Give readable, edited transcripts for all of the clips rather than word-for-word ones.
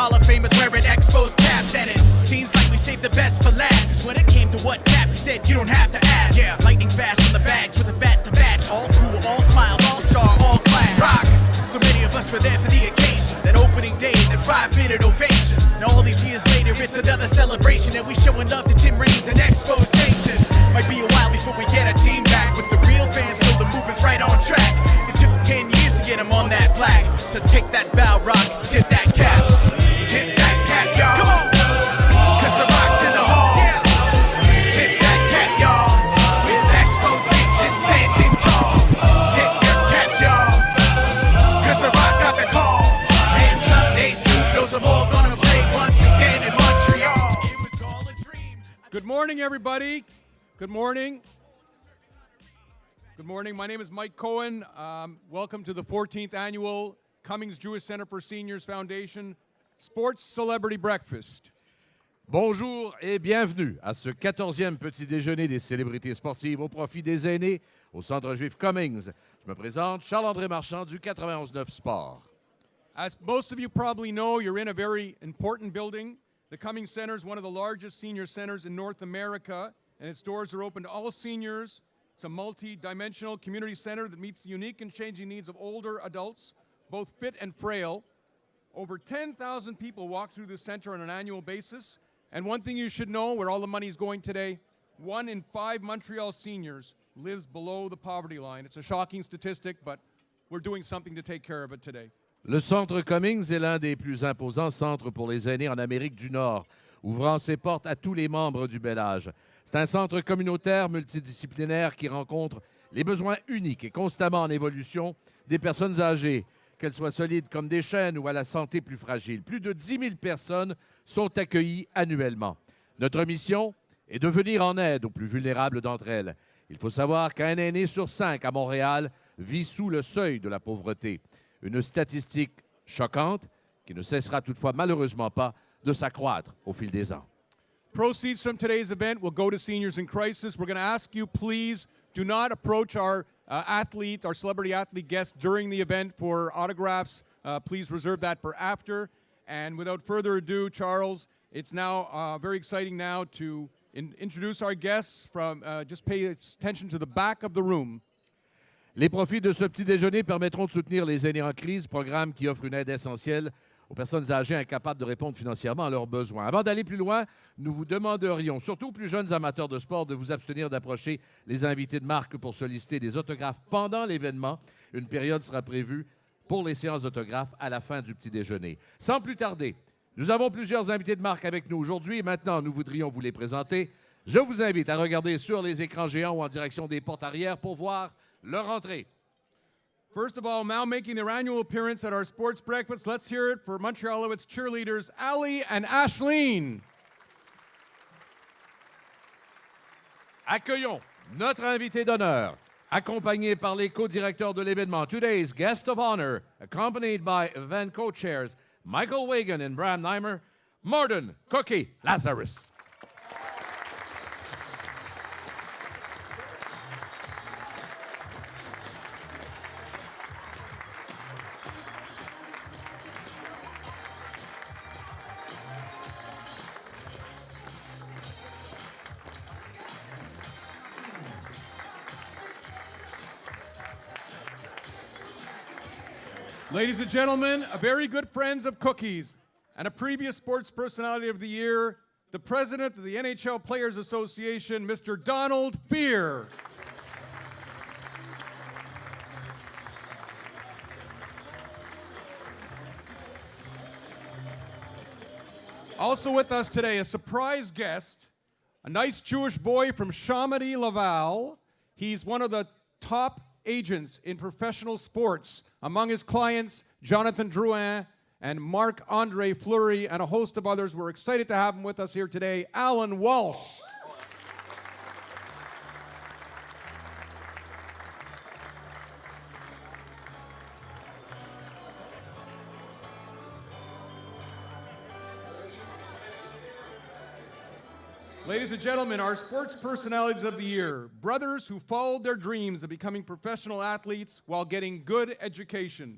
Hall of Famers wearing Expos caps, and it seems like we saved the best for last. 'Cause when it came to what Cap, he said you don't have to ask. Yeah, lightning fast on the bags with a bat to match. All cool, all smiles, all star, all class. Rock. So many of us were there for the occasion. That opening day, that 5-minute ovation. Now all these years later, it's another celebration, and we showing love to Tim Raines and Expo Station. Might be a while before we get our team back, but the real fans know the movement's right on track. It took 10 years to get them on that black. So take that bow, Rock, tip that cap. Tip that cap, y'all. Come on, 'cause the Rock's in the hall. Tip that cap, y'all. With Expo Station standing tall. Tip your caps, y'all. 'Cause the Rock got the call. And someday soon, those are all gonna play once again in Montreal. It was all a dream. Good morning, everybody. Good morning. Good morning. My name is Mike Cohen. Welcome to the 14th Annual Cummings Jewish Center for Seniors Foundation Sports Celebrity Breakfast. Bonjour et bienvenue à ce 14e petit déjeuner des célébrités sportives au profit des aînés au Centre Juif Cummings. Je me présente, Charles-André Marchand du 91.9 Sport. As most of you probably know, you're in a very important building. The Cummings Center is one of the largest senior centers in North America, and its doors are open to all seniors. It's a multi-dimensional community center that meets the unique and changing needs of older adults, both fit and frail. Over 10,000 people walk through the center on an annual basis. And one thing you should know, where all the money is going today, 1 in 5 Montreal seniors lives below the poverty line. It's a shocking statistic, but we're doing something to take care of it today. Le Centre Cummings est l'un des plus imposants centres pour les aînés en Amérique du Nord, ouvrant ses portes à tous les membres du bel âge. C'est un centre communautaire multidisciplinaire qui rencontre les besoins uniques et constamment en évolution des personnes âgées, qu'elles soient solides comme des chênes ou à la santé plus fragile. Plus de 10 000 personnes sont accueillies annuellement. Notre mission est de venir en aide aux plus vulnérables d'entre elles. Il faut savoir qu'un aîné sur 5 à Montréal vit sous le seuil de la pauvreté. Une statistique choquante qui ne cessera toutefois malheureusement pas de s'accroître au fil des ans. Proceeds from today's event will go to seniors in crisis. We're going to ask you, please, do not approach our athletes, our celebrity athlete guests during the event for autographs. Please reserve that for after. And without further ado, Charles, it's now very exciting now to introduce our guests from, just pay attention to the back of the room. Les profits de ce petit déjeuner permettront de soutenir les aînés en crise, programme qui offre une aide essentielle aux personnes âgées incapables de répondre financièrement à leurs besoins. Avant d'aller plus loin, nous vous demanderions, surtout aux plus jeunes amateurs de sport, de vous abstenir d'approcher les invités de marque pour solliciter des autographes pendant l'événement. Une période sera prévue pour les séances d'autographes à la fin du petit déjeuner. Sans plus tarder, nous avons plusieurs invités de marque avec nous aujourd'hui et maintenant, nous voudrions vous les présenter. Je vous invite à regarder sur les écrans géants ou en direction des portes arrière pour voir leur entrée. First of all, now making their annual appearance at our sports breakfast, let's hear it for Montreal Alouettes cheerleaders, Ali and Ashleen. Accueillons notre invité d'honneur, accompagné par les co-directeurs de l'événement. Today's guest of honor, accompanied by event co-chairs Michael Wagan and Bram Neimer, Morden Cookie Lazarus. Ladies and gentlemen, a very good friends of Cookies and a previous Sports Personality of the Year, the president of the NHL Players Association, Mr. Donald Fehr. Also with us today, a surprise guest, a nice Jewish boy from Chamonix, Laval. He's one of the top agents in professional sports. Among his clients, Jonathan Drouin and Marc-Andre Fleury and a host of others. We're excited to have him with us here today, Alan Walsh. Ladies and gentlemen, our sports personalities of the year, brothers who followed their dreams of becoming professional athletes while getting good education.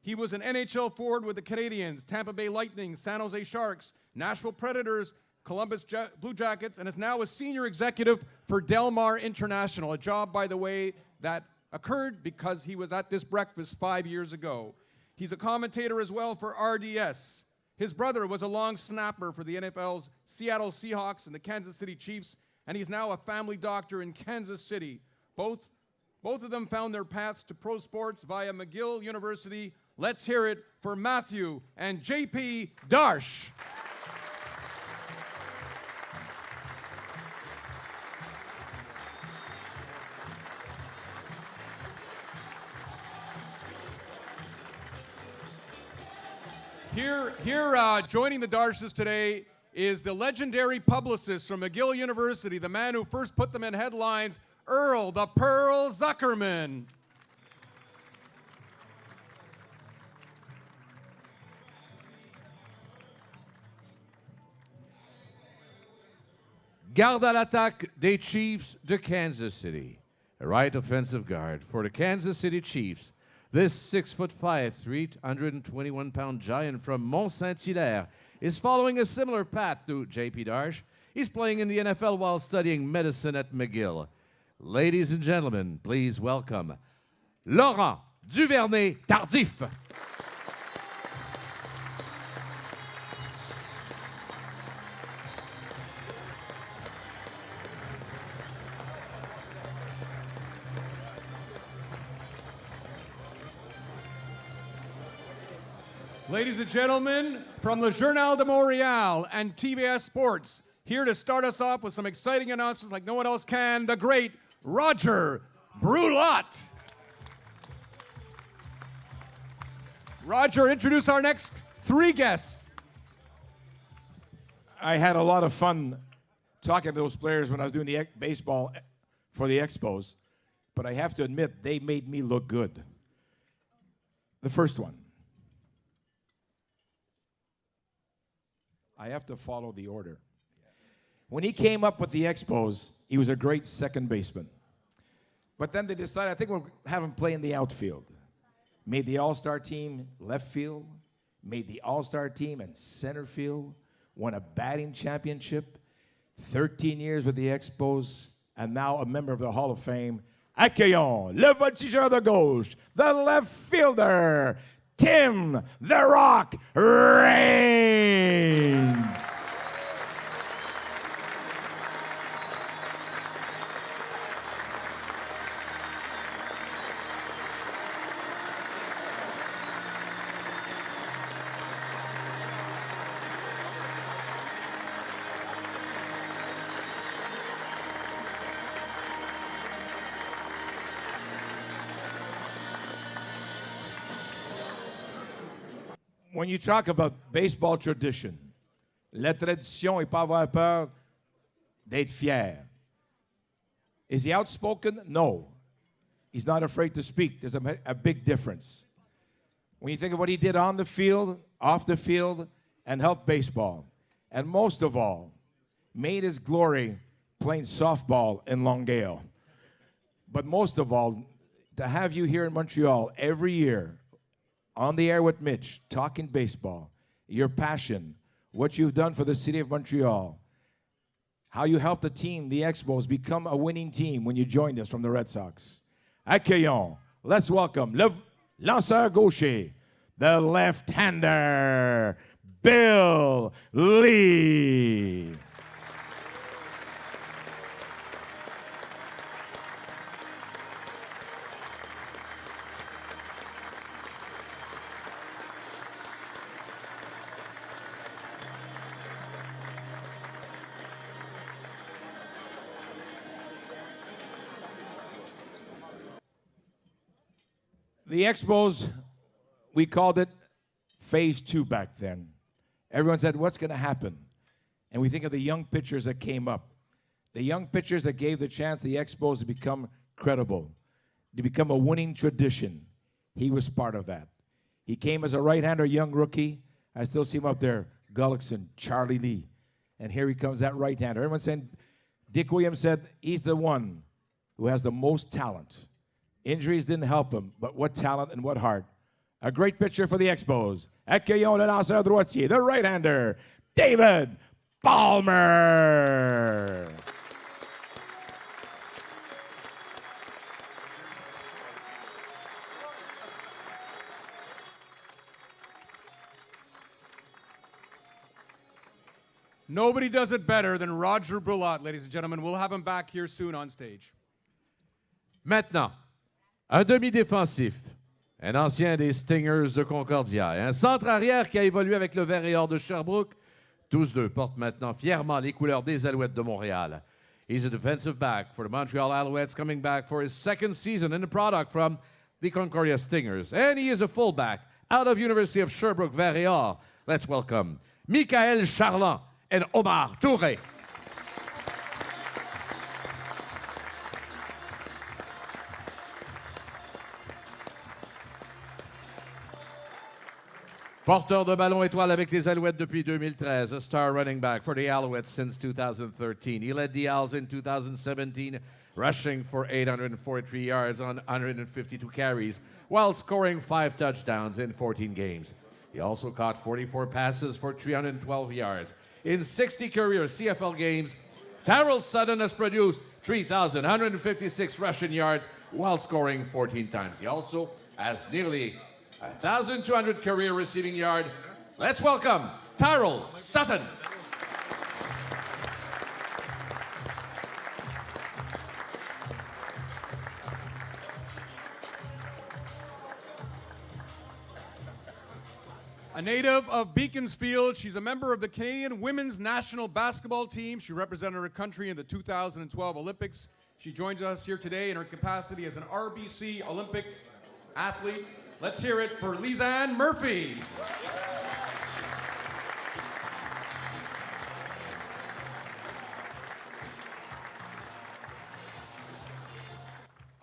He was an NHL forward with the Canadiens, Tampa Bay Lightning, San Jose Sharks, Nashville Predators, Columbus Blue Jackets, and is now a senior executive for Del Mar International, a job, by the way, that occurred because he was at this breakfast 5 years ago. He's a commentator as well for RDS. His brother was a long snapper for the NFL's Seattle Seahawks and the Kansas City Chiefs, and he's now a family doctor in Kansas City. Both of them found their paths to pro sports via McGill University. Let's hear it for Matthew and JP Darche. Here, joining the Darches today is the legendary publicist from McGill University, the man who first put them in headlines, Earl the Pearl Zuckerman. Garde à l'attaque des Chiefs de Kansas City. A right offensive guard for the Kansas City Chiefs. This 6'5", 321-pound giant from Mont-Saint-Hilaire is following a similar path to J.P. Darche. He's playing in the NFL while studying medicine at McGill. Ladies and gentlemen, please welcome Laurent Duvernay-Tardif. Ladies and gentlemen, from the Journal de Montréal and TVS Sports, here to start us off with some exciting announcements like no one else can, the great Roger Brulotte. Roger, introduce our next three guests. I had a lot of fun talking to those players when I was doing the baseball for the Expos, but I have to admit, they made me look good. The first one. I have to follow the order. When he came up with the Expos, he was a great second baseman. But then they decided, I think we'll have him play in the outfield. Made the All-Star team left field, made the All-Star team in center field, won a batting championship, 13 years with the Expos, and now a member of the Hall of Fame. Accueillons le voltigeur de gauche, the left fielder, Tim the Rock Raines. When you talk about baseball tradition, la tradition et pas avoir peur d'être fier. Is he outspoken? No. He's not afraid to speak. There's a big difference. When you think of what he did on the field, off the field, and helped baseball, and most of all, made his glory playing softball in Longueuil. But most of all, to have you here in Montreal every year, on the air with Mitch, talking baseball, your passion, what you've done for the city of Montreal, how you helped the team, the Expos, become a winning team when you joined us from the Red Sox. Accueillons, let's welcome le lanceur gaucher, the left-hander, Bill Lee. The Expos, we called it Phase 2 back then. Everyone said, what's going to happen? And we think of the young pitchers that came up. The young pitchers that gave the chance to the Expos to become credible, to become a winning tradition. He was part of that. He came as a right-hander, young rookie. I still see him up there, Gullickson, Charlie Lee. And here he comes, that right-hander. Everyone's saying, Dick Williams said, he's the one who has the most talent. Injuries didn't help him, but what talent and what heart. A great pitcher for the Expos. Accueillons le lanceur droitier, the right-hander, David Palmer. Nobody does it better than Roger Brulotte, ladies and gentlemen. We'll have him back here soon on stage. Maintenant, un demi-défensif, un ancien des Stingers de Concordia et un centre arrière qui a évolué avec le Vert et Or de Sherbrooke. Tous deux portent maintenant fièrement les couleurs des Alouettes de Montréal. He's a defensive back for the Montreal Alouettes, coming back for his second season in the product from the Concordia Stingers. And he is a fullback out of University of Sherbrooke, Vert et Or. Let's welcome Michael Charland and Omar Touré. Porteur de ballon étoile avec les Alouettes depuis 2013, a star running back for the Alouettes since 2013. He led the Owls in 2017, rushing for 843 yards on 152 carries, while scoring 5 touchdowns in 14 games. He also caught 44 passes for 312 yards. In 60 career CFL games, Tyrell Sutton has produced 3,156 rushing yards while scoring 14 times. He also has nearly 1,200 career receiving yard. Let's welcome Tyrell Sutton. A native of Beaconsfield, she's a member of the Canadian women's national basketball team. She represented her country in the 2012 Olympics. She joins us here today in her capacity as an RBC Olympic athlete. Let's hear it for Lisanne Murphy.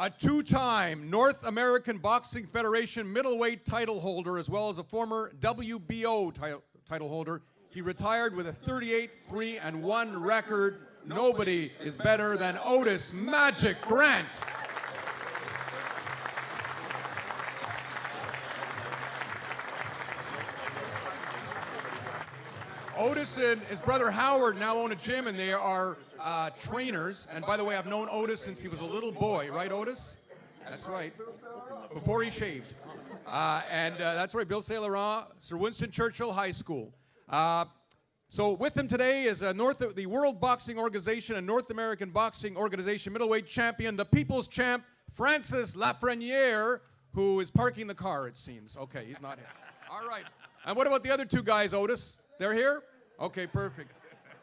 A two-time North American Boxing Federation middleweight title holder, as well as a former WBO title holder. He retired with a 38-3-1 record. Nobody is better than Otis Magic Grant. Otis and his brother Howard now own a gym, and they are trainers. And by the way, I've known Otis since he was a little boy, right, Otis? That's right. Before he shaved. That's right, Bill St. Laurent, Sir Winston Churchill High School. So with him today is the World Boxing Organization and North American Boxing Organization middleweight champion, the People's Champ, Francis Lafreniere, who is parking the car, it seems. Okay, he's not here. All right. And what about the other two guys, Otis? They're here? Okay, perfect.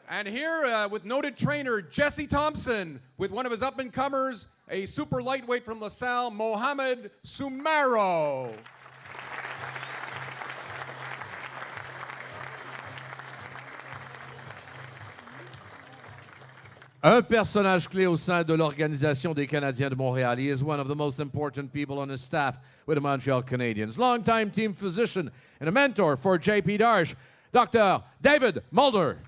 And here with noted trainer Jesse Thompson, with one of his up-and-comers, a super lightweight from LaSalle, Mohamed Sumaro. Un personnage clé au sein de l'Organisation des Canadiens de Montréal. He is one of the most important people on his staff with the Montreal Canadiens. Longtime team physician and a mentor for J.P. Darche, Dr. David Mulder.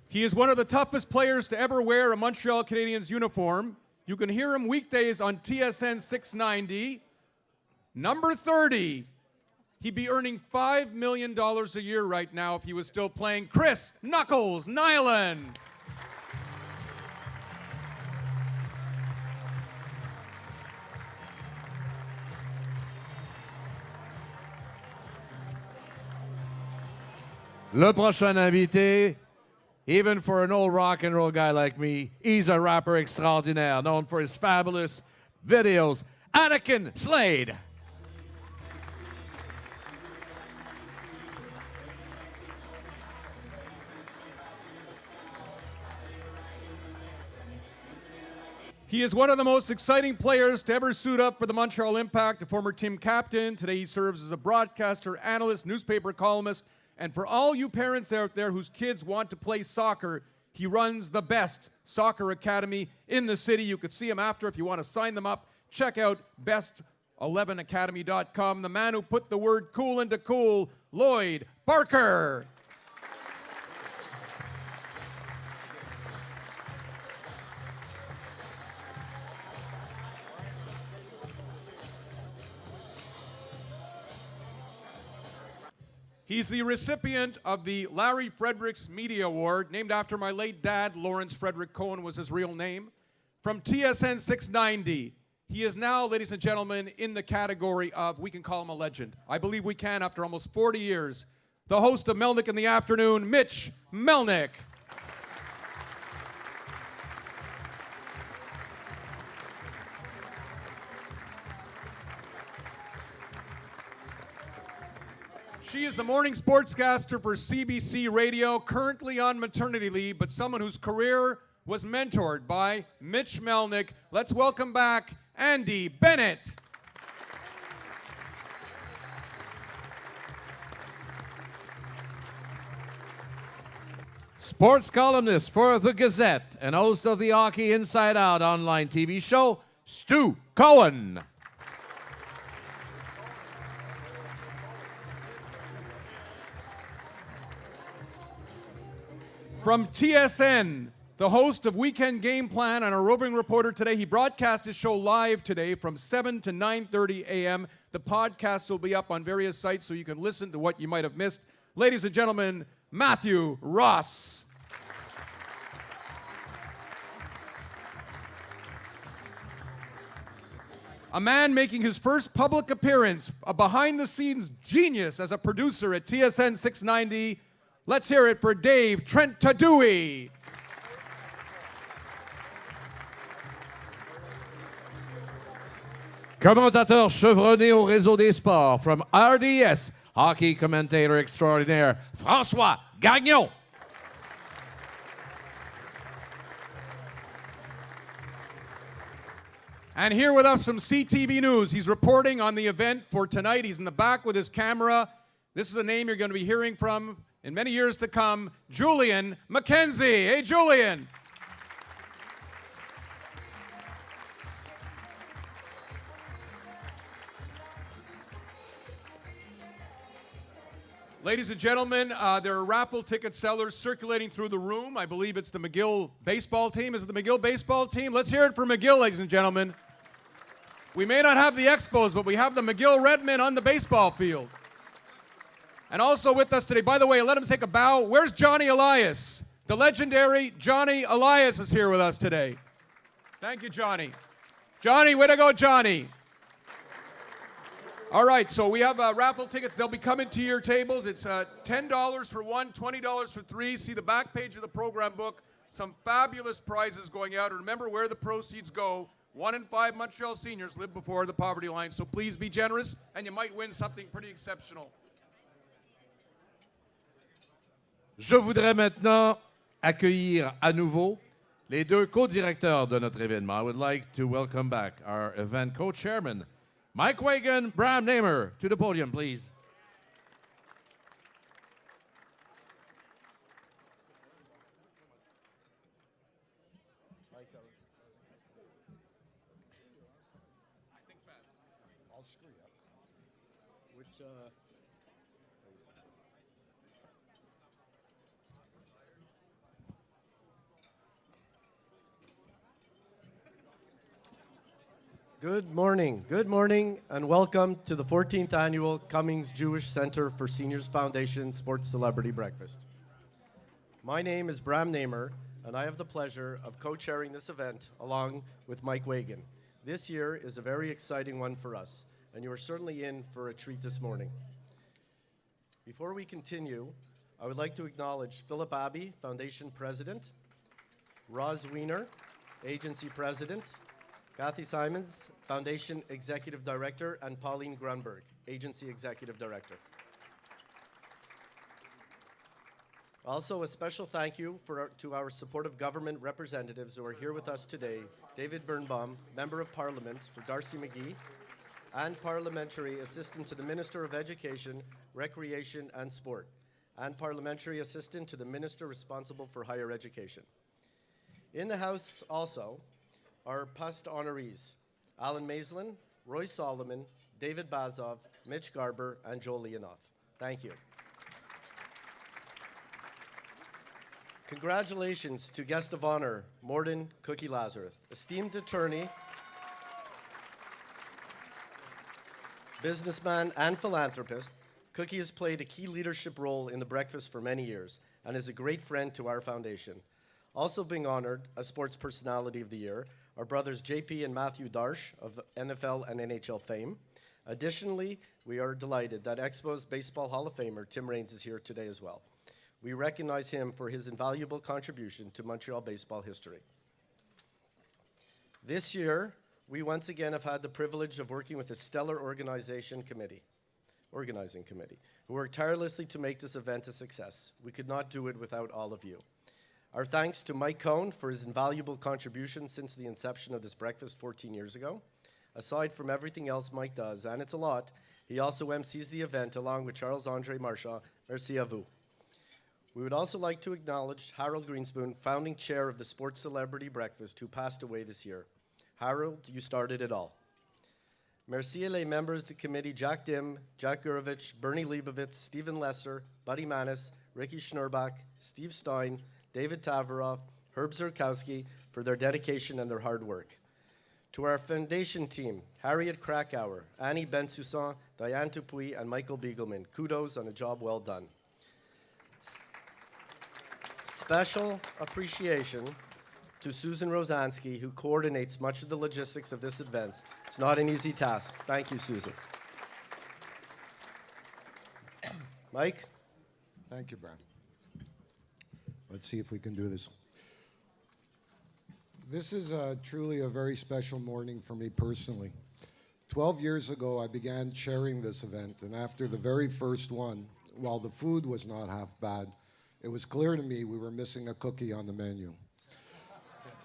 He is one of the toughest players to ever wear a Montreal Canadiens uniform. You can hear him weekdays on TSN 690. Number 30. He'd be earning $5 million a year right now if he was still playing. Chris Knuckles Nyland. Le prochain invité, even for an old rock and roll guy like me, he's a rapper extraordinaire, known for his fabulous videos, Anakin Slade. He is one of the most exciting players to ever suit up for the Montreal Impact, a former team captain. Today he serves as a broadcaster, analyst, newspaper columnist, and for all you parents out there whose kids want to play soccer, he runs the best soccer academy in the city. You could see him after if you want to sign them up. Check out best11academy.com. The man who put the word cool into cool, Lloyd Barker. He's the recipient of the Larry Fredericks Media Award, named after my late dad. Lawrence Frederick Cohen was his real name. From TSN 690, he is now, ladies and gentlemen, in the category of, we can call him a legend. I believe we can after almost 40 years. The host of Melnick in the Afternoon, Mitch Melnick. She is the morning sportscaster for CBC Radio, currently on maternity leave, but someone whose career was mentored by Mitch Melnick. Let's welcome back Andy Bennett. Sports columnist for The Gazette and host of the Hockey Inside Out online TV show, Stu Cohen. From TSN, the host of Weekend Game Plan and a roving reporter today. He broadcast his show live today from 7 to 9:30 a.m. The podcast will be up on various sites so you can listen to what you might have missed. Ladies and gentlemen, Matthew Ross. A man making his first public appearance, a behind-the-scenes genius as a producer at TSN 690. Let's hear it for Dave Trentadue. Commentateur chevronné au réseau des sports from RDS, hockey commentator extraordinaire, François Gagnon. And here with us from CTV News, he's reporting on the event for tonight. He's in the back with his camera. This is a name you're going to be hearing from in many years to come, Julian McKenzie. Hey, Julian. Ladies and gentlemen, there are raffle ticket sellers circulating through the room. I believe it's the McGill baseball team. Is it the McGill baseball team? Let's hear it for McGill, ladies and gentlemen. We may not have the Expos, but we have the McGill Redmen on the baseball field. And also with us today, by the way, let him take a bow. Where's Johnny Elias? The legendary Johnny Elias is here with us today. Thank you, Johnny. Johnny, way to go, Johnny. All right, so we have raffle tickets. They'll be coming to your tables. It's $10 for one, $20 for three. See the back page of the program book. Some fabulous prizes going out. And remember where the proceeds go. 1 in 5 Montreal seniors live before the poverty line. So please be generous, and you might win something pretty exceptional. Je voudrais maintenant accueillir à nouveau les deux co-directeurs de notre événement. I would like to welcome back our event co-chairman, Mike Wagan, Bram Namer, to the podium, please. Good morning, and welcome to the 14th Annual Cummings Jewish Center for Seniors Foundation Sports Celebrity Breakfast. My name is Bram Namer, and I have the pleasure of co-chairing this event along with Mike Wagan. This year is a very exciting one for us, and you are certainly in for a treat this morning. Before we continue, I would like to acknowledge Philip Abbey, Foundation President, Roz Wiener, Agency President, Kathy Simons, Foundation Executive Director, and Pauline Grunberg, Agency Executive Director. Also, a special thank you to our supportive government representatives who are here with us today, David Birnbaum, Member of Parliament for Darcy McGee, and Parliamentary Assistant to the Minister of Education, Recreation and Sport, and Parliamentary Assistant to the Minister responsible for higher education. In the House also are past honorees, Alan Maislin, Roy Solomon, David Bazov, Mitch Garber, and Joe Leonoff. Thank you. Congratulations to guest of honor, Morden Cookie Lazarus, esteemed attorney, businessman, and philanthropist, Cookie has played a key leadership role in the breakfast for many years and is a great friend to our foundation. Also being honored as Sports Personality of the Year are brothers JP and Matthew Darsh of NFL and NHL fame. Additionally, we are delighted that Expo's Baseball Hall of Famer Tim Raines is here today as well. We recognize him for his invaluable contribution to Montreal baseball history. This year, we once again have had the privilege of working with a stellar organizing committee, who worked tirelessly to make this event a success. We could not do it without all of you. Our thanks to Mike Cohn for his invaluable contribution since the inception of this breakfast 14 years ago. Aside from everything else Mike does, and it's a lot, he also MCs the event along with Charles-Andre Marchand. Merci à vous. We would also like to acknowledge Harold Greenspoon, founding chair of the Sports Celebrity Breakfast, who passed away this year. Harold, you started it all. Merci les members of the committee, Jack Dim, Jack Gurovich, Bernie Leibovitz, Stephen Lesser, Buddy Manis, Ricky Schnerbach, Steve Stein, David Tavaroff, Herb Zurkowski, for their dedication and their hard work. To our foundation team, Harriet Krakauer, Annie Bensoussan, Diane Dupuis, and Michael Beagleman, kudos on a job well done. Special appreciation to Susan Rosansky, who coordinates much of the logistics of this event. It's not an easy task. Thank you, Susan. Mike? Thank you, Bram. Let's see if we can do this. This is truly a very special morning for me personally. 12 years ago, I began chairing this event, and after the very first one, while the food was not half bad, it was clear to me we were missing a cookie on the menu.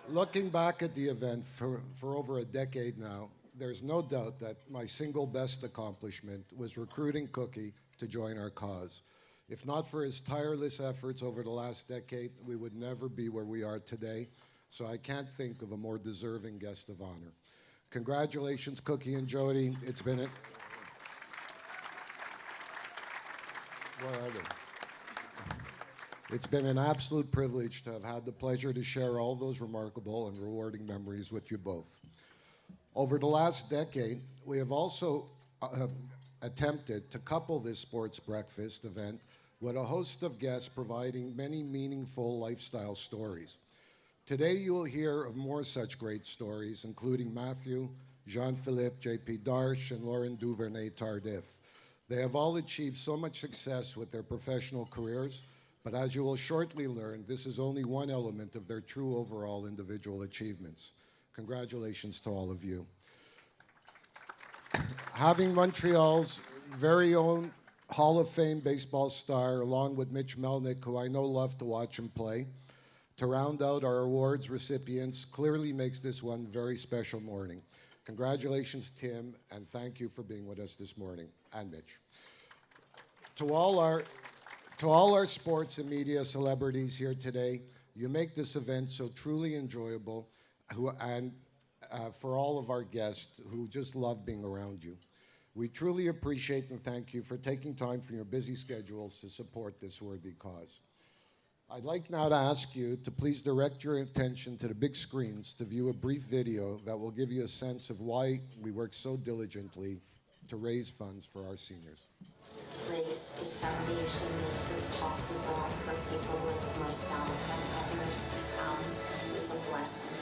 Looking back at the event for over a decade now, there's no doubt that my single best accomplishment was recruiting Cookie to join our cause. If not for his tireless efforts over the last decade, we would never be where we are today. So I can't think of a more deserving guest of honor. Congratulations, Cookie and Jody. It's been a... Where are they? It's been an absolute privilege to have had the pleasure to share all those remarkable and rewarding memories with you both. Over the last decade, we have also attempted to couple this sports breakfast event with a host of guests providing many meaningful lifestyle stories. Today, you will hear of more such great stories, including Matthew, Jean-Philippe, J.P. Darsh, and Lauren Duvernay-Tardif. They have all achieved so much success with their professional careers, but as you will shortly learn, this is only one element of their true overall individual achievements. Congratulations to all of you. Having Montreal's very own Hall of Fame baseball star, along with Mitch Melnick, who I know loved to watch him play, to round out our awards recipients clearly makes this one a very special morning. Congratulations, Tim, and thank you for being with us this morning, and Mitch. To all our sports and media celebrities here today, you make this event so truly enjoyable, and for all of our guests who just love being around you. We truly appreciate and thank you for taking time from your busy schedules to support this worthy cause. I'd like now to ask you to please direct your attention to the big screens to view a brief video that will give you a sense of why we work so diligently to raise funds for our seniors. Place this foundation makes it possible for people like myself and others to come. It's a blessing.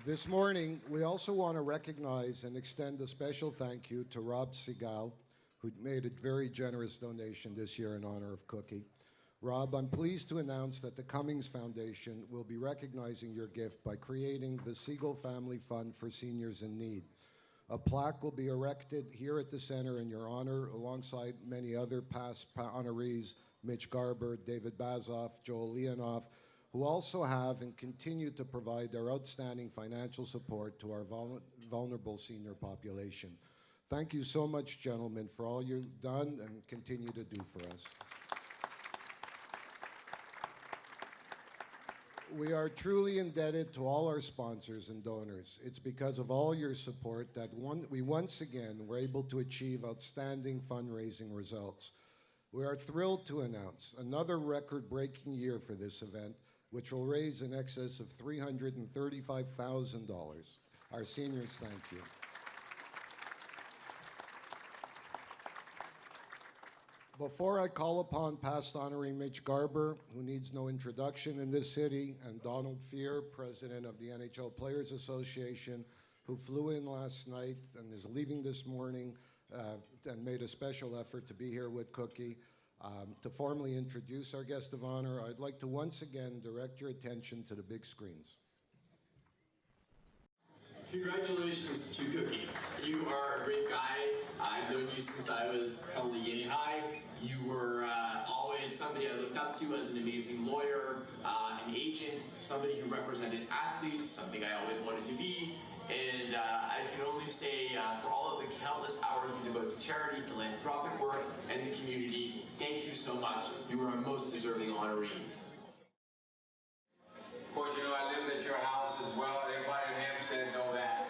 This morning, we also want to recognize and extend a special thank you to Rob Segal, who made a very generous donation this year in honor of Cookie. Rob, I'm pleased to announce that the Cummings Foundation will be recognizing your gift by creating the Segal Family Fund for Seniors in Need. A plaque will be erected here at the center in your honor, alongside many other past honorees, Mitch Garber, David Bazoff, Joel Leonoff, who also have and continue to provide their outstanding financial support to our vulnerable senior population. Thank you so much, gentlemen, for all you've done and continue to do for us. We are truly indebted to all our sponsors and donors. It's because of all your support that we once again were able to achieve outstanding fundraising results. We are thrilled to announce another record-breaking year for this event, which will raise in excess of $335,000. Our seniors, thank you. Before I call upon past honoree Mitch Garber, who needs no introduction in this city, and Donald Fehr, president of the NHL Players Association, who flew in last night and is leaving this morning and made a special effort to be here with Cookie, to formally introduce our guest of honor, I'd like to once again direct your attention to the big screens. Congratulations to Cookie. You are a great guy. I've known you since I was probably Yale High. You were always somebody I looked up to as an amazing lawyer, an agent, somebody who represented athletes, something I always wanted to be. And I can only say for all of the countless hours you devote to charity, philanthropic work, and the community, thank you so much. You are a most deserving honoree. Of course, you know, I lived at your house as well. Everybody in Hampstead know that.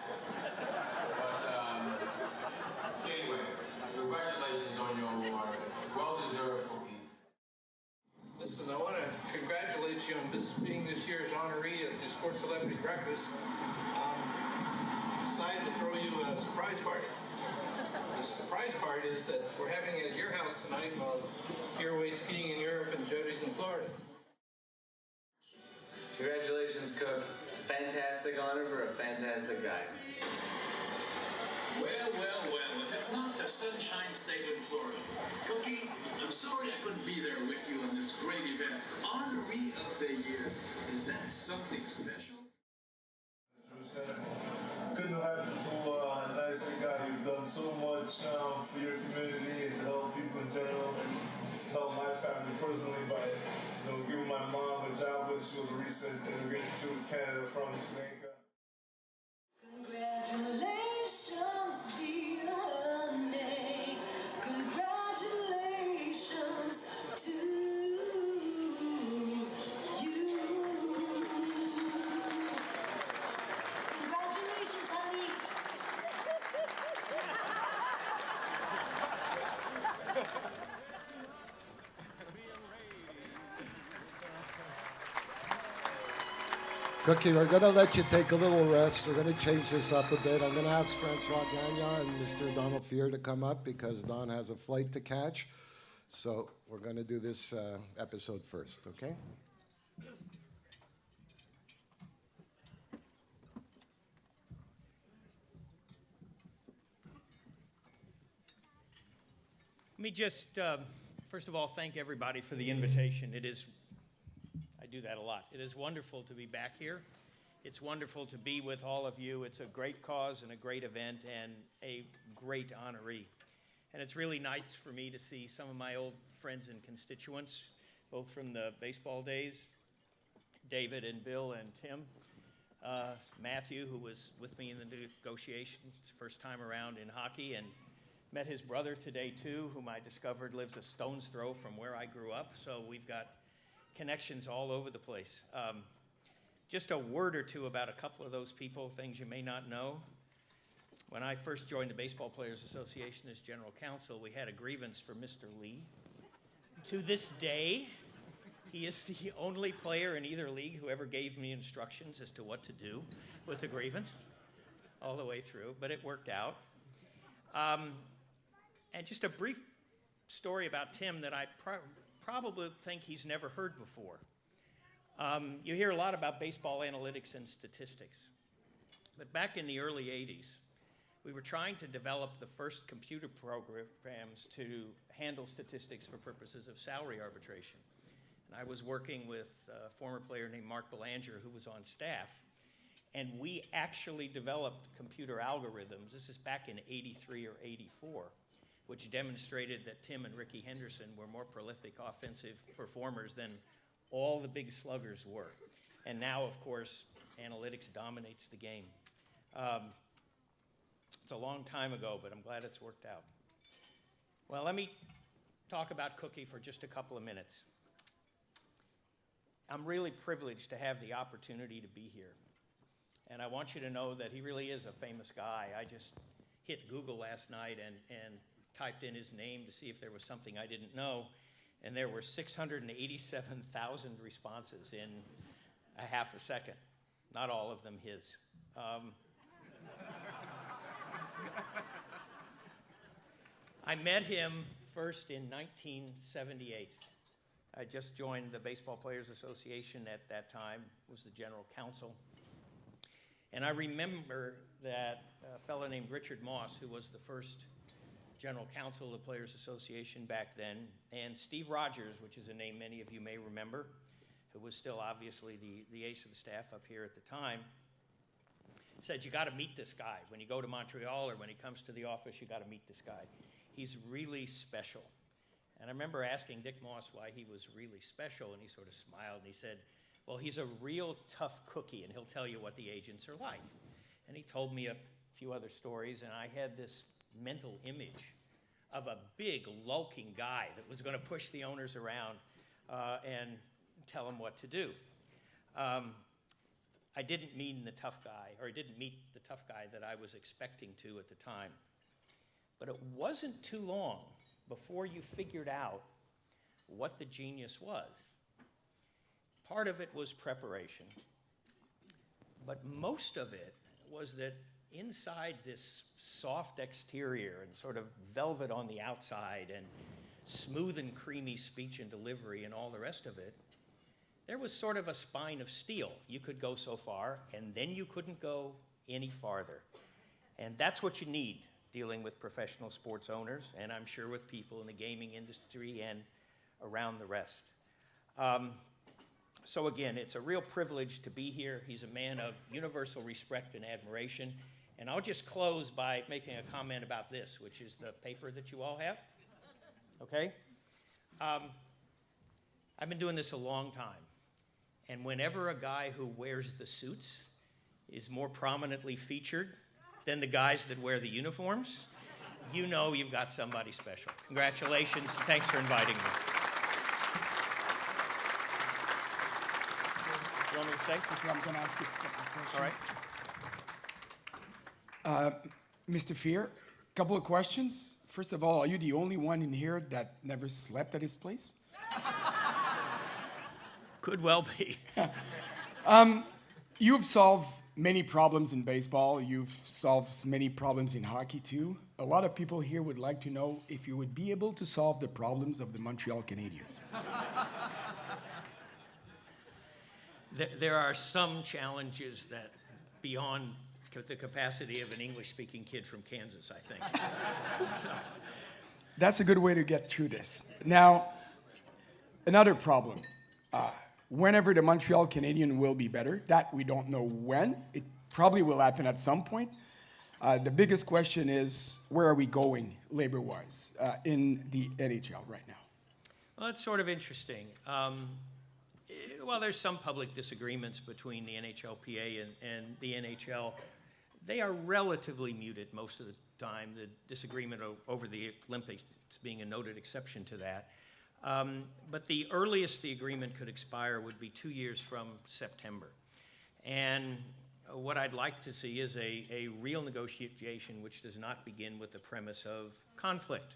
But anyway, congratulations on your award. Well deserved for me. Listen, I want to congratulate you on being this year's honoree at the Sports Celebrity Breakfast. Decided to throw you a surprise party. The surprise part is that we're having it at your house tonight while you're away skiing in Europe and Jody's in Florida. Congratulations, Cook. Fantastic honor for a fantastic guy. Well, if it's not the Sunshine State in Florida. Cookie, I'm sorry I couldn't be there with you on this great event. Honoree of the Year. Is that something special? Couldn't have happened to a nicer guy. You've done so much for your community and to help people in general, and help my family personally by giving my mom a job when she was a recent immigrant to Canada from Jamaica. Congratulations, dear honey. Congratulations to you. Congratulations, honey. Cookie, we're going to let you take a little rest. We're going to change this up a bit. I'm going to ask Francois Gagnon and Mr. Donald Fehr to come up because Don has a flight to catch. So we're going to do this episode first, okay? Let me just, first of all, thank everybody for the invitation. I do that a lot. It is wonderful to be back here. It's wonderful to be with all of you. It's a great cause and a great event and a great honoree. And it's really nice for me to see some of my old friends and constituents, both from the baseball days, David and Bill and Tim, Matthew, who was with me in the negotiations first time around in hockey, and met his brother today too, whom I discovered lives a stone's throw from where I grew up. So we've got connections all over the place. Just a word or two about a couple of those people, things you may not know. When I first joined the Baseball Players Association as general counsel, we had a grievance for Mr. Lee. To this day, he is the only player in either league who ever gave me instructions as to what to do with the grievance all the way through, but it worked out. And just a brief story about Tim that I probably think he's never heard before. You hear a lot about baseball analytics and statistics. But back in the early 80s, we were trying to develop the first computer programs to handle statistics for purposes of salary arbitration. And I was working with a former player named Mark Belanger, who was on staff. And we actually developed computer algorithms. This is back in 83 or 84, which demonstrated that Tim and Ricky Henderson were more prolific offensive performers than all the big sluggers were. And now, of course, analytics dominates the game. It's a long time ago, but I'm glad it's worked out. Well, let me talk about Cookie for just a couple of minutes. I'm really privileged to have the opportunity to be here. And I want you to know that he really is a famous guy. I just hit Google last night and typed in his name to see if there was something I didn't know. And there were 687,000 responses in a half a second. Not all of them his. I met him first in 1978. I just joined the Baseball Players Association at that time, was the general counsel. And I remember that a fellow named Richard Moss, who was the first general counsel of the Players Association back then, and Steve Rogers, which is a name many of you may remember, who was still obviously the ace of the staff up here at the time, said, you got to meet this guy. When you go to Montreal or when he comes to the office, you got to meet this guy. He's really special. And I remember asking Dick Moss why he was really special, and he sort of smiled and he said, well, he's a real tough cookie, and he'll tell you what the agents are like. And he told me a few other stories, and I had this mental image of a big, lulking guy that was going to push the owners around and tell them what to do. I didn't meet the tough guy that I was expecting to at the time. But it wasn't too long before you figured out what the genius was. Part of it was preparation, but most of it was that inside this soft exterior and sort of velvet on the outside and smooth and creamy speech and delivery and all the rest of it, there was sort of a spine of steel. You could go so far, and then you couldn't go any farther. And that's what you need dealing with professional sports owners, and I'm sure with people in the gaming industry and around the rest. So again, it's a real privilege to be here. He's a man of universal respect and admiration. And I'll just close by making a comment about this, which is the paper that you all have. Okay? I've been doing this a long time. And whenever a guy who wears the suits is more prominently featured than the guys that wear the uniforms, you know you've got somebody special. Congratulations, and thanks for inviting me. You want me to say? I'm going to ask you a couple of questions. All right. Mr. Fear, a couple of questions. First of all, are you the only one in here that never slept at his place? Could well be. You've solved many problems in baseball. You've solved many problems in hockey, too. A lot of people here would like to know if you would be able to solve the problems of the Montreal Canadiens. There are some challenges that beyond the capacity of an English-speaking kid from Kansas, I think. So. That's a good way to get through this. Now, another problem. Whenever the Montreal Canadiens will be better, that we don't know when. It probably will happen at some point. The biggest question is, where are we going labor-wise in the NHL right now? Well, it's sort of interesting. Well, there's some public disagreements between the NHLPA and the NHL. They are relatively muted most of the time, the disagreement over the Olympics being a noted exception to that. But the earliest the agreement could expire would be 2 years from September. And what I'd like to see is a real negotiation which does not begin with the premise of conflict.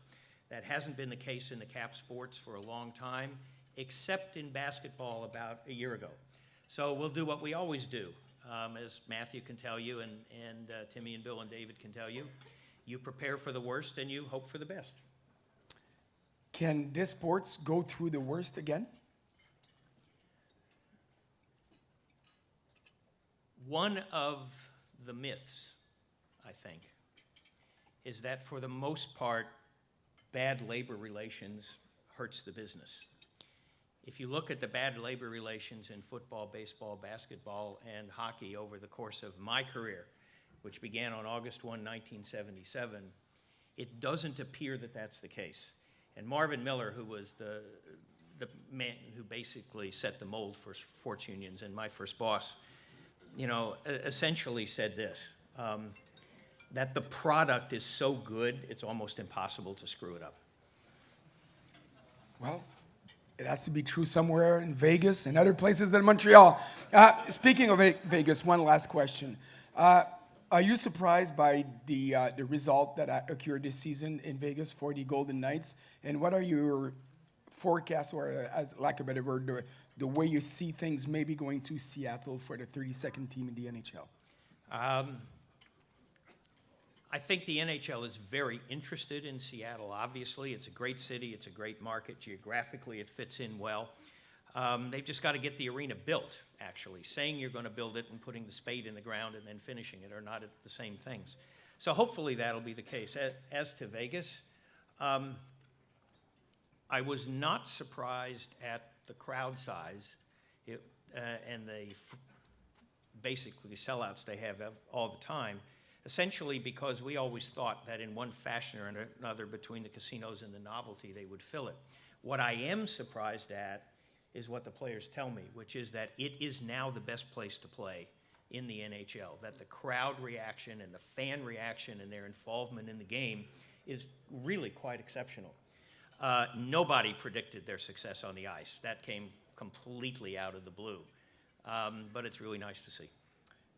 That hasn't been the case in the cap sports for a long time, except in basketball about a year ago. So we'll do what we always do, as Matthew can tell you and Timmy and Bill and David can tell you. You prepare for the worst and you hope for the best. Can this sports go through the worst again? One of the myths, I think, is that for the most part, bad labor relations hurts the business. If you look at the bad labor relations in football, baseball, basketball, and hockey over the course of my career, which began on August 1, 1977, it doesn't appear that that's the case. And Marvin Miller, who was the man who basically set the mold for sports unions and my first boss, essentially said this, that the product is so good, it's almost impossible to screw it up. Well, it has to be true somewhere in Vegas and other places than Montreal. Speaking of Vegas, one last question. Are you surprised by the result that occurred this season in Vegas for the Golden Knights? And what are your forecast, or as lack of a better word, the way you see things maybe going to Seattle for the 32nd team in the NHL? I think the NHL is very interested in Seattle. Obviously, it's a great city. It's a great market. Geographically, it fits in well. They've just got to get the arena built, actually. Saying you're going to build it and putting the spade in the ground and then finishing it are not the same things. So hopefully that'll be the case. As to Vegas, I was not surprised at the crowd size and the basically sellouts they have all the time, essentially because we always thought that in one fashion or another between the casinos and the novelty, they would fill it. What I am surprised at is what the players tell me, which is that it is now the best place to play in the NHL, that the crowd reaction and the fan reaction and their involvement in the game is really quite exceptional. Nobody predicted their success on the ice. That came completely out of the blue. But it's really nice to see.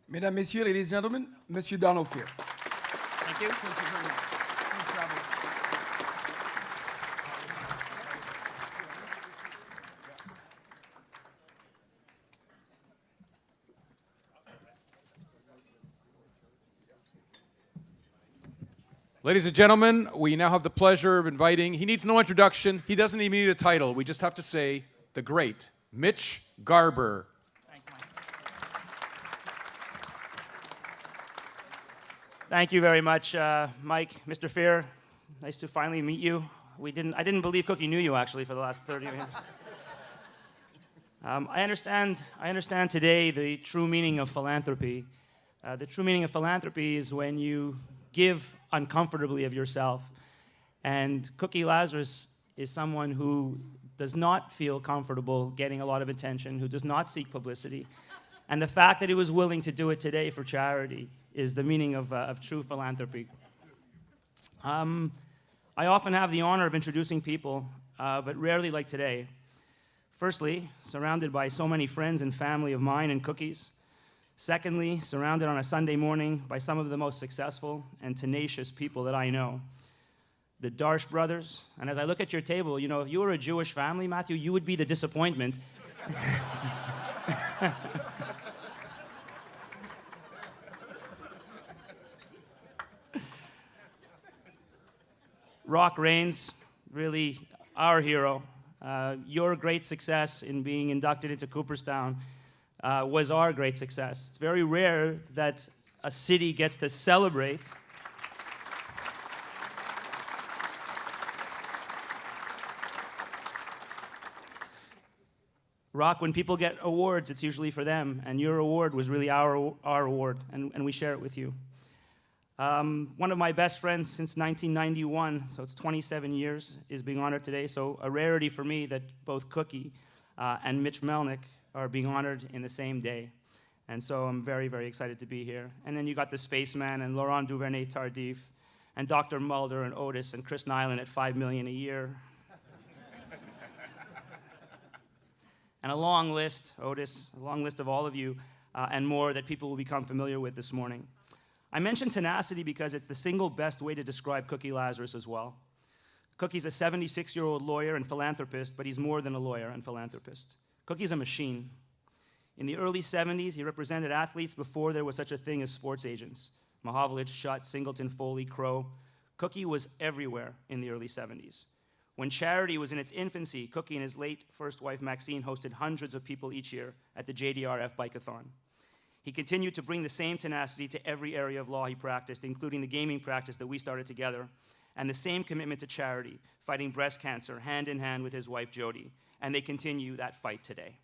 Mesdames, Messieurs, ladies and gentlemen, Monsieur Donald Fehr. Thank you. Thank you very much. Safe travel. Ladies and gentlemen, we now have the pleasure of inviting, he needs no introduction, he doesn't even need a title, we just have to say, the great Mitch Garber. Thank you very much, Mike, Mr. Fehr. Nice to finally meet you. I didn't believe Cookie knew you actually for the last 30 minutes. I understand today the true meaning of philanthropy. The true meaning of philanthropy is when you give uncomfortably of yourself. And Cookie Lazarus is someone who does not feel comfortable getting a lot of attention, who does not seek publicity. And the fact that he was willing to do it today for charity is the meaning of true philanthropy. I often have the honor of introducing people, but rarely like today. Firstly, surrounded by so many friends and family of mine and Cookie's. Secondly, surrounded on a Sunday morning by some of the most successful and tenacious people that I know. The Darsh brothers. And as I look at your table, you know, if you were a Jewish family, Matthew, you would be the disappointment. Rock Reigns, really our hero. Your great success in being inducted into Cooperstown was our great success. It's very rare that a city gets to celebrate Rock, when people get awards, it's usually for them, and your award was really our award, and we share it with you. One of my best friends since 1991, so it's 27 years, is being honored today, so a rarity for me that both Cookie and Mitch Melnick are being honored in the same day. And so I'm very, very excited to be here. And then you got the Spaceman and Laurent Duvernay-Tardif and Dr. Mulder and Otis and Chris Nyland at $5 million a year. And a long list, Otis, a long list of all of you and more that people will become familiar with this morning. I mention tenacity because it's the single best way to describe Cookie Lazarus as well. Cookie's a 76-year-old lawyer and philanthropist, but he's more than a lawyer and philanthropist. Cookie's a machine. In the early 70s, he represented athletes before there was such a thing as sports agents. Mahovlich, Schutt, Singleton, Foley, Crow. Cookie was everywhere in the early 70s. When charity was in its infancy, Cookie and his late first wife, Maxine, hosted hundreds of people each year at the JDRF Bike-a-thon. He continued to bring the same tenacity to every area of law he practiced, including the gaming practice that we started together, and the same commitment to charity, fighting breast cancer hand in hand with his wife, Jody. And they continue that fight today.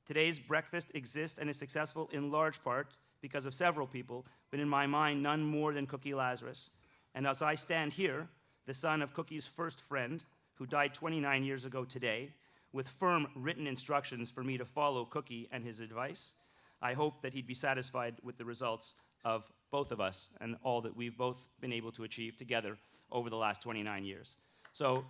Today's breakfast exists and is successful in large part because of several people, but in my mind, none more than Cookie Lazarus. And as I stand here, the son of Cookie's first friend, who died 29 years ago today, with firm written instructions for me to follow Cookie and his advice, I hope that he'd be satisfied with the results of both of us and all that we've both been able to achieve together over the last 29 years. So,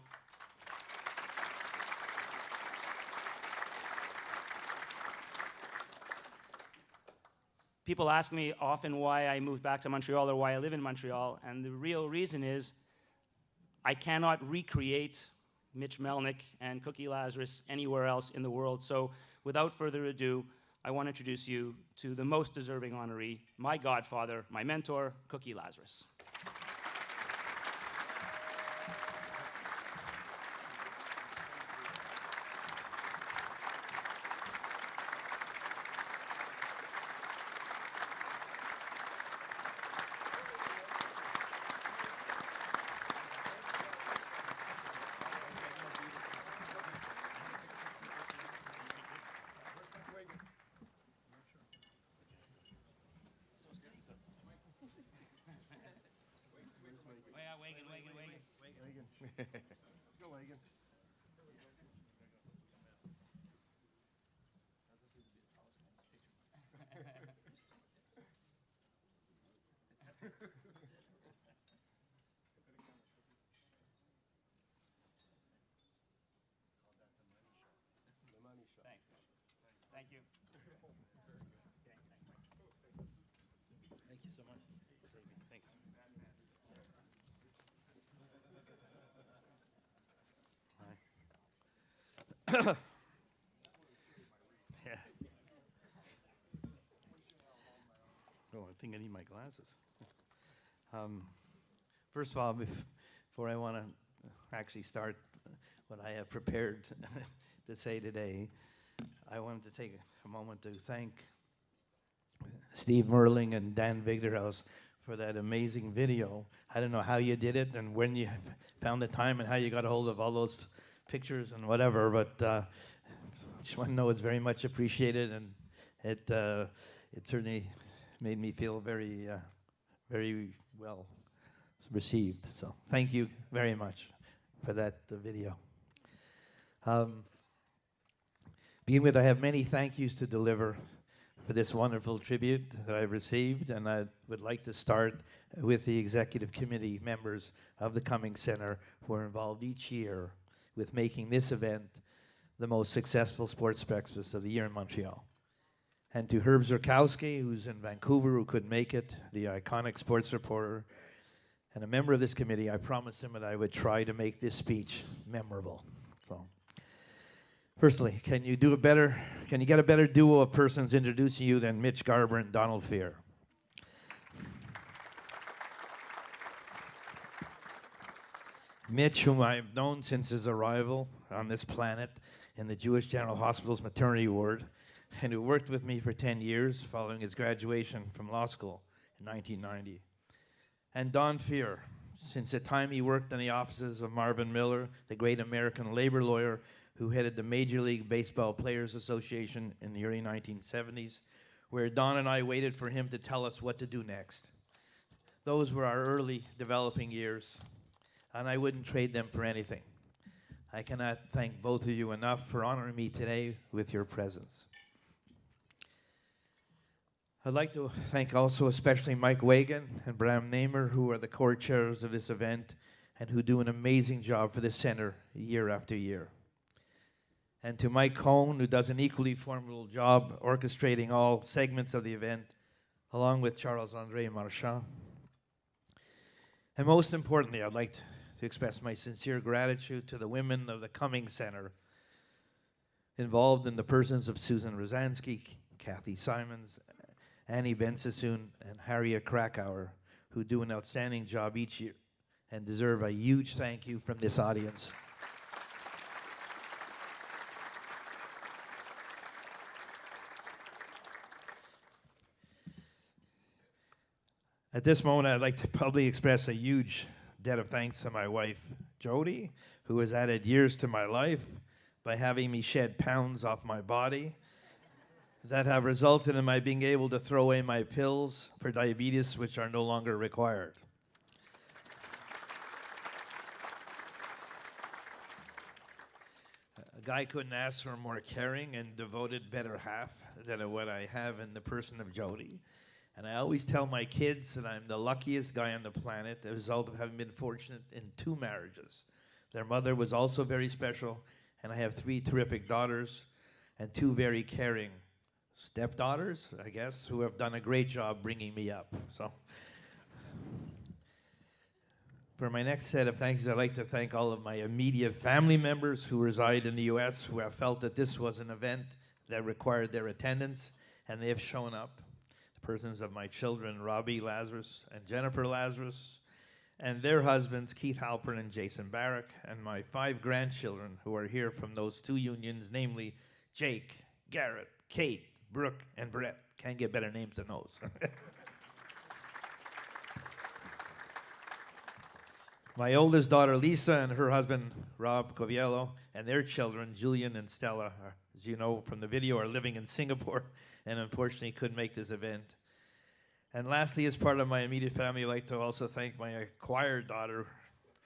people ask me often why I moved back to Montreal or why I live in Montreal, and the real reason is I cannot recreate Mitch Melnick, and Cookie Lazarus anywhere else in the world. So without further ado, I want to introduce you to the most deserving honoree, my godfather, my mentor, Cookie Lazarus. Let's go, Wagan. Thank you. Thank you so much. Thanks. Yeah. Oh, I think I need my glasses. First of all, before I want to actually start what I have prepared to say today, I wanted to take a moment to thank Steve Merling and Dan Vigderhouse for that amazing video. I don't know how you did it and when you found the time and how you got a hold of all those pictures and whatever, but just want to know it's very much appreciated, and it certainly made me feel very well received. So thank you very much for that video. Begin with, I have many thank yous to deliver for this wonderful tribute that I've received, and I would like to start with the executive committee members of the Cummings Center who are involved each year with making this event the most successful sports breakfast of the year in Montreal. And to Herb Zurkowski, who's in Vancouver, who couldn't make it, the iconic sports reporter, and a member of this committee, I promised him that I would try to make this speech memorable. So, firstly, can you get a better duo of persons introducing you than Mitch Garber and Donald Fehr? Mitch, whom I've known since his arrival on this planet in the Jewish General Hospital's maternity ward, and who worked with me for 10 years following his graduation from law school in 1990. And Don Fehr, since the time he worked in the offices of Marvin Miller, the great American labor lawyer who headed the Major League Baseball Players Association in the early 1970s, where Don and I waited for him to tell us what to do next. Those were our early developing years, and I wouldn't trade them for anything. I cannot thank both of you enough for honoring me today with your presence. I'd like to thank also especially Mike Wagan and Bram Namer, who are the core chairs of this event and who do an amazing job for the center year after year. And to Mike Cohn, who does an equally formidable job orchestrating all segments of the event, along with Charles-André Marchand. And most importantly, I'd like to express my sincere gratitude to the women of the Cummings Center involved in the persons of Susan Rosansky, Kathy Simons, Annie Ben-Sassoon, and Harriet Krakauer, who do an outstanding job each year and deserve a huge thank you from this audience. At this moment, I'd like to probably express a huge debt of thanks to my wife, Jody, who has added years to my life by having me shed pounds off my body that have resulted in my being able to throw away my pills for diabetes, which are no longer required. A guy couldn't ask for a more caring and devoted better half than what I have in the person of Jody. And I always tell my kids that I'm the luckiest guy on the planet, the result of having been fortunate in 2 marriages. Their mother was also very special, and I have 3 terrific daughters and 2 very caring stepdaughters, I guess, who have done a great job bringing me up. So, For my next set of thanks, I'd like to thank all of my immediate family members who reside in the U.S. who have felt that this was an event that required their attendance, and they have shown up. The persons of my children, Robbie Lazarus and Jennifer Lazarus, and their husbands, Keith Halpern and Jason Barrick, and my 5 grandchildren who are here from those 2 unions, namely Jake, Garrett, Kate, Brooke, and Brett. Can't get better names than those. My oldest daughter, Lisa, and her husband, Rob Coviello, and their children, Julian and Stella, as you know from the video, are living in Singapore and unfortunately couldn't make this event. And lastly, as part of my immediate family, I'd like to also thank my acquired daughter,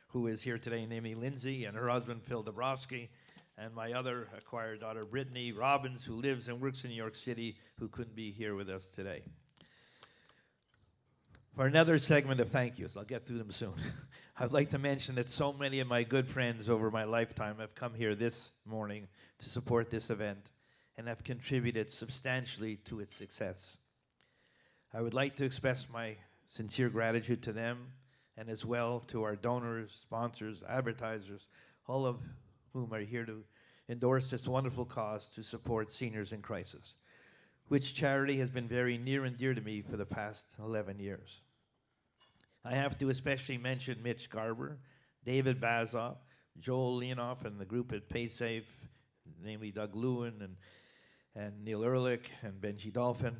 who is here today, namely Lindsay, and her husband, Phil Dabrowski, and my other acquired daughter, Brittany Robbins, who lives and works in New York City, who couldn't be here with us today. For another segment of thank yous, I'll get through them soon. I'd like to mention that so many of my good friends over my lifetime have come here this morning to support this event and have contributed substantially to its success. I would like to express my sincere gratitude to them and as well to our donors, sponsors, advertisers, all of whom are here to endorse this wonderful cause to support seniors in crisis, which charity has been very near and dear to me for the past 11 years. I have to especially mention Mitch Garber, David Bazoff, Joel Leonoff, and the group at PaySafe, namely Doug Lewin and Neil Ehrlich and Benji Dolphin,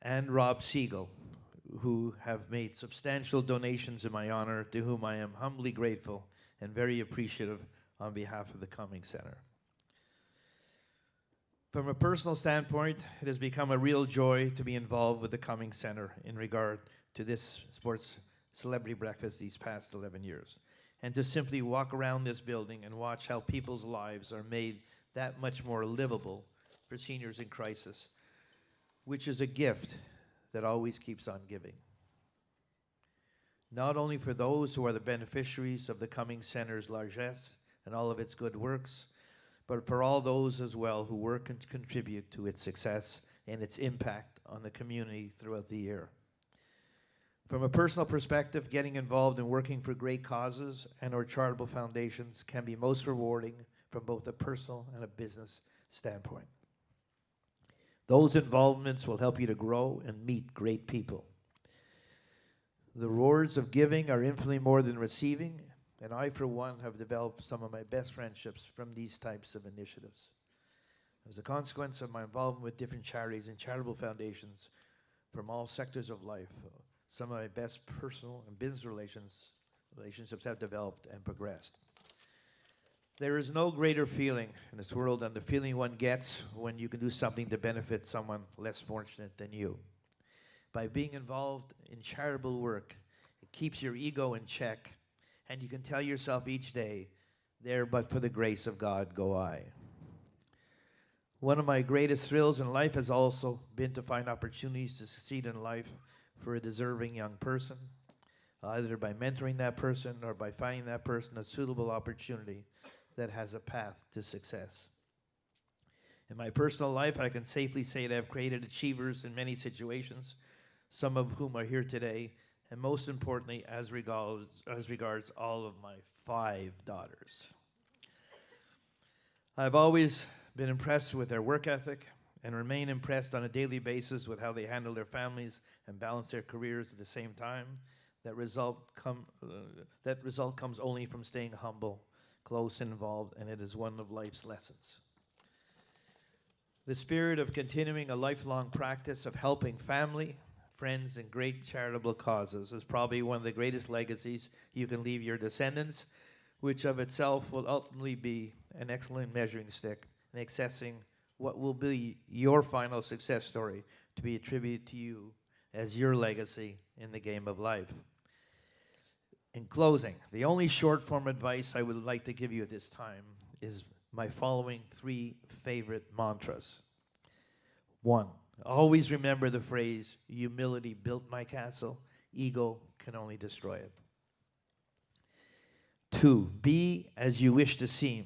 and Rob Siegel, who have made substantial donations in my honor, to whom I am humbly grateful and very appreciative on behalf of the Cummings Center. From a personal standpoint, it has become a real joy to be involved with the Cummings Center in regard to this sports celebrity breakfast these past 11 years, and to simply walk around this building and watch how people's lives are made that much more livable for seniors in crisis, which is a gift that always keeps on giving. Not only for those who are the beneficiaries of the Cummings Center's largesse and all of its good works, but for all those as well who work and contribute to its success and its impact on the community throughout the year. From a personal perspective, getting involved in working for great causes and or charitable foundations can be most rewarding from both a personal and a business standpoint. Those involvements will help you to grow and meet great people. The rewards of giving are infinitely more than receiving, and I, for one, have developed some of my best friendships from these types of initiatives. As a consequence of my involvement with different charities and charitable foundations from all sectors of life, some of my best personal and business relationships have developed and progressed. There is no greater feeling in this world than the feeling one gets when you can do something to benefit someone less fortunate than you. By being involved in charitable work, it keeps your ego in check, and you can tell yourself each day, there but for the grace of God go I. One of my greatest thrills in life has also been to find opportunities to succeed in life for a deserving young person, either by mentoring that person or by finding that person a suitable opportunity that has a path to success. In my personal life, I can safely say that I've created achievers in many situations, some of whom are here today, and most importantly, as regards all of my 5 daughters. I've always been impressed with their work ethic and remain impressed on a daily basis with how they handle their families and balance their careers at the same time. That result comes only from staying humble, close, and involved, and it is one of life's lessons. The spirit of continuing a lifelong practice of helping family, friends, and great charitable causes is probably one of the greatest legacies you can leave your descendants, which of itself will ultimately be an excellent measuring stick in accessing what will be your final success story to be attributed to you as your legacy in the game of life. In closing, the only short form advice I would like to give you at this time is my following 3 favorite mantras. 1, always remember the phrase, humility built my castle, ego can only destroy it. 2, be as you wish to seem,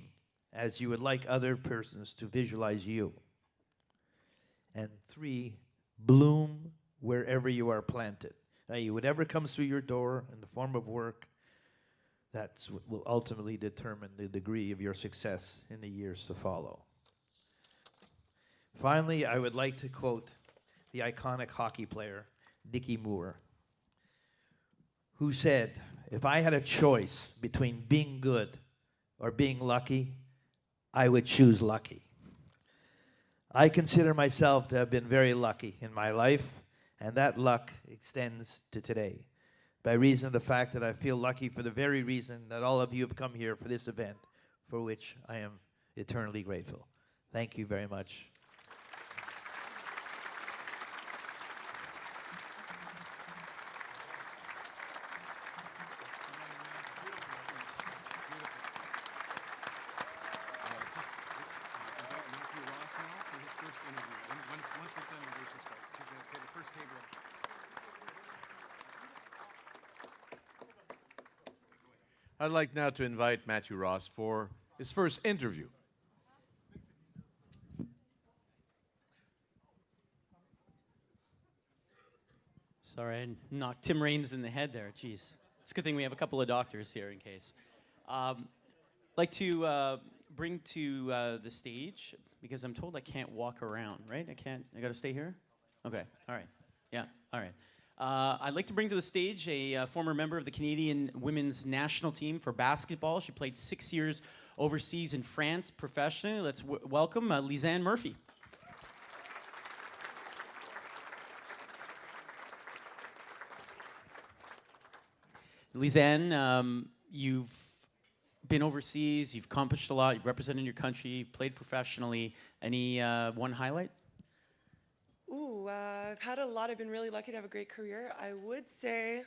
as you would like other persons to visualize you. And 3, bloom wherever you are planted. Whatever comes through your door in the form of work, That's what will ultimately determine the degree of your success in the years to follow. Finally, I would like to quote the iconic hockey player, Dickie Moore, who said, "If I had a choice between being good or being lucky, I would choose lucky." I consider myself to have been very lucky in my life, and that luck extends to today, by reason of the fact that I feel lucky for the very reason that all of you have come here for this event, for which I am eternally grateful. Thank you very much. I'd like now to invite Matthew Ross for his first interview. Sorry, I knocked Tim Raines in the head there. Jeez. It's a good thing we have a couple of doctors here in case. Like to bring to the stage, because I'm told I can't walk around, right? I got to stay here? Okay, all right. Yeah, all right. I'd like to bring to the stage a former member of the Canadian women's national team for basketball. She played 6 years overseas in France professionally. Let's welcome Lisanne Murphy. Lisanne, you've been overseas, you've accomplished a lot, you've represented your country, you've played professionally. Any one highlight? Ooh, I've had a lot. I've been really lucky to have a great career. I would say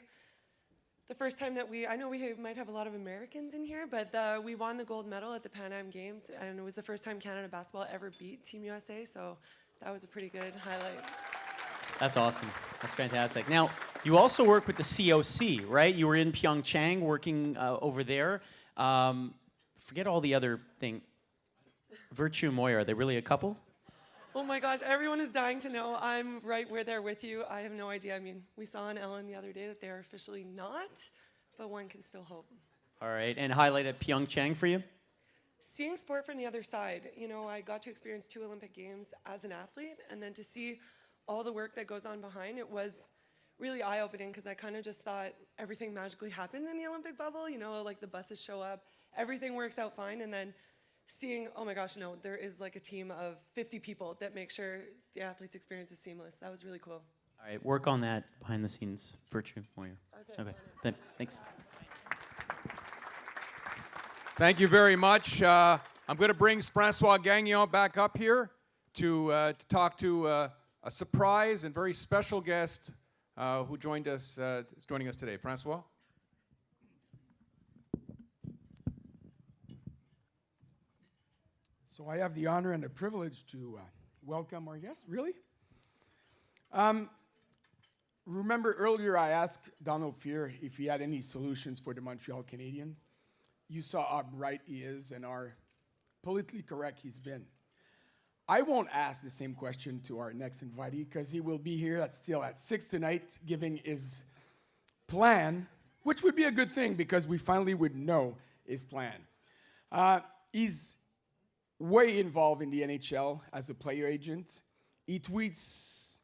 the first time that I know we might have a lot of Americans in here, but we won the gold medal at the Pan Am Games, and it was the first time Canada basketball ever beat Team USA, so that was a pretty good highlight. That's awesome. That's fantastic. Now, you also work with the COC, right? You were in Pyeongchang working over there. Forget all the other thing. Virtue and Moya, are they really a couple? Oh my gosh, everyone is dying to know. I'm right where they're with you. I have no idea. I mean, we saw on Ellen the other day that they're officially not, but one can still hope. All right, and highlight at Pyeongchang for you? Seeing sport from the other side. You know, I got to experience 2 Olympic Games as an athlete, and then to see all the work that goes on behind, it was really eye-opening because I kind of just thought everything magically happens in the Olympic bubble. You know, like the buses show up, everything works out fine, and then seeing, oh my gosh, no, there is like a team of 50 people that make sure the athlete's experience is seamless. That was really cool. All right, work on that behind the scenes, Virtue Moya. Okay. Thanks. Thank you very much. I'm going to bring Francois Gagnon back up here to talk to a surprise and very special guest who is joining us today. Francois? So I have the honor and the privilege to welcome our guest. Really? Remember earlier I asked Donald Fear if he had any solutions for the Montreal Canadiens. You saw how bright he is and how politically correct he's been. I won't ask the same question to our next invitee because he will be here still at 6 tonight giving his plan, which would be a good thing because we finally would know his plan. He's way involved in the NHL as a player agent. He tweets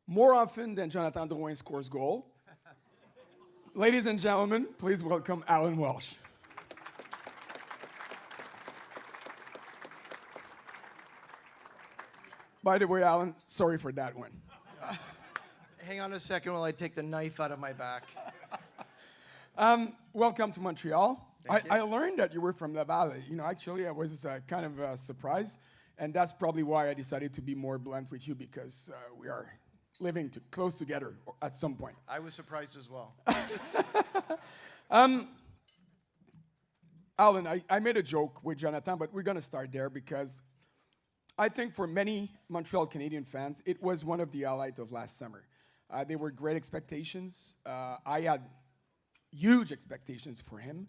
more often than Jonathan Drouin scores goal. Ladies and gentlemen, please welcome Alan Walsh. By the way, Alan, sorry for that one. Hang on a second while I take the knife out of my back. Welcome to Montreal. Thank you. I learned that you were from Laval. You know, actually, I was kind of surprised, and that's probably why I decided to be more blunt with you because we are living close together at some point. I was surprised as well. Alan, I made a joke with Jonathan, but we're going to start there because I think for many Montreal Canadian fans, it was one of the highlights of last summer. They were great expectations. I had huge expectations for him.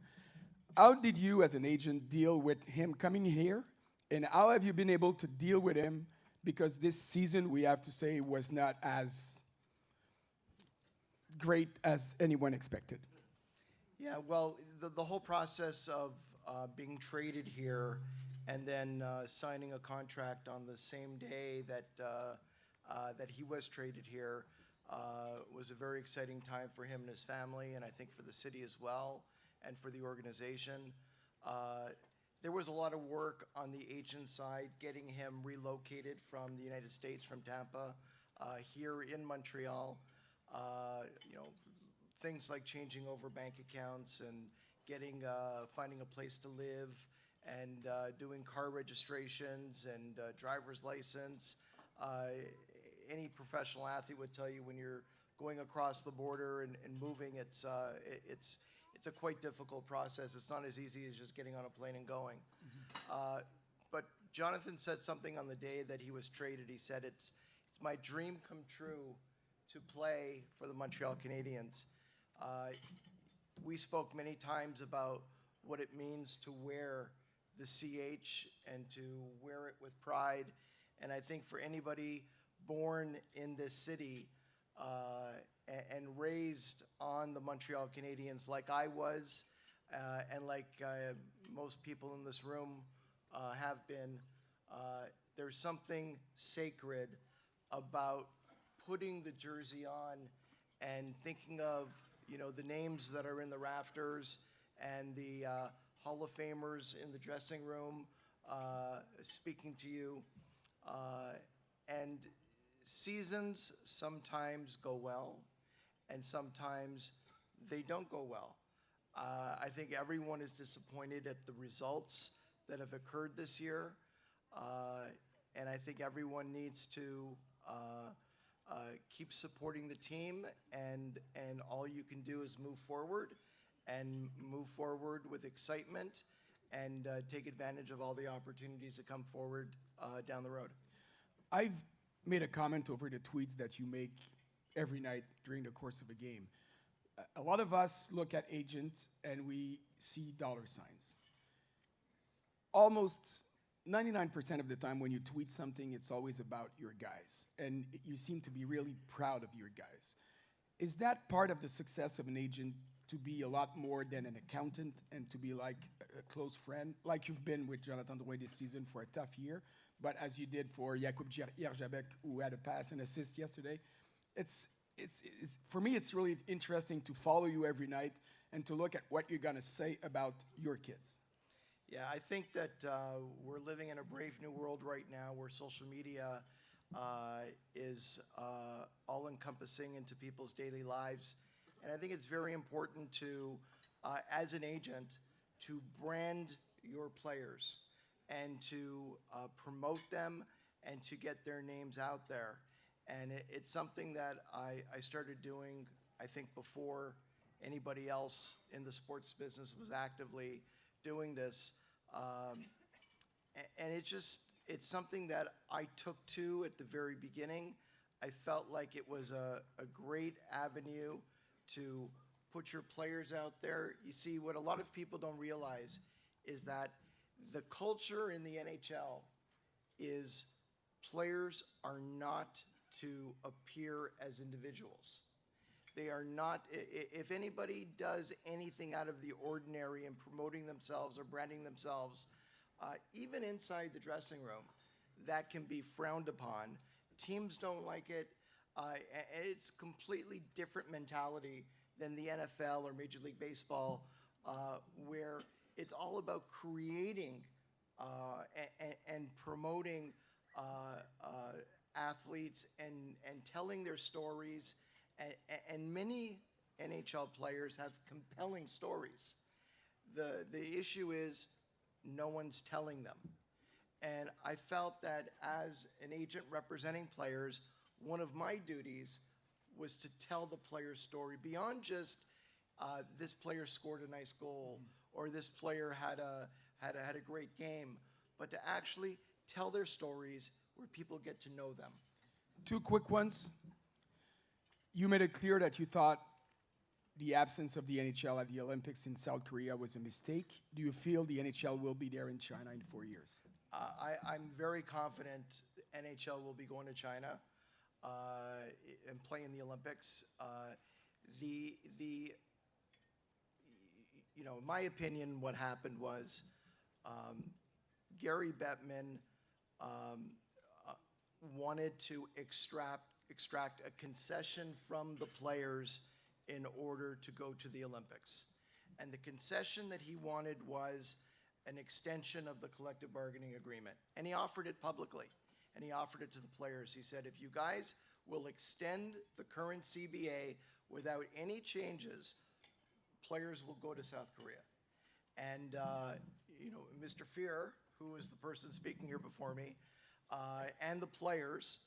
How did you, as an agent, deal with him coming here? And how have you been able to deal with him? Because this season, we have to say, was not as great as anyone expected. Yeah, well, the whole process of being traded here and then signing a contract on the same day that he was traded here was a very exciting time for him and his family, and I think for the city as well, and for the organization. There was a lot of work on the agent side, getting him relocated from the United States, from Tampa, here in Montreal. You know, things like changing over bank accounts and finding a place to live, and doing car registrations and driver's license. Any professional athlete would tell you when you're going across the border and moving, it's a quite difficult process. It's not as easy as just getting on a plane and going. But Jonathan said something on the day that he was traded. He said, it's my dream come true to play for the Montreal Canadiens. We spoke many times about what it means to wear the CH and to wear it with pride. And I think for anybody born in this city and raised on the Montreal Canadiens like I was, and like most people in this room have been, there's something sacred about putting the jersey on and thinking of, you know, the names that are in the rafters and the Hall of Famers in the dressing room speaking to you. And seasons sometimes go well, and sometimes they don't go well. I think everyone is disappointed at the results that have occurred this year, and I think everyone needs to keep supporting the team, and all you can do is move forward with excitement, and take advantage of all the opportunities that come forward down the road. I've made a comment over the tweets that you make every night during the course of a game. A lot of us look at agents and we see dollar signs. Almost 99% of the time when you tweet something, it's always about your guys. And you seem to be really proud of your guys. Is that part of the success of an agent, to be a lot more than an accountant and to be like a close friend, like you've been with Jonathan Drouin this season for a tough year, but as you did for Jakub Jarjabek, who had a pass and assist yesterday? It's for me, it's really interesting to follow you every night and to look at what you're gonna say about your kids. Yeah, I think that we're living in a brave new world right now where social media is all-encompassing into people's daily lives. And I think it's very important to, as an agent, to brand your players and to promote them and to get their names out there. And it's something that I started doing, I think, before anybody else in the sports business was actively doing this. And it's something that I took to at the very beginning. I felt like it was a great avenue to put your players out there. You see, what a lot of people don't realize is that the culture in the NHL is players are not to appear as individuals. They are not, if anybody does anything out of the ordinary in promoting themselves or branding themselves, even inside the dressing room, that can be frowned upon. Teams don't like it. And it's completely different mentality than the NFL or Major League Baseball, where it's all about creating and promoting athletes and telling their stories. And many NHL players have compelling stories. The issue is no one's telling them. And I felt that as an agent representing players, one of my duties was to tell the player's story beyond just this player scored a nice goal or this player had a great game, but to actually tell their stories where people get to know them. Two quick ones. You made it clear that you thought the absence of the NHL at the Olympics in South Korea was a mistake. Do you feel the NHL will be there in China in 4 years? I'm very confident NHL will be going to China and play in the Olympics. You you know, in my opinion, what happened was Gary Bettman wanted to extract a concession from the players in order to go to the Olympics. And the concession that he wanted was an extension of the collective bargaining agreement. And he offered it publicly, and he offered it to the players. He said, if you guys will extend the current CBA without any changes, players will go to South Korea. And, you know, Mr. Fear, who is the person speaking here before me, and the players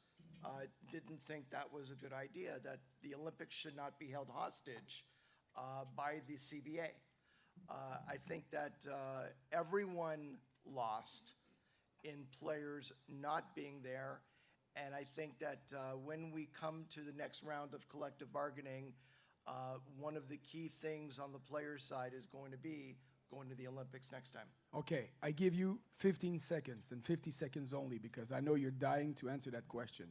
didn't think that was a good idea, that the Olympics should not be held hostage by the CBA. I think that everyone lost in players not being there, and I think that when we come to the next round of collective bargaining, one of the key things on the players' side is going to be going to the Olympics next time. Okay, I give you 15 seconds, and 50 seconds only, because I know you're dying to answer that question.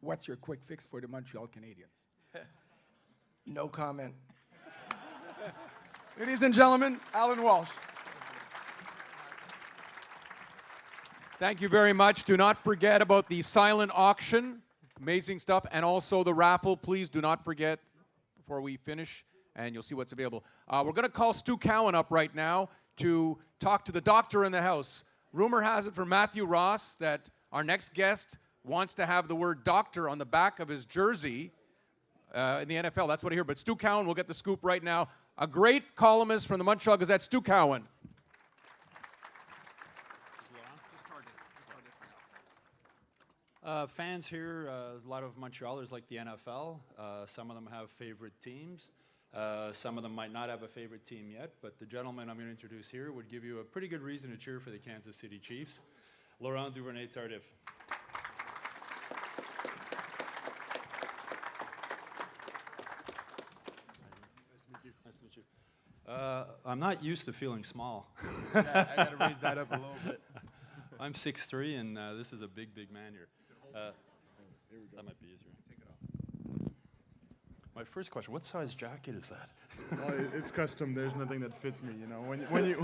What's your quick fix for the Montreal Canadiens? No comment. Ladies and gentlemen, Alan Walsh. Thank you very much. Do not forget about the silent auction. Amazing stuff. And also the raffle. Please do not forget before we finish, and you'll see what's available. We're going to call Stu Cowan up right now to talk to the doctor in the house. Rumor has it from Matthew Ross that our next guest wants to have the word doctor on the back of his jersey in the NFL. That's what I hear. But Stu Cowan will get the scoop right now. A great columnist from the Montreal Gazette, Stu Cowan. Fans here, a lot of Montrealers like the NFL. Some of them have favorite teams. Some of them might not have a favorite team yet, but the gentleman I'm going to introduce here would give you a pretty good reason to cheer for the Kansas City Chiefs. Laurent Duvernay-Tardif. I'm not used to feeling small. Yeah, I gotta raise that up a little bit. I'm 6'3", and this is a big, big man here. That might be easier. Take it off. My first question: what size jacket is that? Well, it's custom. There's nothing that fits me. You know, when you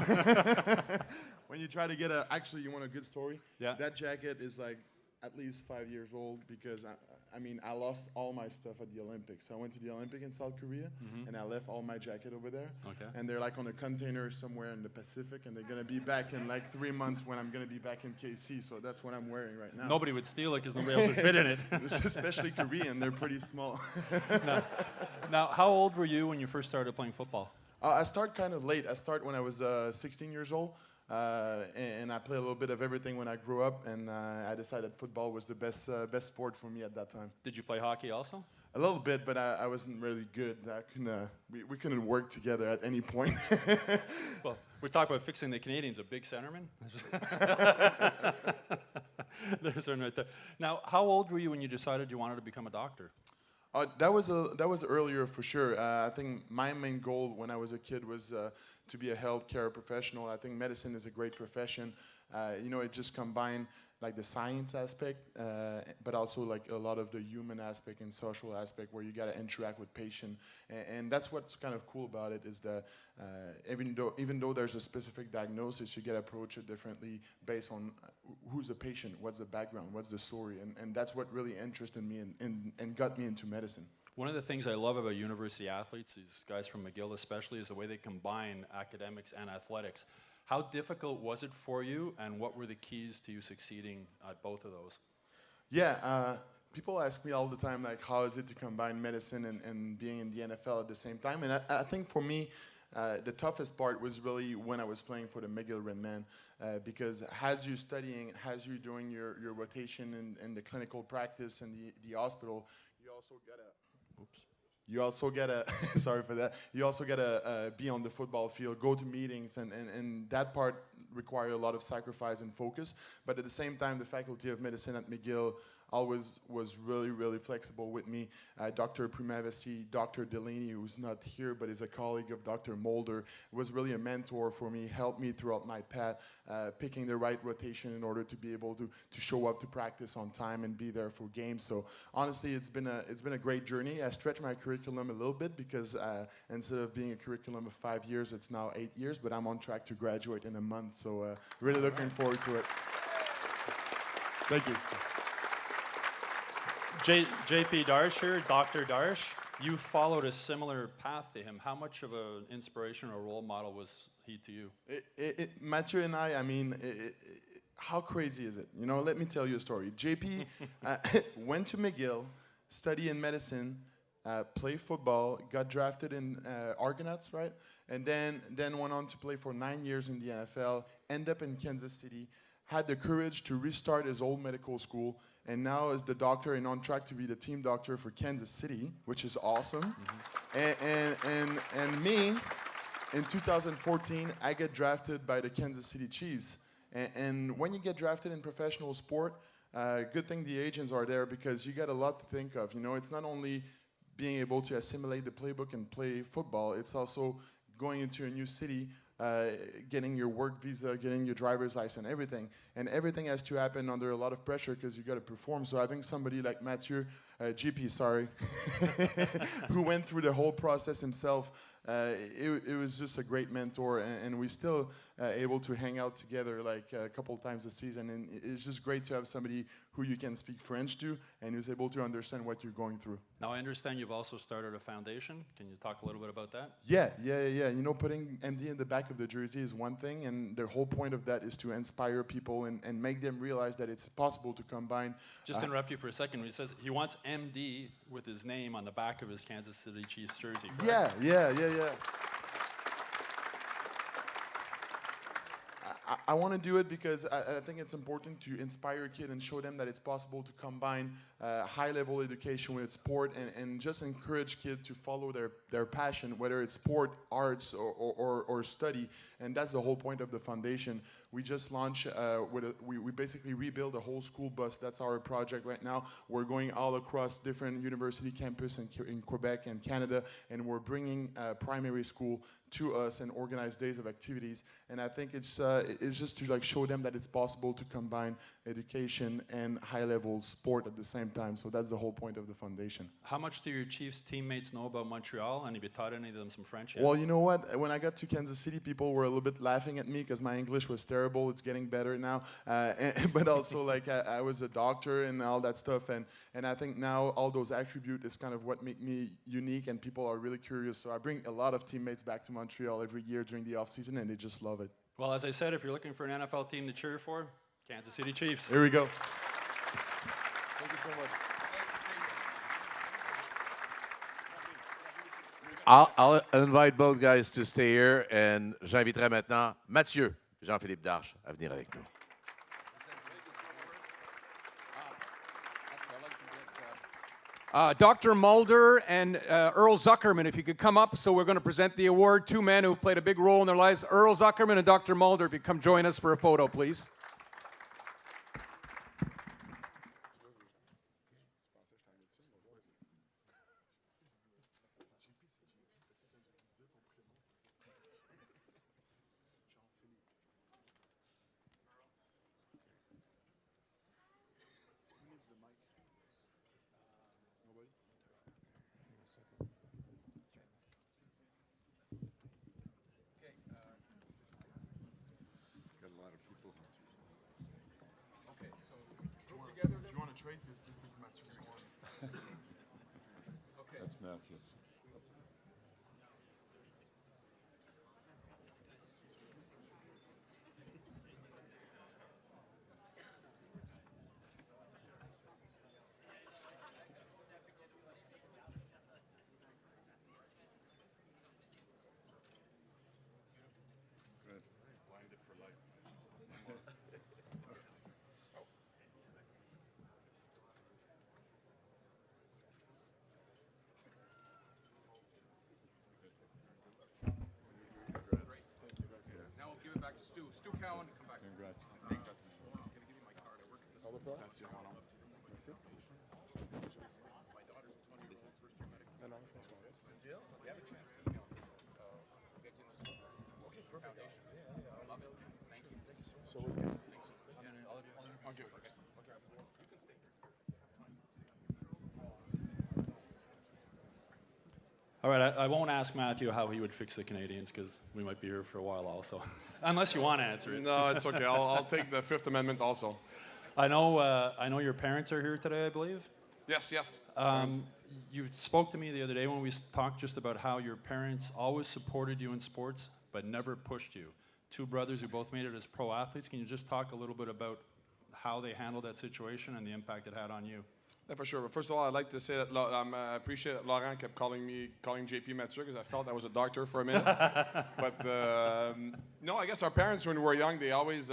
when you try to get actually, you want a good story? Yeah. That jacket is like at least 5 years old because I mean, I lost all my stuff at the Olympics. So I went to the Olympic in South Korea, and I left all my jacket over there. Okay. And they're like on a container somewhere in the Pacific, and they're going to be back in like 3 months when I'm going to be back in KC. So that's what I'm wearing right now. Nobody would steal it because nobody else would fit in it. Especially Korean. They're pretty small. Now, how old were you when you first started playing football? I started kind of late. I started when I was 16 years old. And I played a little bit of everything when I grew up, and I decided football was the best sport for me at that time. Did you play hockey also? A little bit, but I wasn't really good. We couldn't work together at any point. Well, we're talking about fixing the Canadians, a big centerman. There's one right there. Now, how old were you when you decided you wanted to become a doctor? That was earlier for sure. I think my main goal when I was a kid was to be a healthcare professional. I think medicine is a great profession. You know, it just combines like the science aspect, but also like a lot of the human aspect and social aspect where you got to interact with patient. And that's what's kind of cool about it is that even though there's a specific diagnosis, you get to approach it differently based on who's the patient, what's the background, what's the story. And that's what really interested me and got me into medicine. One of the things I love about university athletes, these guys from McGill especially, is the way they combine academics and athletics. How difficult was it for you, and what were the keys to you succeeding at both of those? Yeah, people ask me all the time, like, how is it to combine medicine and being in the NFL at the same time? And I think for me, the toughest part was really when I was playing for the McGill Redmen, because as you're studying, as you're doing your rotation in the clinical practice and the hospital, you also gotta. Oops. You also gotta, sorry for that, you also gotta be on the football field, go to meetings, and that part require a lot of sacrifice and focus. But at the same time, the Faculty of Medicine at McGill always was really, really flexible with me. Dr. Primavasi, Dr. Delaney, who's not here but is a colleague of Dr. Mulder, was really a mentor for me, helped me throughout my path, picking the right rotation in order to be able to show up to practice on time and be there for games. So honestly, it's been a great journey. I stretched my curriculum a little bit because instead of being a curriculum of 5 years, it's now 8 years, but I'm on track to graduate in a month. So really looking forward to it. Thank you. JP Darche here, Dr. Darche. You followed a similar path to him. How much of an inspiration or role model was he to you? Mathieu and I mean, how crazy is it? You know, let me tell you a story. JP went to McGill, studied in medicine, played football, got drafted in Argonauts, right? And then went on to play for 9 years in the NFL, ended up in Kansas City, had the courage to restart his old medical school, and now is the doctor and on track to be the team doctor for Kansas City, which is awesome. And me, in 2014, I get drafted by the Kansas City Chiefs. And when you get drafted in professional sport, good thing the agents are there because you got a lot to think of. You know, it's not only being able to assimilate the playbook and play football, it's also going into a new city, getting your work visa, getting your driver's license, everything. And everything has to happen under a lot of pressure because you got to perform. So having somebody like Mathieu, GP, sorry, who went through the whole process himself, it was just a great mentor. And we still able to hang out together like a couple times a season. And it's just great to have somebody who you can speak French to and who's able to understand what you're going through. Now, I understand you've also started a foundation. Can you talk a little bit about that? Yeah. You know, putting MD in the back of the jersey is one thing, and the whole point of that is to inspire people and make them realize that it's possible to combine. Just interrupt you for a second. He says he wants MD with his name on the back of his Kansas City Chiefs jersey. Correct? Yeah. I want to do it because I think it's important to inspire a kid and show them that it's possible to combine high-level education with sport and just encourage kids to follow their passion, whether it's sport, arts, or study. And that's the whole point of the foundation. We just launched, we basically rebuild a whole school bus. That's our project right now. We're going all across different university campus in Quebec and Canada, and we're bringing primary school to us and organize days of activities. And I think it's just to like show them that it's possible to combine education and high-level sport at the same time. So that's the whole point of the foundation. How much do your Chiefs teammates know about Montreal? And have you taught any of them some French yet? Well, you know what? When I got to Kansas City, people were a little bit laughing at me because my English was terrible. It's getting better now. But also, like, I was a doctor and all that stuff. And I think now all those attributes is kind of what make me unique, and people are really curious. So I bring a lot of teammates back to Montreal every year during the off-season, and they just love it. Well, as I said, if you're looking for an NFL team to cheer for, Kansas City Chiefs. Here we go. Thank you so much. I'll invite both guys to stay here, and j'inviterai maintenant Mathieu, Jean-Philippe Darche à venir avec nous. Dr. Mulder and Earl Zuckerman, if you could come up. So we're going to present the award. Two men who played a big role in their lives. Earl Zuckerman and Dr. Mulder, if you come join us for a photo, please. This is Matthew's one. Okay. That's Matthew's. Blinded for life. Back to Stu. Stu Cowan, come back. Congrats. I'm going to give you my card. I work at this. That's your one. All right, I won't ask Matthew how he would fix the Canadians because we might be here for a while also. Unless you want to answer it. No, it's okay. I'll take the Fifth Amendment also. I know your parents are here today, I believe. Yes, yes. You spoke to me the other day when we talked just about how your parents always supported you in sports but never pushed you. Two brothers who both made it as pro athletes. Can you just talk a little bit about how they handled that situation and the impact it had on you? Yeah, for sure. But first of all, I'd like to say that I appreciate that Laurent kept calling JP Metzer because I felt I was a doctor for a minute. But no, I guess our parents, when we were young, they always,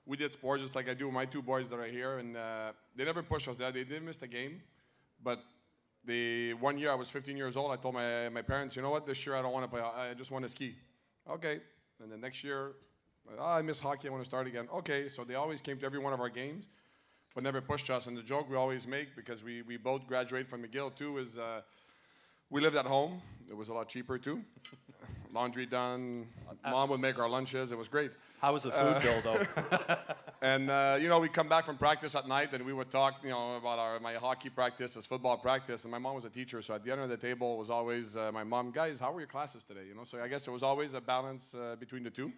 we did sports just like I do with my two boys that are here, and they never pushed us. They didn't miss a game. But one year I was 15 years old, I told my parents, you know what, this year I don't want to play, I just want to ski. Okay. And then next year, I miss hockey, I want to start again. Okay, so they always came to every one of our games, but never pushed us. And the joke we always make, because we both graduated from McGill too, is we lived at home. It was a lot cheaper too. Laundry done. Mom would make our lunches. It was great. How was the food bill though? And we'd come back from practice at night and we would talk, about my hockey practice, as football practice. And my mom was a teacher, so at the end of the table was always my mom, guys, how were your classes today? So I guess it was always a balance between the two.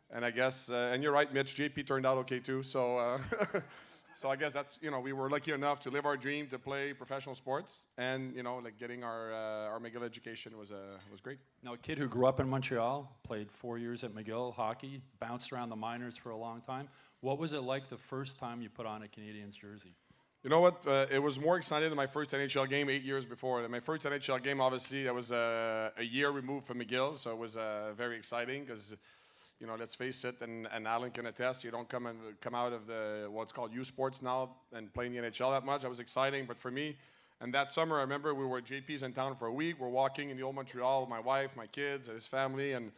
And I guess, and you're right, Mitch, JP turned out okay too. So, so I guess that's, we were lucky enough to live our dream to play professional sports, and getting our McGill education was great. Now, a kid who grew up in Montreal, played 4 years at McGill hockey, bounced around the minors for a long time. What was it like the first time you put on a Canadiens jersey? You know what? It was more exciting than my first NHL game 8 years before. And my first NHL game, obviously, I was a year removed from McGill, so it was very exciting because. Let's face it, and Alan can attest, you don't come out of what's called U Sports now and play in the NHL that much. That was exciting, but for me, and that summer, I remember we were at JP's in town for a week. We're walking in the old Montreal with my wife, my kids, his family, and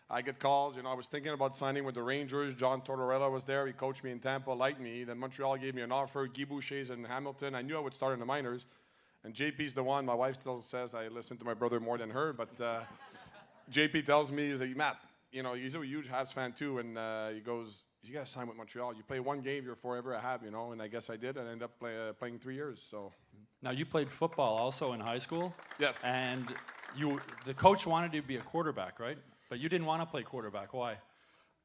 I get calls. I was thinking about signing with the Rangers. John Tortorella was there. He coached me in Tampa, liked me. Then Montreal gave me an offer. Guy Boucher's in Hamilton. I knew I would start in the minors. And JP's the one. My wife still says I listen to my brother more than her, but JP tells me, he's like, Matt, he's a huge Habs fan too, and he goes, you got to sign with Montreal. You play one game, you're forever a Hab, and I guess I did, and I ended up playing 3 years. So. Now, you played football also in high school? Yes. And the coach wanted you to be a quarterback, right? But you didn't want to play quarterback. Why?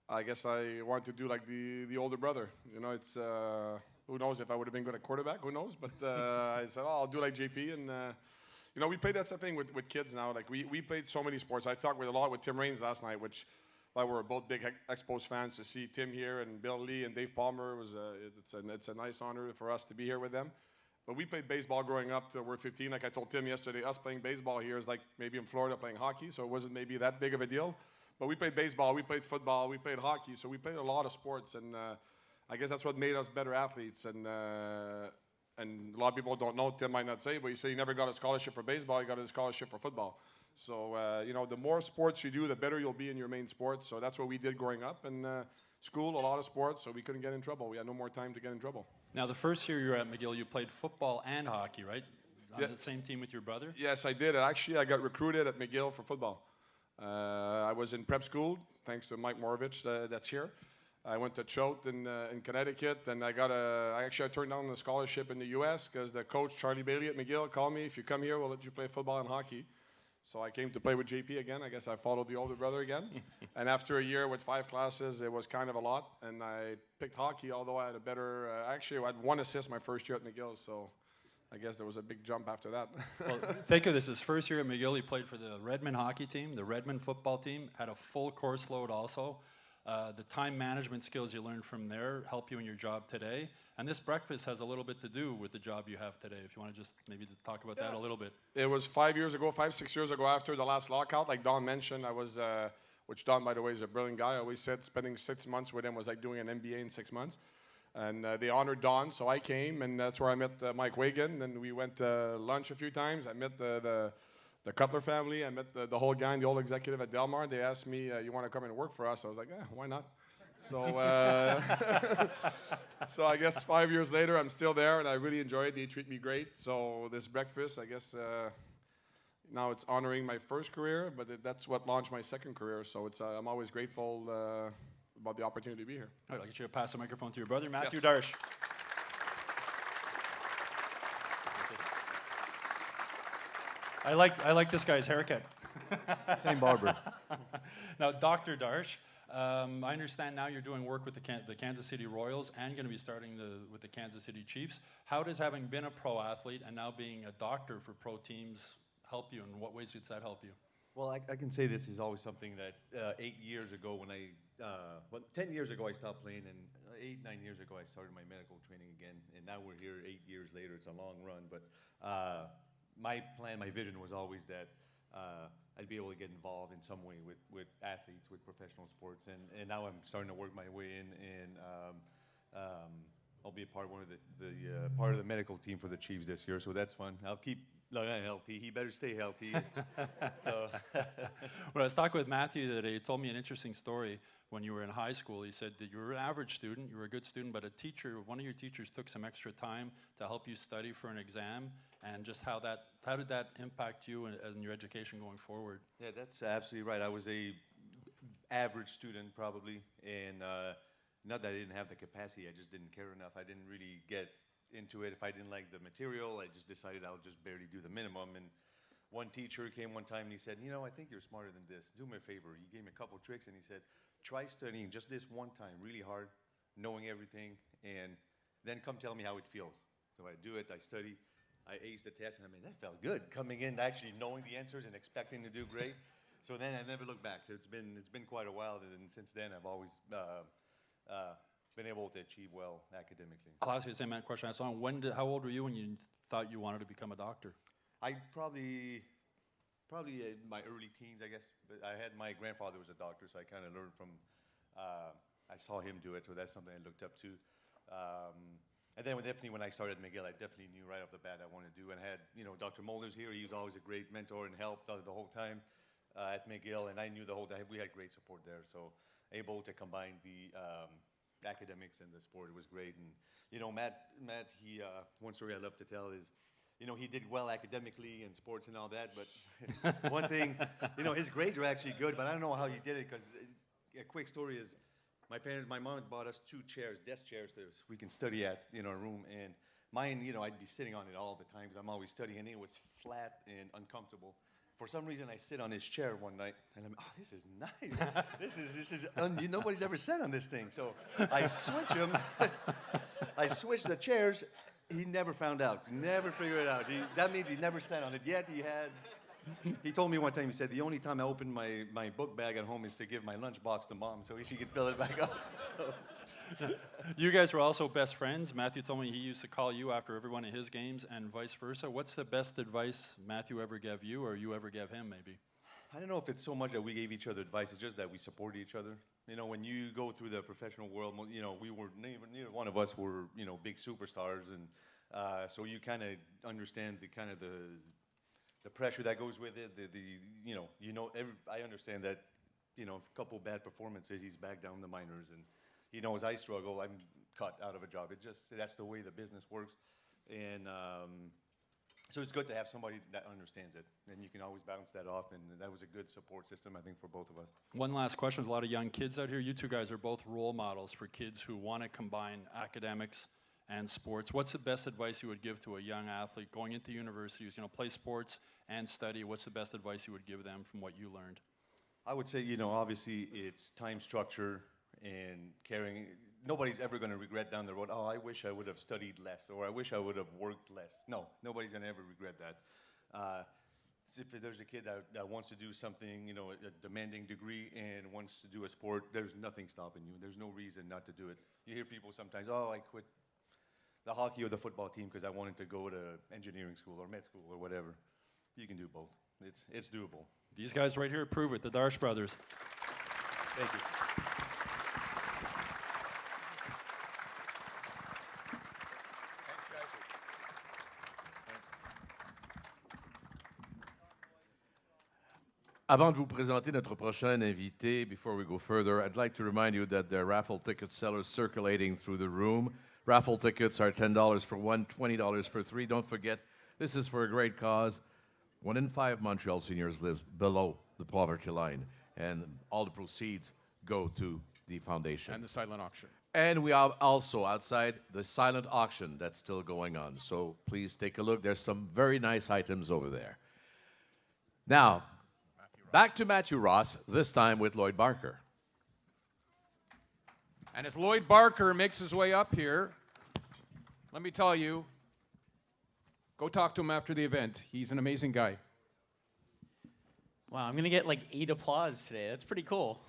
I guess I wanted to do like the older brother. It's who knows if I would have been good at quarterback, who knows? But I said, I'll do like JP, and we played, that's the thing with kids now. Like we played so many sports. I talked a lot with Tim Raines last night, which we were both big Expos fans. To see Tim here and Bill Lee and Dave Palmer it's a nice honor for us to be here with them. But we played baseball growing up till we're 15. Like I told Tim yesterday, us playing baseball here is like maybe in Florida playing hockey, so it wasn't maybe that big of a deal. But we played baseball, we played football, we played hockey, so we played a lot of sports, and I guess that's what made us better athletes. And a lot of people don't know, Tim might not say, but he said he never got a scholarship for baseball, he got a scholarship for football. So, the more sports you do, the better you'll be in your main sport. So that's what we did growing up. And school, a lot of sports, so we couldn't get in trouble. We had no more time to get in trouble. Now, the first year you were at McGill, you played football and hockey, right? On the same team with your brother? Yes, I did. Actually, I got recruited at McGill for football. I was in prep school, thanks to Mike Morovich that's here. I went to Choate in Connecticut, and I turned down the scholarship in the U.S. because the coach, Charlie Bailey at McGill, called me, if you come here, we'll let you play football and hockey. So I came to play with JP again. I guess I followed the older brother again. And after a year with 5 classes, it was kind of a lot. And I picked hockey, although I had a better, actually I had 1 assist my first year at McGill. So I guess there was a big jump after that. Well, think of this, his first year at McGill, he played for the Redmond hockey team, the Redmond football team, had a full course load also. The time management skills you learned from there help you in your job today. And this breakfast has a little bit to do with the job you have today. If you want to just maybe talk about that a little bit. It was 5 years ago, 6 years ago after the last lockout. Like Don mentioned, I was, which Don, by the way, is a brilliant guy. I always said spending 6 months with him was like doing an MBA in 6 months. And they honored Don, so I came, and that's where I met Mike Wagan. And we went to lunch a few times. I met the Cutler family. I met the whole gang, the old executive at Delmar. They asked me, you want to come and work for us? I was like, why not? So, so I guess 5 years later, I'm still there, and I really enjoy it. They treat me great. So this breakfast, I guess, now it's honoring my first career, but that's what launched my second career. So it's I'm always grateful about the opportunity to be here. All right, I'll get you to pass the microphone to your brother, Matthew Yes. Darsh. I like this guy's haircut. Same barber. Now, Dr. Darsh, I understand now you're doing work with the Kansas City Royals and going to be starting with the Kansas City Chiefs. How does having been a pro athlete and now being a doctor for pro teams help you? In what ways does that help you? Well, I can say this is always something that 8 years ago when 10 years ago I stopped playing, and 9 years ago I started my medical training again, and now we're here 8 years later. It's a long run, but my plan, my vision was always that I'd be able to get involved in some way with athletes, with professional sports, and now I'm starting to work my way in, and I'll be a part of the medical team for the Chiefs this year, so that's fun. I'll keep healthy. He better stay healthy. So, when I was talking with Matthew today, he told me an interesting story. When you were in high school, he said that you were an average student, you were a good student, but one of your teachers took some extra time to help you study for an exam, and just how did that impact you in your education going forward? yeah, that's absolutely right. I was a average student probably, and not that I didn't have the capacity, I just didn't care enough. I didn't really get into it. If I didn't like the material, I just decided I'll just barely do the minimum. And one teacher came one time and he said, I think you're smarter than this. Do me a favor. He gave me a couple tricks and he said, try studying just this one time really hard, knowing everything, and then come tell me how it feels. So I do it, I study, I ace the test, and that felt good, coming in actually knowing the answers and expecting to do great. So then I never looked back. It's been quite a while, and since then I've always been able to achieve well academically. I'll ask you the same question I saw. How old were you when you thought you wanted to become a doctor? I probably in my early teens, I guess. But I had my grandfather was a doctor, so I kind of learned from. I saw him do it, so that's something I looked up to. And then definitely when I started at McGill, I definitely knew right off the bat I wanted to do. And I had Dr. Mulder's here. He was always a great mentor and helped the whole time at McGill, and I knew the whole time we had great support there. So able to combine the academics and the sport, it was great. And Matt, he one story I love to tell is, he did well academically and sports and all that, but one thing, his grades were actually good, but I don't know how he did it, because a quick story is my mom bought us 2 chairs, desk chairs, we can study at in our room, and mine, I'd be sitting on it all the time because I'm always studying, and it was flat and uncomfortable. For some reason, I sit on his chair one night, and I'm, this is nice. this is nobody's ever sat on this thing. So I switch them. I switch the chairs. He never found out. Never figured it out. That means he never sat on it. Yet he told me one time, he said, the only time I open my book bag at home is to give my lunchbox to Mom so she could fill it back up. So. You guys were also best friends. Matthew told me he used to call you after every one of his games and vice versa. What's the best advice Matthew ever gave you, or you ever gave him, maybe? I don't know if it's so much that we gave each other advice. It's just that we supported each other. When you go through the professional world, we were neither one of us were big superstars, and so you kind of understand the pressure that goes with it. I understand that a couple bad performances, he's back down the minors, and he knows I struggle. I'm cut out of a job. That's the way the business works, and so it's good to have somebody that understands it, and you can always bounce that off. And that was a good support system, I think, for both of us. One last question. There's a lot of young kids out here. You two guys are both role models for kids who want to combine academics and sports. What's the best advice you would give to a young athlete going into university who's going to play sports and study? What's the best advice you would give them from what you learned? I would say, obviously it's time structure and caring. Nobody's ever going to regret down the road, I wish I would have studied less, or I wish I would have worked less. No, nobody's going to ever regret that. If there's a kid that wants to do something, a demanding degree and wants to do a sport, there's nothing stopping you. There's no reason not to do it. You hear people sometimes, I quit the hockey or the football team because I wanted to go to engineering school or med school or whatever. You can do both. It's doable. These guys right here prove it, the Darsh brothers. Thank you. Avant de vous présenter notre prochain invité, before we go further, I'd like to remind you that there are raffle ticket sellers circulating through the room. Raffle tickets are $10 for one, $20 for three. Don't forget, this is for a great cause. 1 in 5 Montreal seniors lives below the poverty line, and all the proceeds go to the foundation. And the silent auction. And we have also outside the silent auction that's still going on. So please take a look. There's some very nice items over there. Now, back to Matthew Ross, this time with Lloyd Barker. And as Lloyd Barker makes his way up here, let me tell you, go talk to him after the event. He's an amazing guy. Wow, I'm going to get like 8 applause today. That's pretty cool.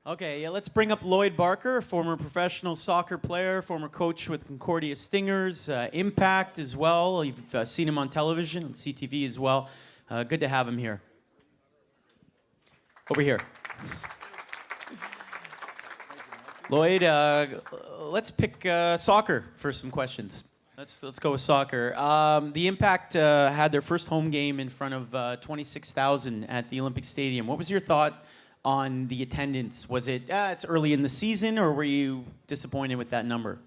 Okay, yeah, let's bring up Lloyd Barker, former professional soccer player, former coach with Concordia Stingers, Impact as well. You've seen him on television, on CTV as well. Good to have him here. Over here. Lloyd, let's pick soccer for some questions. Let's go with soccer. The Impact had their first home game in front of 26,000 at the Olympic Stadium. What was your thought on the attendance? Was it, it's early in the season, or were you disappointed with that number?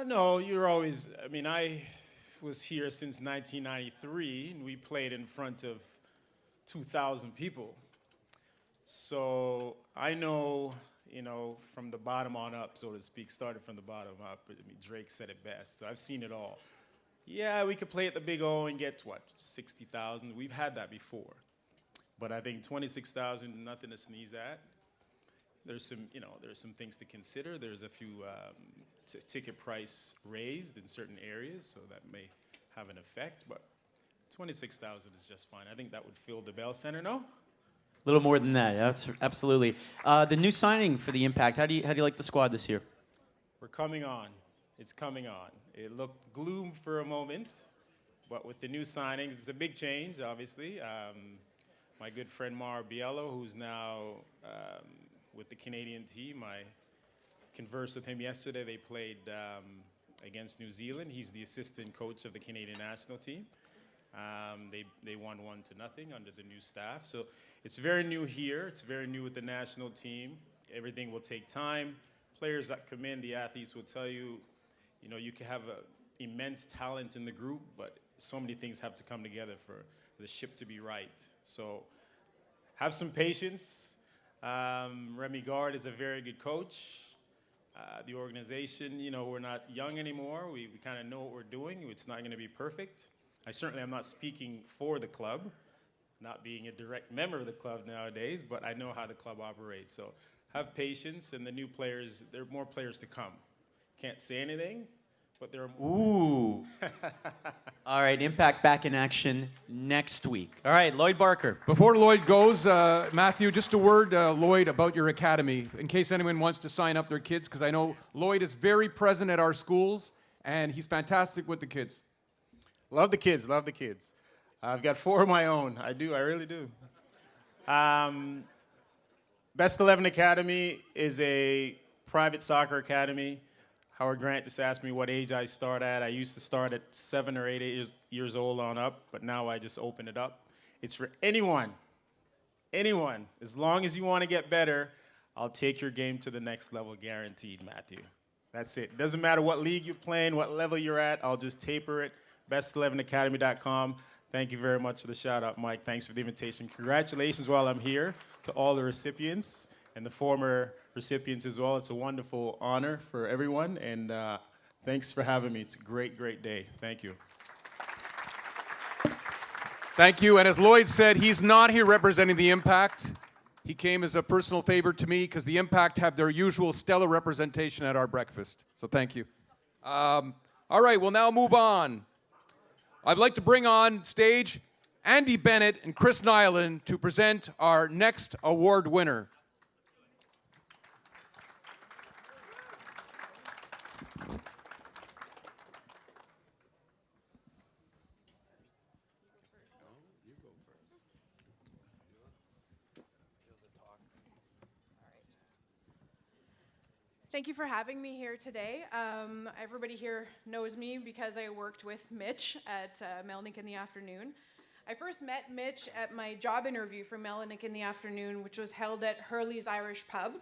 No, you're always, I mean, I was here since 1993, and we played in front of 2,000 people. So I know, you know, from the bottom on up, so to speak, started from the bottom up. I mean, Drake said it best. So I've seen it all. Yeah, we could play at the Big O and get, what, 60,000? We've had that before. But I think 26,000, nothing to sneeze at. There's some, you know, there's some things to consider. There's a few ticket price raised in certain areas, so that may have an effect. But 26,000 is just fine. I think that would fill the Bell Center, no? A little more than that, absolutely. The new signing for the Impact, how do you like the squad this year? We're coming on. It's coming on. It looked gloom for a moment, but with the new signings, it's a big change, obviously. My good friend Mauro Biello, who's now with the Canadian team, I conversed with him yesterday. They played against New Zealand. He's the assistant coach of the Canadian national team. They won 1-0 under the new staff. So it's very new here. It's very new with the national team. Everything will take time. Players that come in, the athletes will tell you, you know, you can have immense talent in the group, but so many things have to come together for the ship to be right. So have some patience. Remy Gard is a very good coach. The organization, you know, we're not young anymore. We kind of know what we're doing. It's not going to be perfect. I certainly am not speaking for the club, not being a direct member of the club nowadays, but I know how the club operates. So have patience, and the new players, there are more players to come. Can't say anything, but there are more. Ooh. All right, Impact back in action next week. All right, Lloyd Barker. Before Lloyd goes, Matthew, just a word, Lloyd, about your academy, in case anyone wants to sign up their kids, because I know Lloyd is very present at our schools, and he's fantastic with the kids. Love the kids, love the kids. I've got 4 of my own. I really do. Best 11 Academy is a private soccer academy. Howard Grant just asked me what age I start at. I used to start at 7 or 8 years old on up, but now I just open it up. It's for anyone. Anyone. As long as you want to get better, I'll take your game to the next level, guaranteed, Matthew. That's it. Doesn't matter what league you're playing, what level you're at, I'll just taper it. Best11academy.com. Thank you very much for the shout out, Mike. Thanks for the invitation. Congratulations while I'm here to all the recipients and the former recipients as well. It's a wonderful honor for everyone, and thanks for having me. It's a great, great day. Thank you. Thank you. And as Lloyd said, he's not here representing the Impact. He came as a personal favor to me because the Impact have their usual stellar representation at our breakfast. So thank you. All right, we'll now move on. I'd like to bring on stage Andy Bennett and Chris Nyland to present our next award winner. Thank you for having me here today. Everybody here knows me because I worked with Mitch at Melnick in the afternoon. I first met Mitch at my job interview for Melanick in the Afternoon, which was held at Hurley's Irish Pub.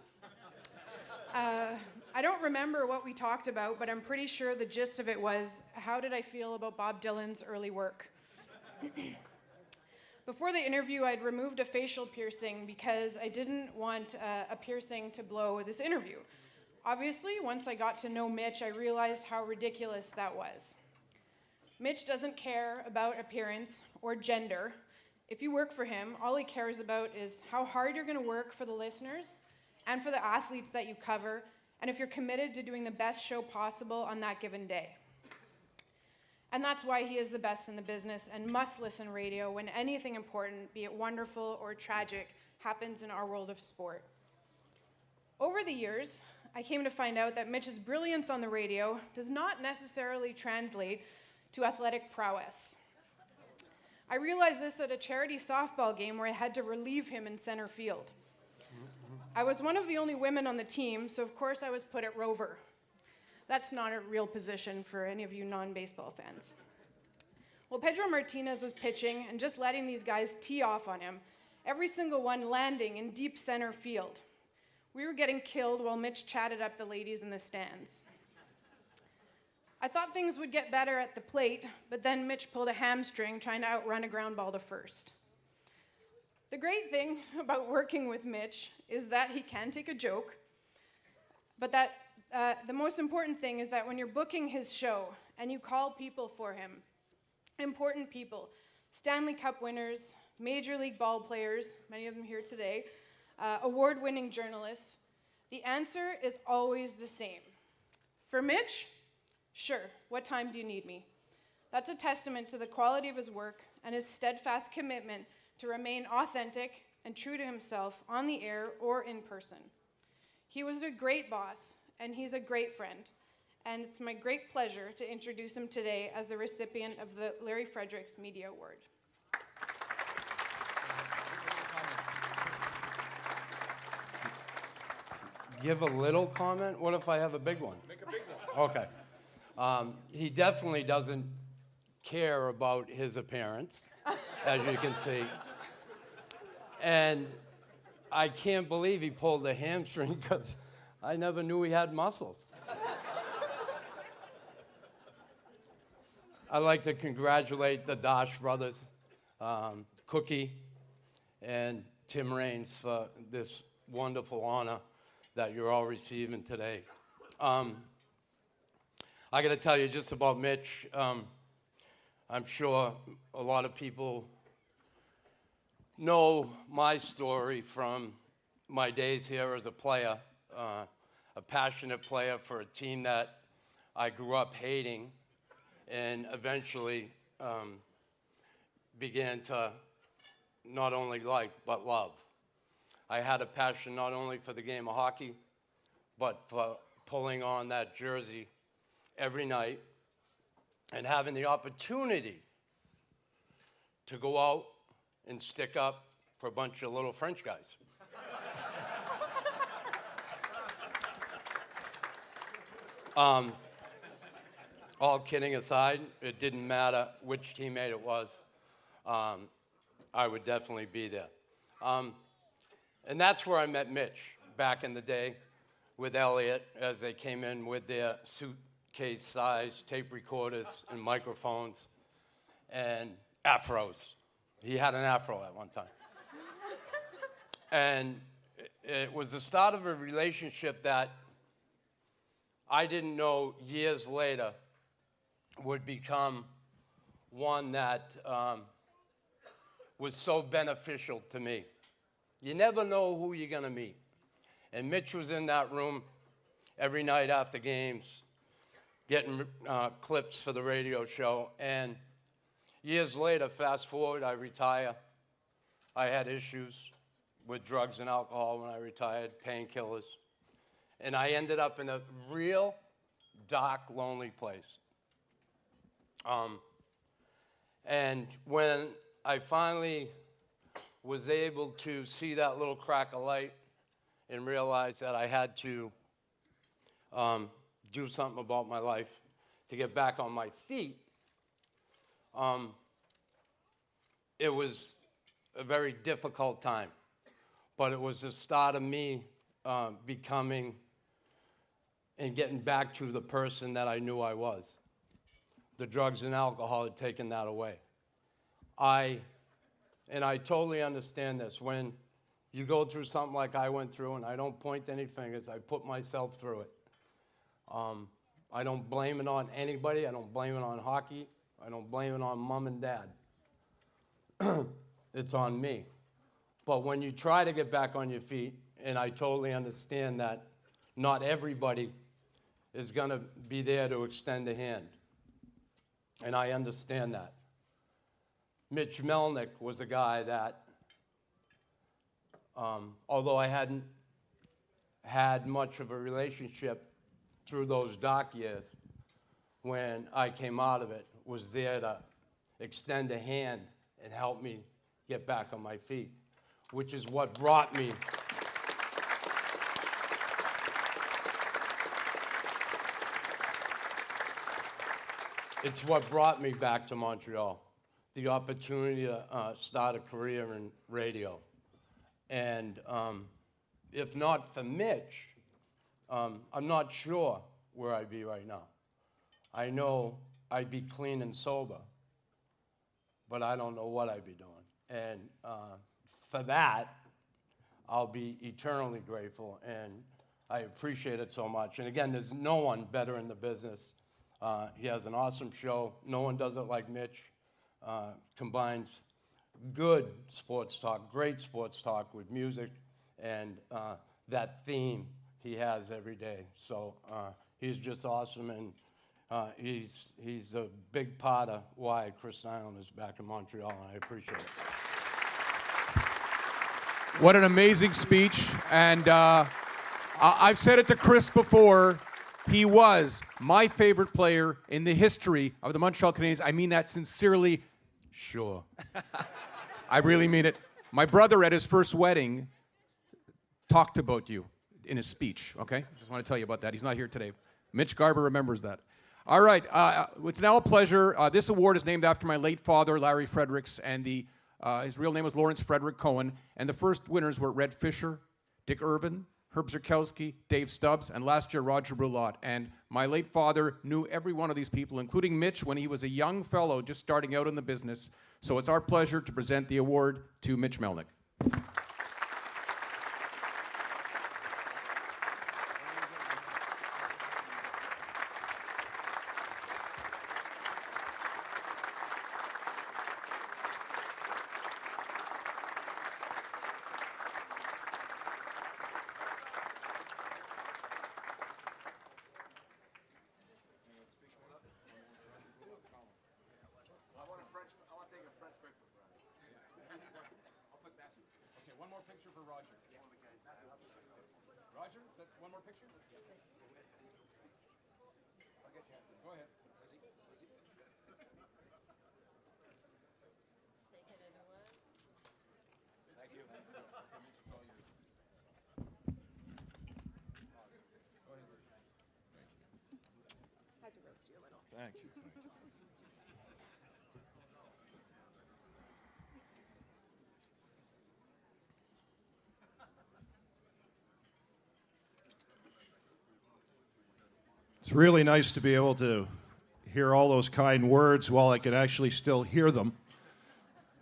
I don't remember what we talked about, but I'm pretty sure the gist of it was, how did I feel about Bob Dylan's early work? Before the interview, I'd removed a facial piercing because I didn't want a piercing to blow this interview. Obviously, once I got to know Mitch, I realized how ridiculous that was. Mitch doesn't care about appearance or gender. If you work for him, all he cares about is how hard you're going to work for the listeners and for the athletes that you cover, and if you're committed to doing the best show possible on that given day. And that's why he is the best in the business and must listen radio when anything important, be it wonderful or tragic, happens in our world of sport. Over the years, I came to find out that Mitch's brilliance on the radio does not necessarily translate to athletic prowess. I realized this at a charity softball game where I had to relieve him in center field. I was one of the only women on the team, so of course I was put at rover. That's not a real position for any of you non-baseball fans. Well, Pedro Martinez was pitching and just letting these guys tee off on him, every single one landing in deep center field. We were getting killed while Mitch chatted up the ladies in the stands. I thought things would get better at the plate, but then Mitch pulled a hamstring trying to outrun a ground ball to first. The great thing about working with Mitch is that he can take a joke, but that the most important thing is that when you're booking his show and you call people for him, important people, Stanley Cup winners, Major League ball players, many of them here today, award-winning journalists, the answer is always the same. For Mitch, sure, what time do you need me? That's a testament to the quality of his work and his steadfast commitment to remain authentic and true to himself on the air or in person. He was a great boss, and he's a great friend, and it's my great pleasure to introduce him today as the recipient of the Larry Fredericks Media Award. Give a little comment? What if I have a big one? Make a big one. Okay. He definitely doesn't care about his appearance, as you can see. And I can't believe he pulled a hamstring because I never knew he had muscles. I'd like to congratulate the Dosh brothers, Cookie and Tim Raines, for this wonderful honor that you're all receiving today. I got to tell you just about Mitch. I'm sure a lot of people know my story from my days here as a player, a passionate player for a team that I grew up hating and eventually began to not only like, but love. I had a passion not only for the game of hockey, but for pulling on that jersey every night and having the opportunity to go out and stick up for a bunch of little French guys. All kidding aside, it didn't matter which teammate it was. I would definitely be there. And that's where I met Mitch back in the day with Elliot as they came in with their suitcase-sized tape recorders and microphones and afros. He had an afro at one time. And it was the start of a relationship that I didn't know years later would become one that was so beneficial to me. You never know who you're going to meet. And Mitch was in that room every night after games, getting clips for the radio show. And years later, fast forward, I retire. I had issues with drugs and alcohol when I retired, painkillers. And I ended up in a real dark, lonely place. And when I finally was able to see that little crack of light and realize that I had to do something about my life to get back on my feet, it was a very difficult time, but it was the start of me becoming and getting back to the person that I knew I was. The drugs and alcohol had taken that away. I totally understand this. When you go through something like I went through, and I don't point any fingers, I put myself through it. I don't blame it on anybody. I don't blame it on hockey. I don't blame it on mom and dad. It's on me. But when you try to get back on your feet, and I totally understand that not everybody is going to be there to extend a hand. And I understand that. Mitch Melnick was a guy that, although I hadn't had much of a relationship through those dark years, when I came out of it, was there to extend a hand and help me get back on my feet, which is what brought me It's what brought me back to Montreal, the opportunity to start a career in radio. And if not for Mitch, I'm not sure where I'd be right now. I know I'd be clean and sober, but I don't know what I'd be doing. And for that, I'll be eternally grateful, and I appreciate it so much. And again, there's no one better in the business. He has an awesome show. No one does it like Mitch. Combines good sports talk, great sports talk with music, and that theme he has every day. So he's just awesome, and he's a big part of why Chris Nyland is back in Montreal, and I appreciate it. What an amazing speech. And I've said it to Chris before. He was my favorite player in the history of the Montreal Canadiens. I mean that sincerely. Sure. I really mean it. My brother at his first wedding talked about you in his speech, okay? Just want to tell you about that. He's not here today. Mitch Garber remembers that. All right, it's now a pleasure. This award is named after my late father, Larry Fredericks, and his real name was Lawrence Frederick Cohen. And the first winners were Red Fisher, Dick Irvin, Herb Zurkowski, Dave Stubbs, and last year, Roger Brulot. And my late father knew every one of these people, including Mitch, when he was a young fellow just starting out in the business. So it's our pleasure to present the award to Mitch Melnick. Okay, one more picture for Roger. Roger, that's one more picture? I'll get you. Go ahead. Thank you. Had to roast you a little. Thank you. It's really nice to be able to hear all those kind words while I can actually still hear them.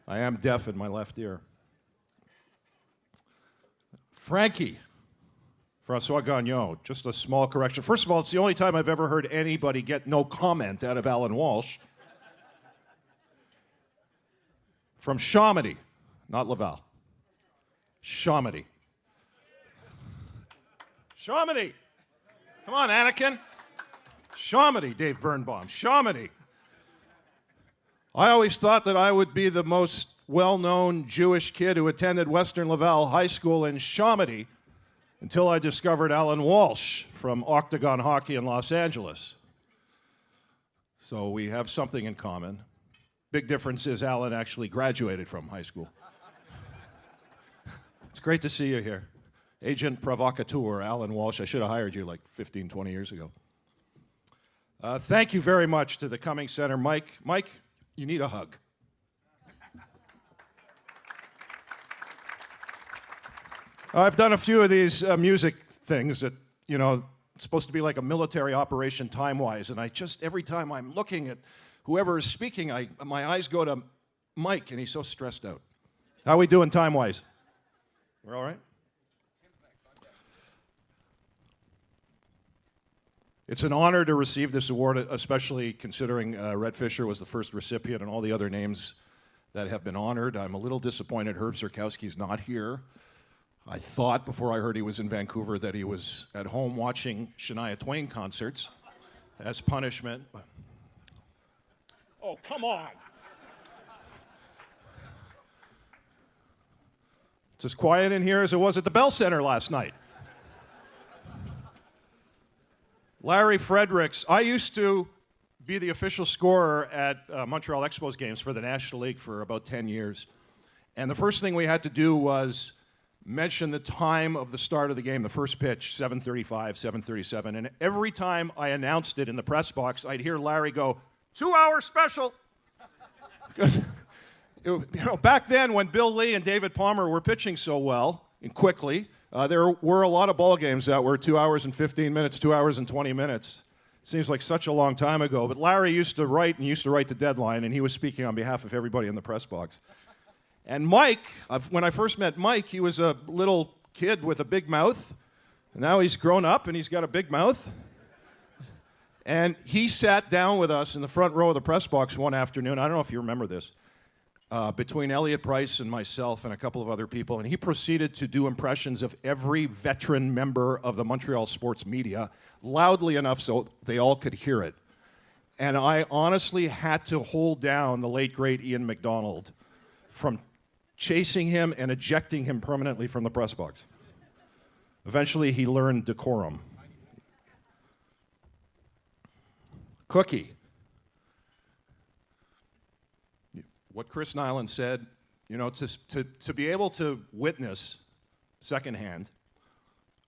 I am deaf in my left ear. Frankie, Francois Gagnon, just a small correction. First of all, it's the only time I've ever heard anybody get no comment out of Alan Walsh. From Chamonix, not Laval. Chamonix. Chamonix! Come on, Anakin. Chamonix, Dave Birnbaum. Chamonix. I always thought that I would be the most well-known Jewish kid who attended Western Laval High School in Chamonix until I discovered Alan Walsh from Octagon Hockey in Los Angeles. So we have something in common. Big difference is Alan actually graduated from high school. It's great to see you here. Agent provocateur, Alan Walsh. I should have hired you like 15, 20 years ago. Thank you very much to the Cummings Center. Mike, you need a hug. I've done a few of these music things that, you know, it's supposed to be like a military operation time-wise, and I just, every time I'm looking at whoever is speaking, my eyes go to Mike, and he's so stressed out. How are we doing time-wise? We're all right? It's an honor to receive this award, especially considering Red Fisher was the first recipient and all the other names that have been honored. I'm a little disappointed Herb Zurkowski's not here. I thought before I heard he was in Vancouver that he was at home watching Shania Twain concerts as punishment. Oh, come on. It's as quiet in here as it was at the Bell Center last night. Larry Fredericks. I used to be the official scorer at Montreal Expos games for the National League for about 10 years. And the first thing we had to do was mention the time of the start of the game, the first pitch, 7:35, 7:37. And every time I announced it in the press box, I'd hear Larry go, 2-hour special. Because, you know, back then when Bill Lee and David Palmer were pitching so well and quickly, there were a lot of ball games that were 2 hours and 15 minutes, 2 hours and 20 minutes. Seems like such a long time ago. But Larry used to write the deadline, and he was speaking on behalf of everybody in the press box. And Mike, when I first met Mike, he was a little kid with a big mouth. And now he's grown up, and he's got a big mouth. And he sat down with us in the front row of the press box one afternoon. I don't know if you remember this. Between Elliot Price and myself and a couple of other people, and he proceeded to do impressions of every veteran member of the Montreal sports media loudly enough so they all could hear it. And I honestly had to hold down the late, great Ian MacDonald from chasing him and ejecting him permanently from the press box. Eventually, he learned decorum. Cookie. What Chris Nyland said, you know, to be able to witness secondhand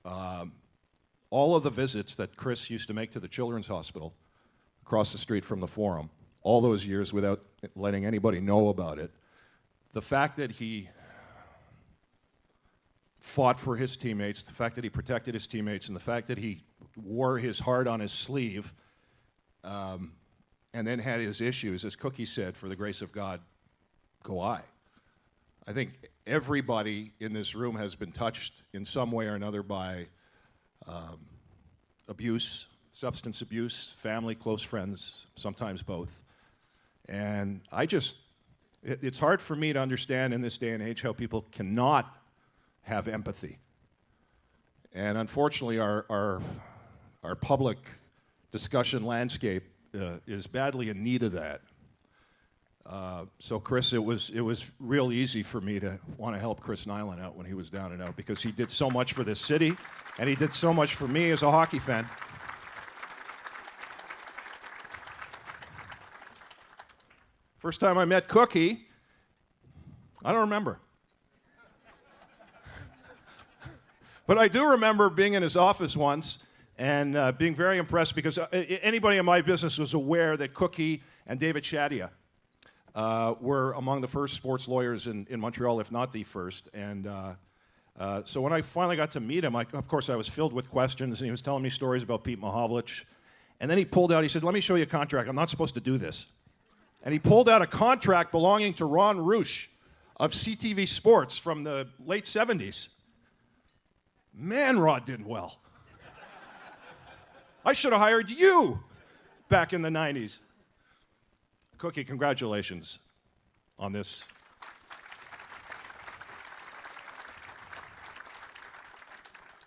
all of the visits that Chris used to make to the Children's Hospital across the street from the Forum, all those years without letting anybody know about it, the fact that he fought for his teammates, the fact that he protected his teammates, and the fact that he wore his heart on his sleeve, and then had his issues, as Cookie said, for the grace of God, go I. I think everybody in this room has been touched in some way or another by abuse, substance abuse, family, close friends, sometimes both. And it's hard for me to understand in this day and age how people cannot have empathy. And unfortunately, our public discussion landscape is badly in need of that. So Chris, it was real easy for me to want to help Chris Nyland out when he was down and out, because he did so much for this city, and he did so much for me as a hockey fan. First time I met Cookie, I don't remember. But I do remember being in his office once and being very impressed, because anybody in my business was aware that Cookie and David Shadia were among the first sports lawyers in Montreal, if not the first. And so when I finally got to meet him, of course, I was filled with questions, and he was telling me stories about Pete Mahovlich. And then he pulled out, he said, "Let me show you a contract. I'm not supposed to do this." And he pulled out a contract belonging to Ron Roosh of CTV Sports from the late 70s. Man, Rod did well. I should have hired you back in the 90s. Cookie, congratulations on this.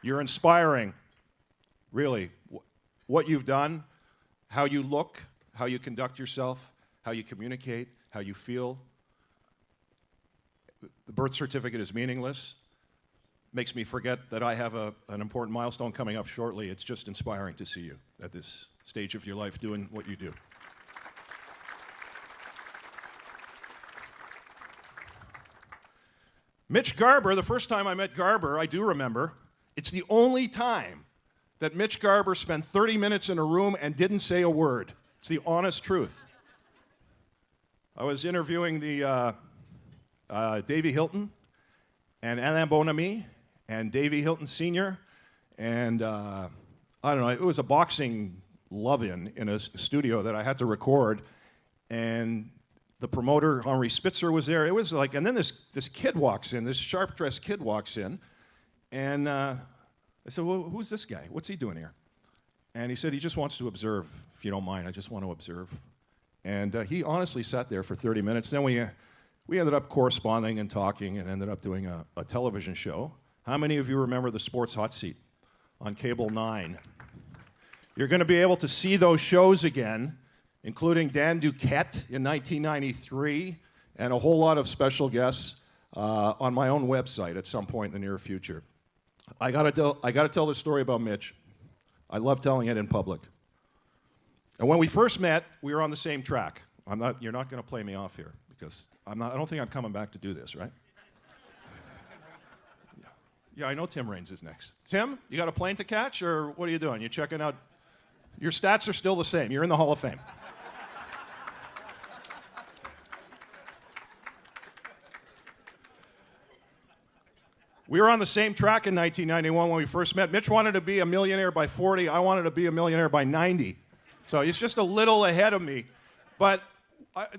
You're inspiring, really. What you've done, how you look, how you conduct yourself, how you communicate, how you feel. The birth certificate is meaningless. Makes me forget that I have an important milestone coming up shortly. It's just inspiring to see you at this stage of your life doing what you do. Mitch Garber, the first time I met Garber, I do remember, it's the only time that Mitch Garber spent 30 minutes in a room and didn't say a word. It's the honest truth. I was interviewing the Davy Hilton and Alain Bonamy and Davey Hilton Sr. And I don't know, it was a boxing love-in in a studio that I had to record. And the promoter, Henri Spitzer, was there. It was like, and then this kid walks in, this sharp-dressed kid walks in. And I said, well, who's this guy? What's he doing here? And he said, he just wants to observe, if you don't mind. I just want to observe. And he honestly sat there for 30 minutes. Then we ended up corresponding and talking and ended up doing a television show. How many of you remember the Sports Hot Seat on Cable 9? You're going to be able to see those shows again, including Dan Duquette in 1993 and a whole lot of special guests on my own website at some point in the near future. I got to tell this story about Mitch. I love telling it in public. And when we first met, we were on the same track. You're not going to play me off here because I don't think I'm coming back to do this, right? Yeah, I know Tim Raines is next. Tim, you got a plane to catch, or what are you doing? You checking out? Your stats are still the same. You're in the Hall of Fame. We were on the same track in 1991 when we first met. Mitch wanted to be a millionaire by 40. I wanted to be a millionaire by 90. So he's just a little ahead of me. But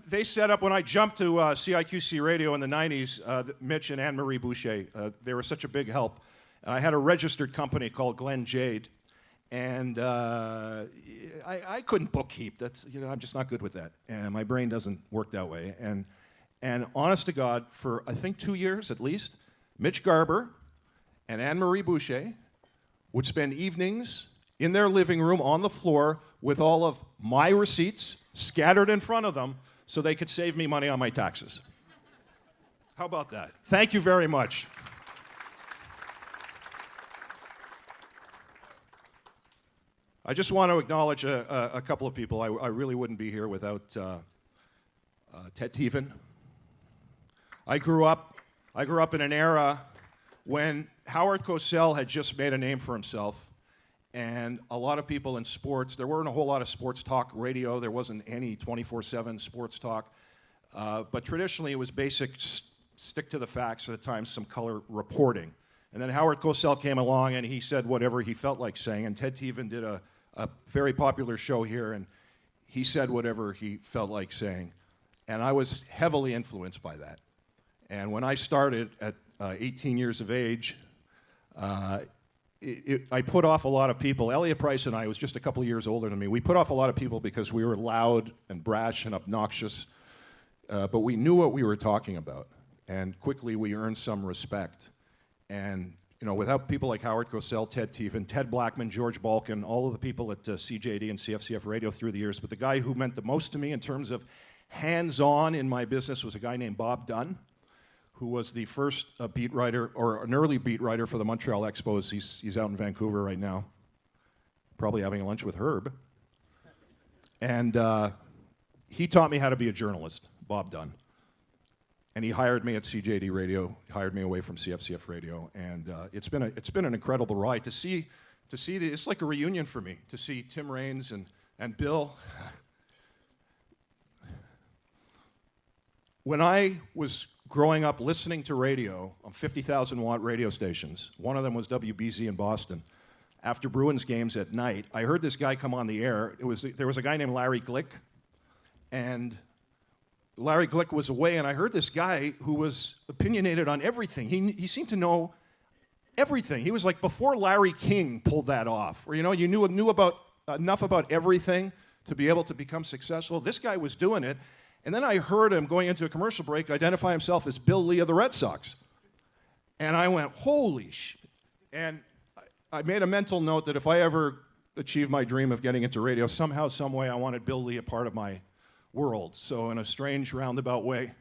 they set up, when I jumped to CIQC Radio in the 90s, Mitch and Anne-Marie Boucher, they were such a big help. And I had a registered company called Glen Jade. And I couldn't bookkeep. I'm just not good with that. And my brain doesn't work that way. And honest to God, for I think 2 years at least, Mitch Garber and Anne-Marie Boucher would spend evenings in their living room on the floor with all of my receipts scattered in front of them so they could save me money on my taxes. How about that? Thank you very much. I just want to acknowledge a couple of people. I really wouldn't be here without Ted Teven. I grew up in an era when Howard Cosell had just made a name for himself, and a lot of people in sports, there weren't a whole lot of sports talk radio, there wasn't any 24/7 sports talk, but traditionally it was basic stick to the facts, at times some color reporting. And then Howard Cosell came along and he said whatever he felt like saying, and Ted Teven did a very popular show here, and he said whatever he felt like saying, and I was heavily influenced by that. And when I started at 18 years of age, I put off a lot of people. Elliot Price and I was just a couple of years older than me. We put off a lot of people because we were loud and brash and obnoxious, but we knew what we were talking about. And quickly we earned some respect. And without people like Howard Cosell, Ted Teven, Ted Blackman, George Balkin, all of the people at CJD and CFCF Radio through the years, but the guy who meant the most to me in terms of hands-on in my business was a guy named Bob Dunn, who was the first beat writer, or an early beat writer for the Montreal Expos. He's out in Vancouver right now, probably having lunch with Herb. And he taught me how to be a journalist, Bob Dunn. And he hired me at CJD Radio, hired me away from CFCF Radio, and it's been an incredible ride to see it's like a reunion for me to see Tim Raines and Bill. When I was growing up listening to radio on 50,000 watt radio stations, one of them was WBZ in Boston. After Bruins games at night, I heard this guy come on the air. There was a guy named Larry Glick, and Larry Glick was away, and I heard this guy who was opinionated on everything. He seemed to know everything. He was like before Larry King pulled that off, where you knew about enough about everything to be able to become successful. This guy was doing it, and then I heard him going into a commercial break identify himself as Bill Lee of the Red Sox, and I went, holy shit! And I made a mental note that if I ever achieved my dream of getting into radio, somehow, some way, I wanted Bill Lee a part of my world. So in a strange roundabout way,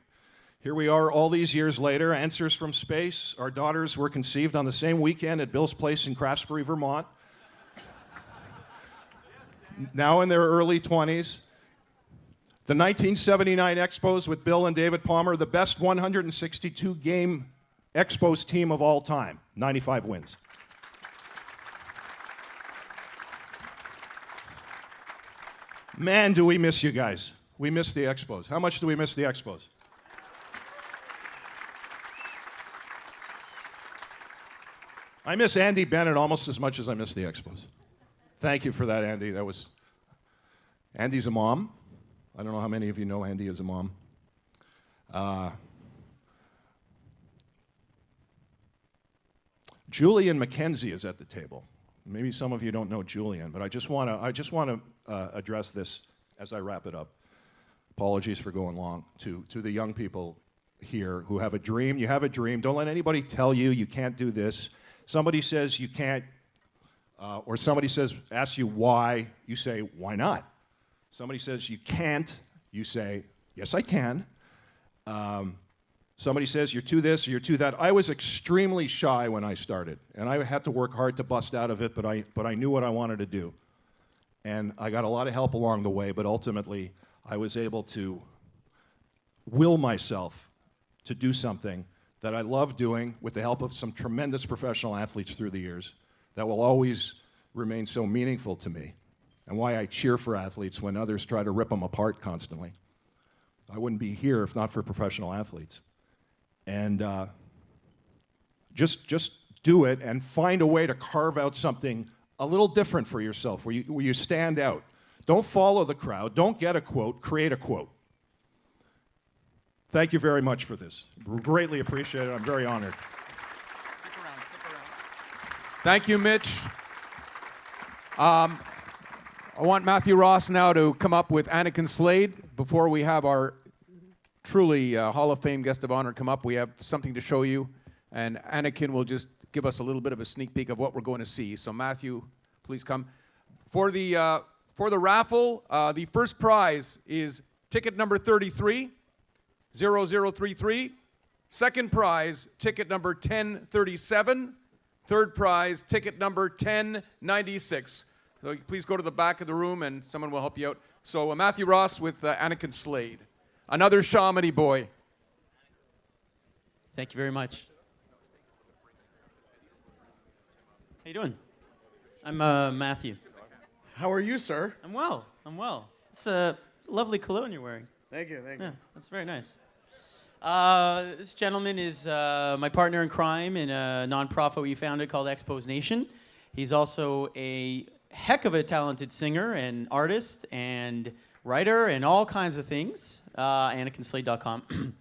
here we are all these years later, Answers from Space. Our daughters were conceived on the same weekend at Bill's place in Craftsbury, Vermont. Now in their early 20s. The 1979 Expos with Bill and David Palmer, the best 162-game Expos team of all time, 95 wins. Man, do we miss you guys. We miss the Expos. How much do we miss the Expos? I miss Andy Bennett almost as much as I miss the Expos. Thank you for that, Andy. Andy's a mom. I don't know how many of you know Andy is a mom. Julian McKenzie is at the table. Maybe some of you don't know Julian, but I just want to address this as I wrap it up. Apologies for going long. To the young people here who have a dream. You have a dream. Don't let anybody tell you you can't do this. Somebody says you can't, or somebody asks you why, you say, why not? Somebody says you can't, you say, yes, I can. Somebody says you're too this or you're too that. I was extremely shy when I started, and I had to work hard to bust out of it, but I knew what I wanted to do. And I got a lot of help along the way, but ultimately I was able to will myself to do something that I love doing with the help of some tremendous professional athletes through the years that will always remain so meaningful to me, and why I cheer for athletes when others try to rip them apart constantly. I wouldn't be here if not for professional athletes. And just do it and find a way to carve out something a little different for yourself, where you stand out. Don't follow the crowd. Don't get a quote. Create a quote. Thank you very much for this. Greatly appreciate it. I'm very honored. Stick around. Thank you, Mitch. I want Matthew Ross now to come up with Anakin Slade. Before we have our truly Hall of Fame guest of honor come up, we have something to show you, and Anakin will just give us a little bit of a sneak peek of what we're going to see. So Matthew, please come. For the raffle, the first prize is ticket number 33, 0033. Second prize, ticket number 1037. Third prize, ticket number 1096. So please go to the back of the room and someone will help you out. So Matthew Ross with Anakin Slade. Another Chamonix boy. Thank you very much. How you doing? I'm Matthew. How are you, sir? I'm well. I'm well. It's a lovely cologne you're wearing. Thank you. Thank Yeah, you. that's very nice. This gentleman is my partner in crime in a nonprofit we founded called Expos Nation. He's also a heck of a talented singer and artist and writer and all kinds of things. AnakinSlade.com.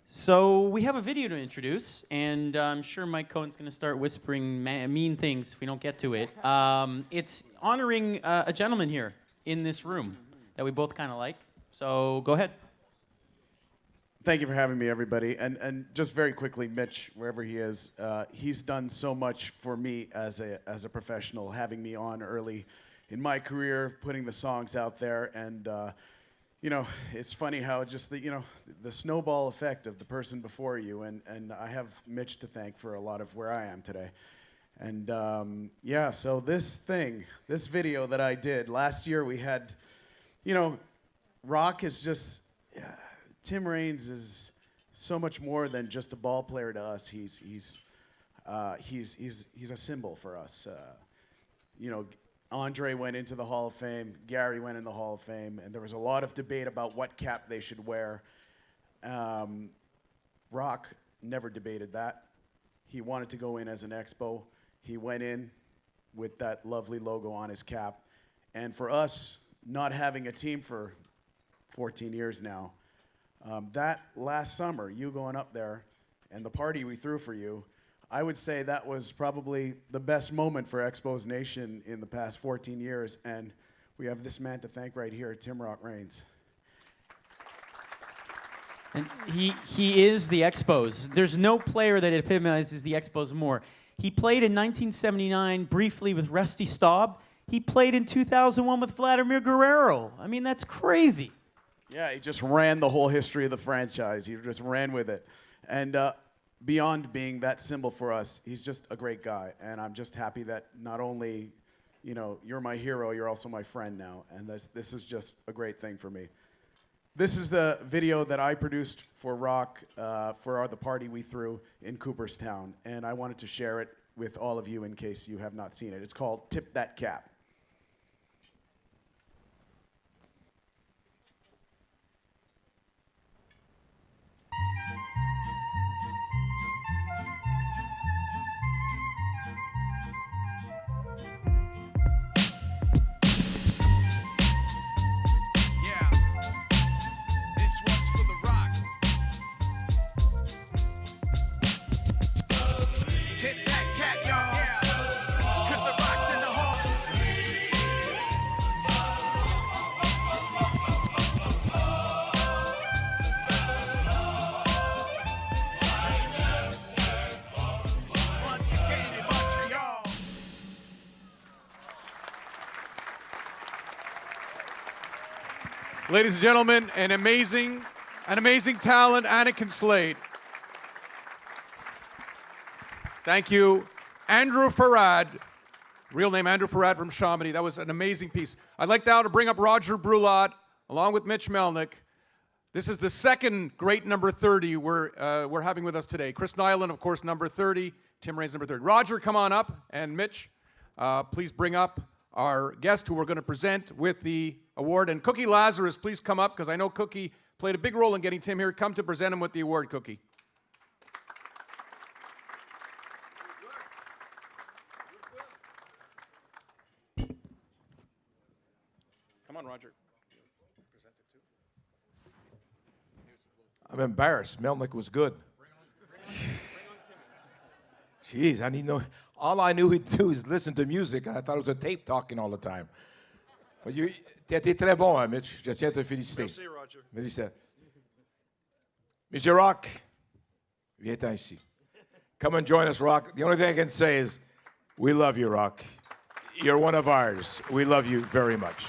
So we have a video to introduce, and I'm sure Mike Cohen's going to start whispering mean things if we don't get to it. It's honoring a gentleman here in this room that we both kind of like. So go ahead. Thank you for having me, everybody. And just very quickly, Mitch, wherever he is, he's done so much for me as a professional, having me on early in my career, putting the songs out there, and you know, it's funny how just the snowball effect of the person before you, and I have Mitch to thank for a lot of where I am today. And yeah, so this video that I did last year, we had, Rock is just, Tim Raines is so much more than just a ball player to us. He's a symbol for us. Andre went into the Hall of Fame, Gary went in the Hall of Fame, and there was a lot of debate about what cap they should wear. Rock never debated that. He wanted to go in as an Expo. He went in with that lovely logo on his cap. And for us, not having a team for 14 years now, that last summer, you going up there and the party we threw for you, I would say that was probably the best moment for Expos Nation in the past 14 years, and we have this man to thank right here, Tim Rock Raines. And he is the Expos. There's no player that epitomizes the Expos more. He played in 1979 briefly with Rusty Staub. He played in 2001 with Vladimir Guerrero. I mean, that's crazy. Yeah, he just ran the whole history of the franchise. He just ran with it. And beyond being that symbol for us, he's just a great guy. And I'm just happy that not only, you're my hero, you're also my friend now. And this is just a great thing for me. This is the video that I produced for Rock for the party we threw in Cooperstown. And I wanted to share it with all of you in case you have not seen it. It's called Tip That Cap. Ladies and gentlemen, an amazing talent, Anakin Slade. Thank you. Andrew Farad, real name Andrew Farad from Chamonix. That was an amazing piece. I'd like now to bring up Roger Brulot, along with Mitch Melnick. This is the second great number 30 we're having with us today. Chris Nyland, of course, number 30. Tim Raines, number 30. Roger, come on up. And Mitch, please bring up our guest who we're going to present with the award. And Cookie Lazarus, please come up, because I know Cookie played a big role in getting Tim here. Come to present him with the award, Cookie. Come on, Roger. I'm embarrassed. Melnick was good. Jeez, I need no. All I knew he'd do is listen to music, and I thought it was a tape talking all the time. But tu as été très bon, hein, Mitch. Je tiens à te féliciter. Merci, Roger. Merci. Monsieur Rock, viens-t'en ici. Come and join us, Rock. The only thing I can say is, we love you, Rock. You're one of ours. We love you very much.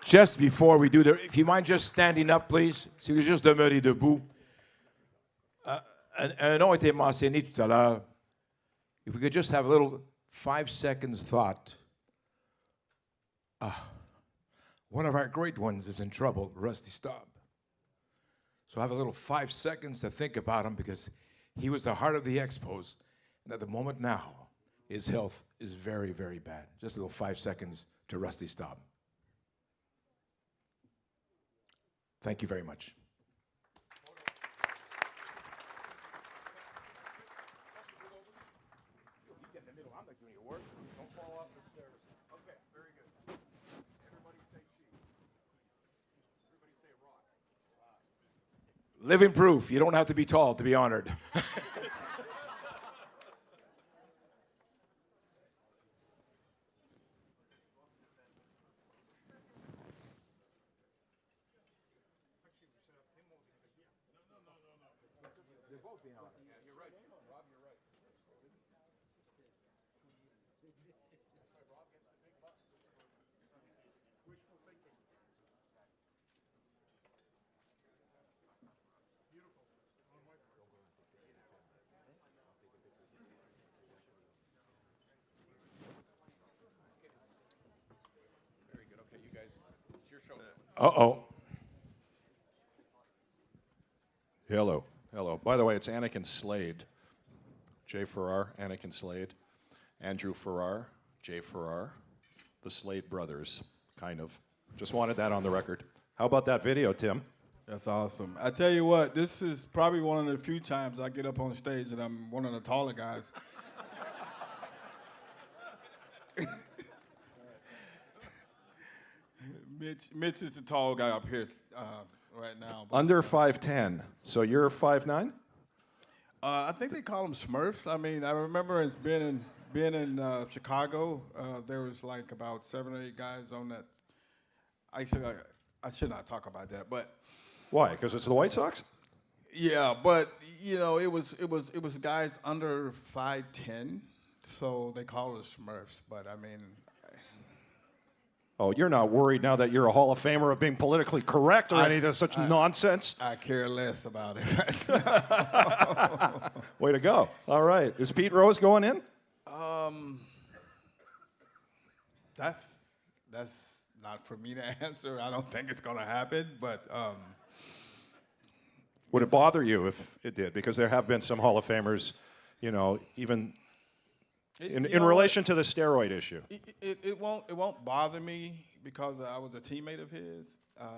Just before we do if you mind just standing up, please. Si vous juste demeurer debout. Un nom a été mentionné tout à l'heure. If we could just have a little 5 seconds thought. One of our great ones is in trouble, Rusty Staub. So have a little 5 seconds to think about him, because he was the heart of the Expos. And at the moment now, his health is very, very bad. Just a little 5 seconds to Rusty Staub. Thank you very much. Living proof. You don't have to be tall to be honored. Uh-oh. Hello. Hello. By the way, it's Anakin Slade. Jay Farrar, Anakin Slade. Andrew Farrar, Jay Farrar. The Slade brothers, kind of. Just wanted that on the record. How about that video, Tim? That's awesome. I tell you what, this is probably one of the few times I get up on stage and I'm one of the taller guys. Mitch is the tall guy up here right now. Under 5'10", so you're 5'9"? I think they call them Smurfs. I mean, I remember being in Chicago. There was like about 7 or 8 guys on that. I should not talk about that, but why? Because it's the White Sox? Yeah, but you know, it was guys under 5'10", so they call us Smurfs. But I mean. Oh, you're not worried now that you're a Hall of Famer of being politically correct or any of such nonsense? I care less about it. Way to go. All right. Is Pete Rose going in? That's not for me to answer. I don't think it's going to happen, but would it bother you if it did? Because there have been some Hall of Famers, you know, even in relation to the steroid issue. It won't bother me because I was a teammate of his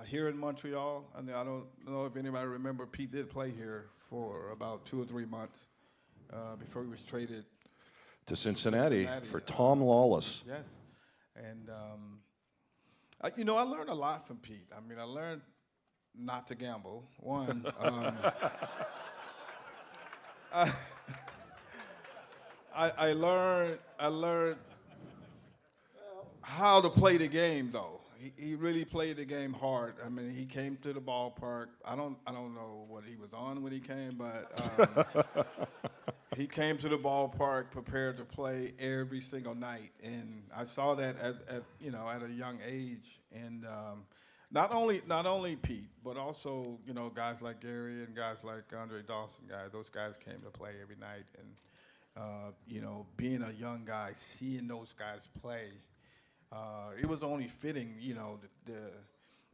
here in Montreal. I mean, I don't know if anybody remember, Pete did play here for about 2 or 3 months before he was traded to Cincinnati for Tom Lawless. Yes, and you know, I learned a lot from Pete. I mean, I learned not to gamble. One. I learned how to play the game though. He really played the game hard. I mean, he came to the ballpark. I don't know what he was on when he came, but he came to the ballpark prepared to play every single night, and I saw that at a young age. And not only Pete, but also guys like Gary and guys like Andre Dawson. Those guys came to play every night, and being a young guy, seeing those guys play. It was only fitting,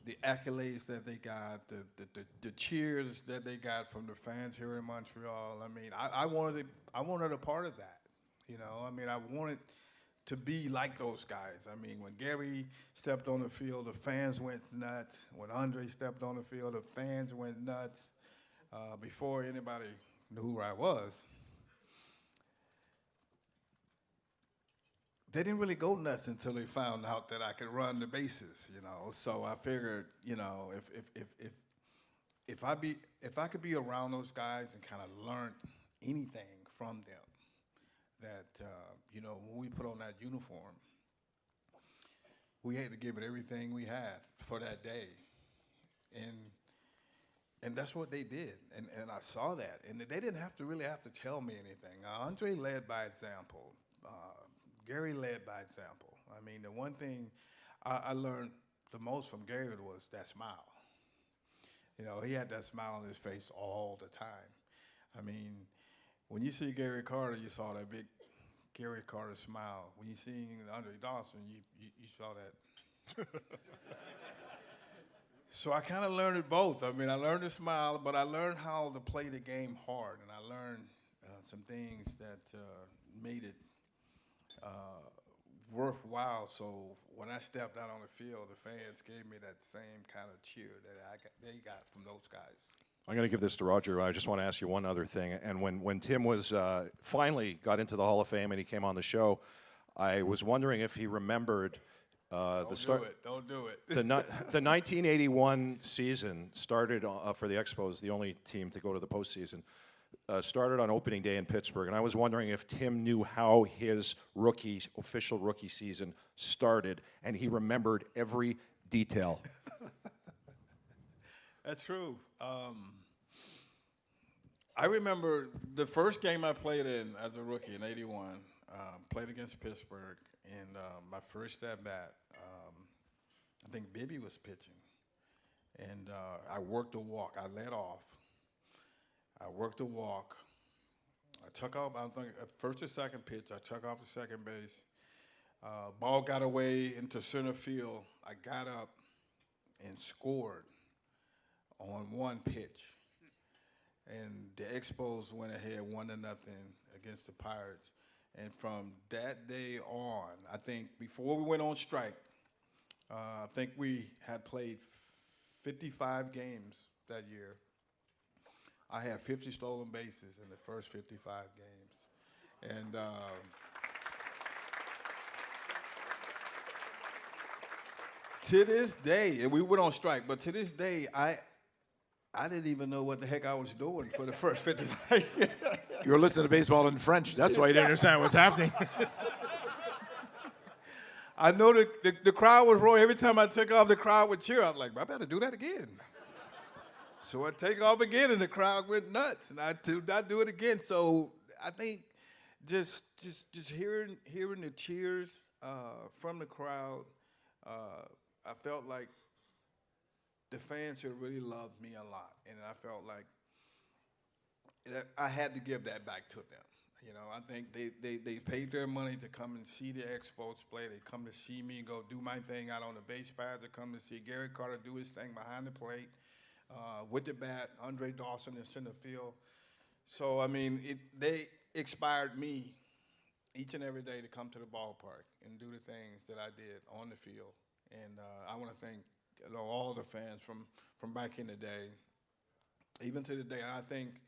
the accolades that they got, the cheers that they got from the fans here in Montreal. I mean, I wanted a part of that. I mean, I wanted to be like those guys. I mean, when Gary stepped on the field, the fans went nuts. When Andre stepped on the field, the fans went nuts. Before anybody knew who I was. They didn't really go nuts until they found out that I could run the bases, So I figured, if I could be around those guys and kind of learn anything from them, that when we put on that uniform, we had to give it everything we had for that day, and that's what they did, and I saw that, and they didn't really have to tell me anything. Andre led by example. Gary led by example. I mean, the one thing I learned the most from Gary was that smile. He had that smile on his face all the time. I mean, when you see Gary Carter, you saw that big Gary Carter smile. When you see Andre Dawson, you saw that. So I kind of learned it both. I mean, I learned to smile, but I learned how to play the game hard, and I learned some things that made it worthwhile. So when I stepped out on the field, the fans gave me that same kind of cheer that they got from those guys. I'm going to give this to Roger. I just want to ask you one other thing. And when Tim was finally got into the Hall of Fame and he came on the show, I was wondering if he remembered the start. Don't do it. The 1981 season started for the Expos, the only team to go to the postseason. Started on opening day in Pittsburgh, and I was wondering if Tim knew how his official rookie season started, and he remembered every detail. That's true. I remember the first game I played in as a rookie in '81. Played against Pittsburgh, and my first at bat, I think Bibby was pitching, and I worked a walk. I led off. I worked a walk. I took off, I think, at first or second pitch, I took off to second base. Ball got away into center field. I got up and scored on one pitch. And the Expos went ahead 1-0 against the Pirates. And from that day on, I think before we went on strike, I think we had played 55 games that year. I had 50 stolen bases in the first 55 games. And to this day, and we went on strike, but to this day, I didn't even know what the heck I was doing for the first 55 years. You were listening to baseball in French. That's why you didn't understand what's happening. I know the crowd was roaring. Every time I took off, the crowd would cheer. I was like, I better do that again. So I take off again, and the crowd went nuts, and I do it again. So I think just hearing the cheers from the crowd, I felt like the fans had really loved me a lot, and I felt like I had to give that back to them. I think they paid their money to come and see the Expos play. They come to see me go do my thing out on the base paths. They come to see Gary Carter do his thing behind the plate. With the bat, Andre Dawson in center field. So, I mean, they inspired me each and every day to come to the ballpark and do the things that I did on the field. And I want to thank all the fans from back in the day, even to the day. I think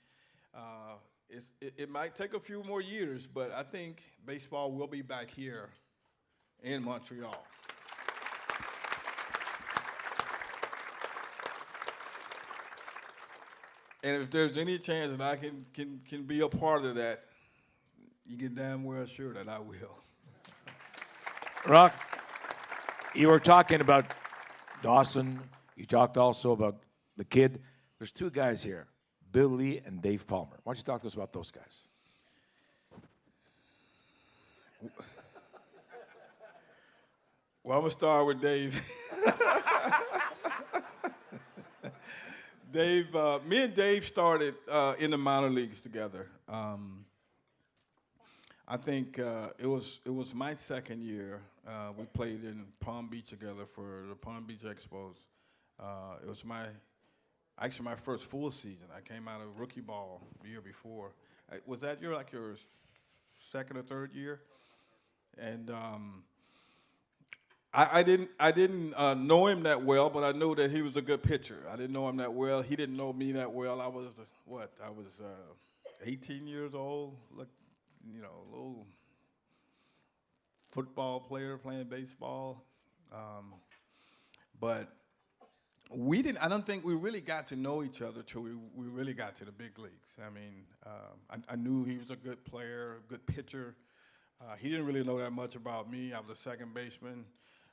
it might take a few more years, but I think baseball will be back here in Montreal. And if there's any chance that I can be a part of that, you can damn well sure that I will. Rock, you were talking about Dawson. You talked also about the kid. There's two guys here, Bill Lee and Dave Palmer. Why don't you talk to us about those guys? Well, I'm going to start with Dave. Me and Dave started in the minor leagues together. I think it was my second year. We played in Palm Beach together for the Palm Beach Expos. It was actually my first full season. I came out of rookie ball the year before. Was that your second or third year? And I didn't know him that well, but I knew that he was a good pitcher. I didn't know him that well. He didn't know me that well. I was 18 years old. Look, a little football player playing baseball. But I don't think we really got to know each other till we really got to the big leagues. I mean, I knew he was a good player, a good pitcher. He didn't really know that much about me. I was a second baseman.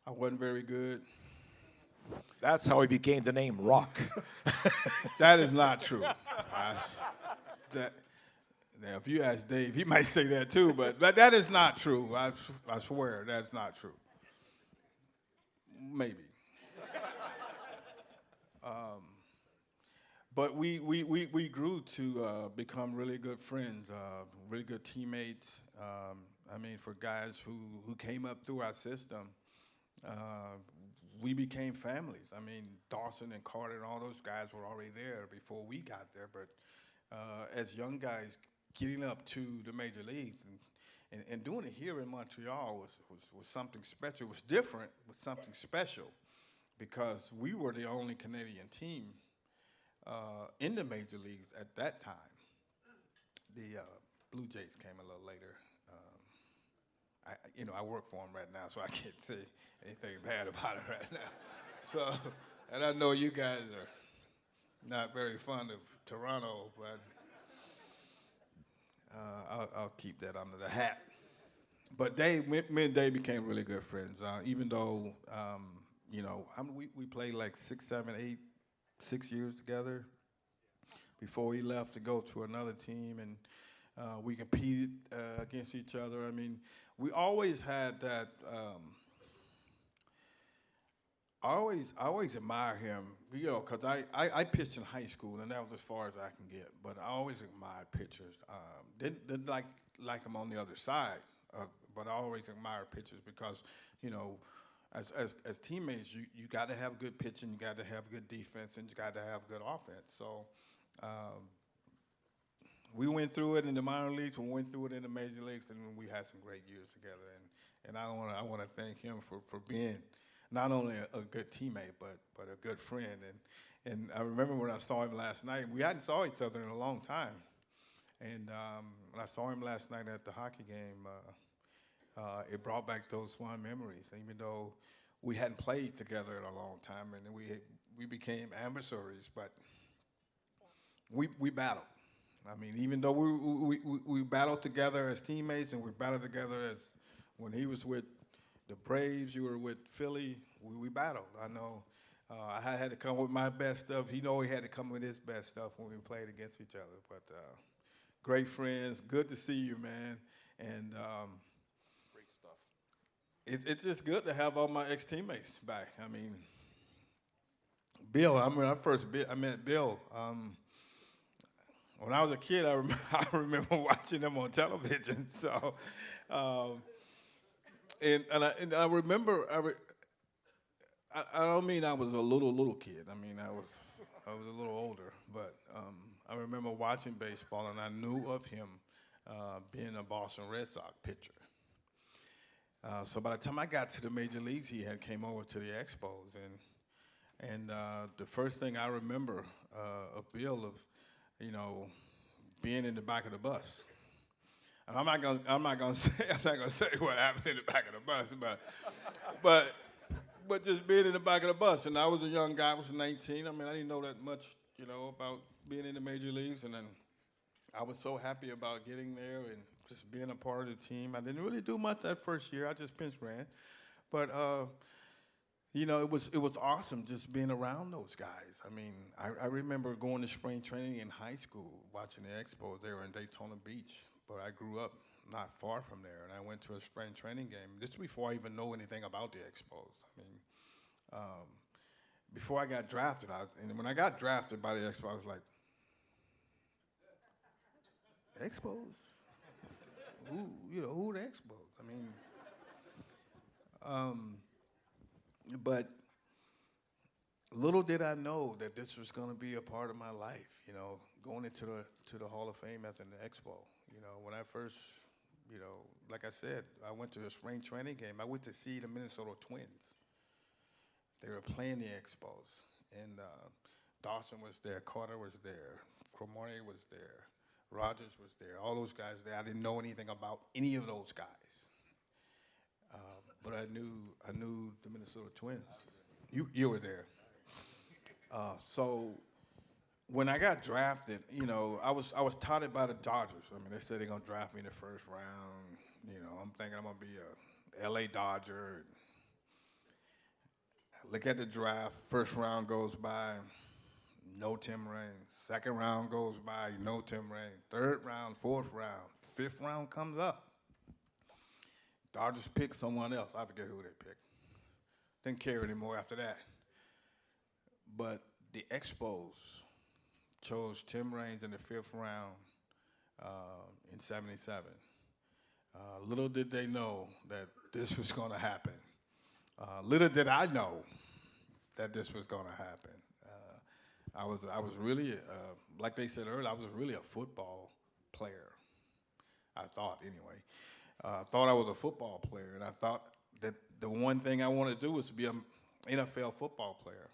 I wasn't very good. That's how he became the name Rock. That is not true. Now, if you ask Dave, he might say that too, but that is not true. I swear that's not true. Maybe. But we grew to become really good friends, really good teammates. I mean, for guys who came up through our system, we became families. I mean, Dawson and Carter and all those guys were already there before we got there. But as young guys getting up to the major leagues and doing it here in Montreal was something special. It was different, but something special because we were the only Canadian team in the major leagues at that time. The Blue Jays came a little later. I work for them right now, so I can't say anything bad about it right now. So, and I know you guys are not very fond of Toronto, but I'll keep that under the hat. But me and Dave became really good friends, even though, we played like 6 years together before he left to go to another team, and we competed against each other. I mean, we always had that. I always admire him, because I pitched in high school, and that was as far as I can get. But I always admired pitchers. Didn't like them on the other side, but I always admired pitchers because, as teammates, you got to have good pitching, you got to have good defense, and you got to have good offense. So. We went through it in the minor leagues, we went through it in the major leagues, and we had some great years together. And I want to thank him for being not only a good teammate, but a good friend. And I remember when I saw him last night, we hadn't saw each other in a long time. And when I saw him last night at the hockey game, it brought back those fond memories. Even though we hadn't played together in a long time, and we became adversaries, but we battled. I mean, even though we battled together as teammates, and we battled together as when he was with the Braves, you were with Philly, we battled. I know I had to come with my best stuff. He know he had to come with his best stuff when we played against each other. But great friends, good to see you, man. And great stuff. It's just good to have all my ex-teammates back. I mean, Bill, I met Bill. When I was a kid, I remember watching them on television. So, and I remember I don't mean I was a little kid. I mean I was a little older, but I remember watching baseball, and I knew of him being a Boston Red Sox pitcher. So by the time I got to the major leagues, he had came over to the Expos, and the first thing I remember of Bill being in the back of the bus. And I'm not gonna say what happened in the back of the bus, but just being in the back of the bus. And I was a young guy. I was 19. I mean, I didn't know that much, about being in the major leagues. And then I was so happy about getting there and just being a part of the team. I didn't really do much that first year. I just pinch ran, but you know, it was awesome just being around those guys. I mean, I remember going to spring training in high school, watching the Expos. They were in Daytona Beach, but I grew up not far from there, and I went to a spring training game. This was before I even know anything about the Expos. I mean, before I got drafted, and when I got drafted by the Expos, I was like, Expos? Who the Expos? I mean, but little did I know that this was going to be a part of my life, you know, going into the Hall of Fame as an Expo. You know, when I first, you know, like I said, I went to a spring training game. I went to see the Minnesota Twins. They were playing the Expos, and Dawson was there, Carter was there, Cromartie was there, Rogers was there, all those guys there. I didn't know anything about any of those guys, but I knew the Minnesota Twins. You were there. So when I got drafted, you know, I was touted by the Dodgers. I mean, they said they're gonna draft me in the first round. You know, I'm thinking I'm gonna be a LA Dodger. Look at the draft. First round goes by, no Tim Raines. Second round goes by, no Tim Raines. Third round, fourth round, fifth round comes up. Dodgers pick someone else. I forget who they picked. Didn't care anymore after that. But the Expos chose Tim Raines in the fifth round in '77. Little did they know that this was going to happen. Little did I know that this was going to happen. I was really, like they said earlier, I was really a football player. I thought, anyway. I thought I was a football player, and I thought that the one thing I wanted to do was to be an NFL football player.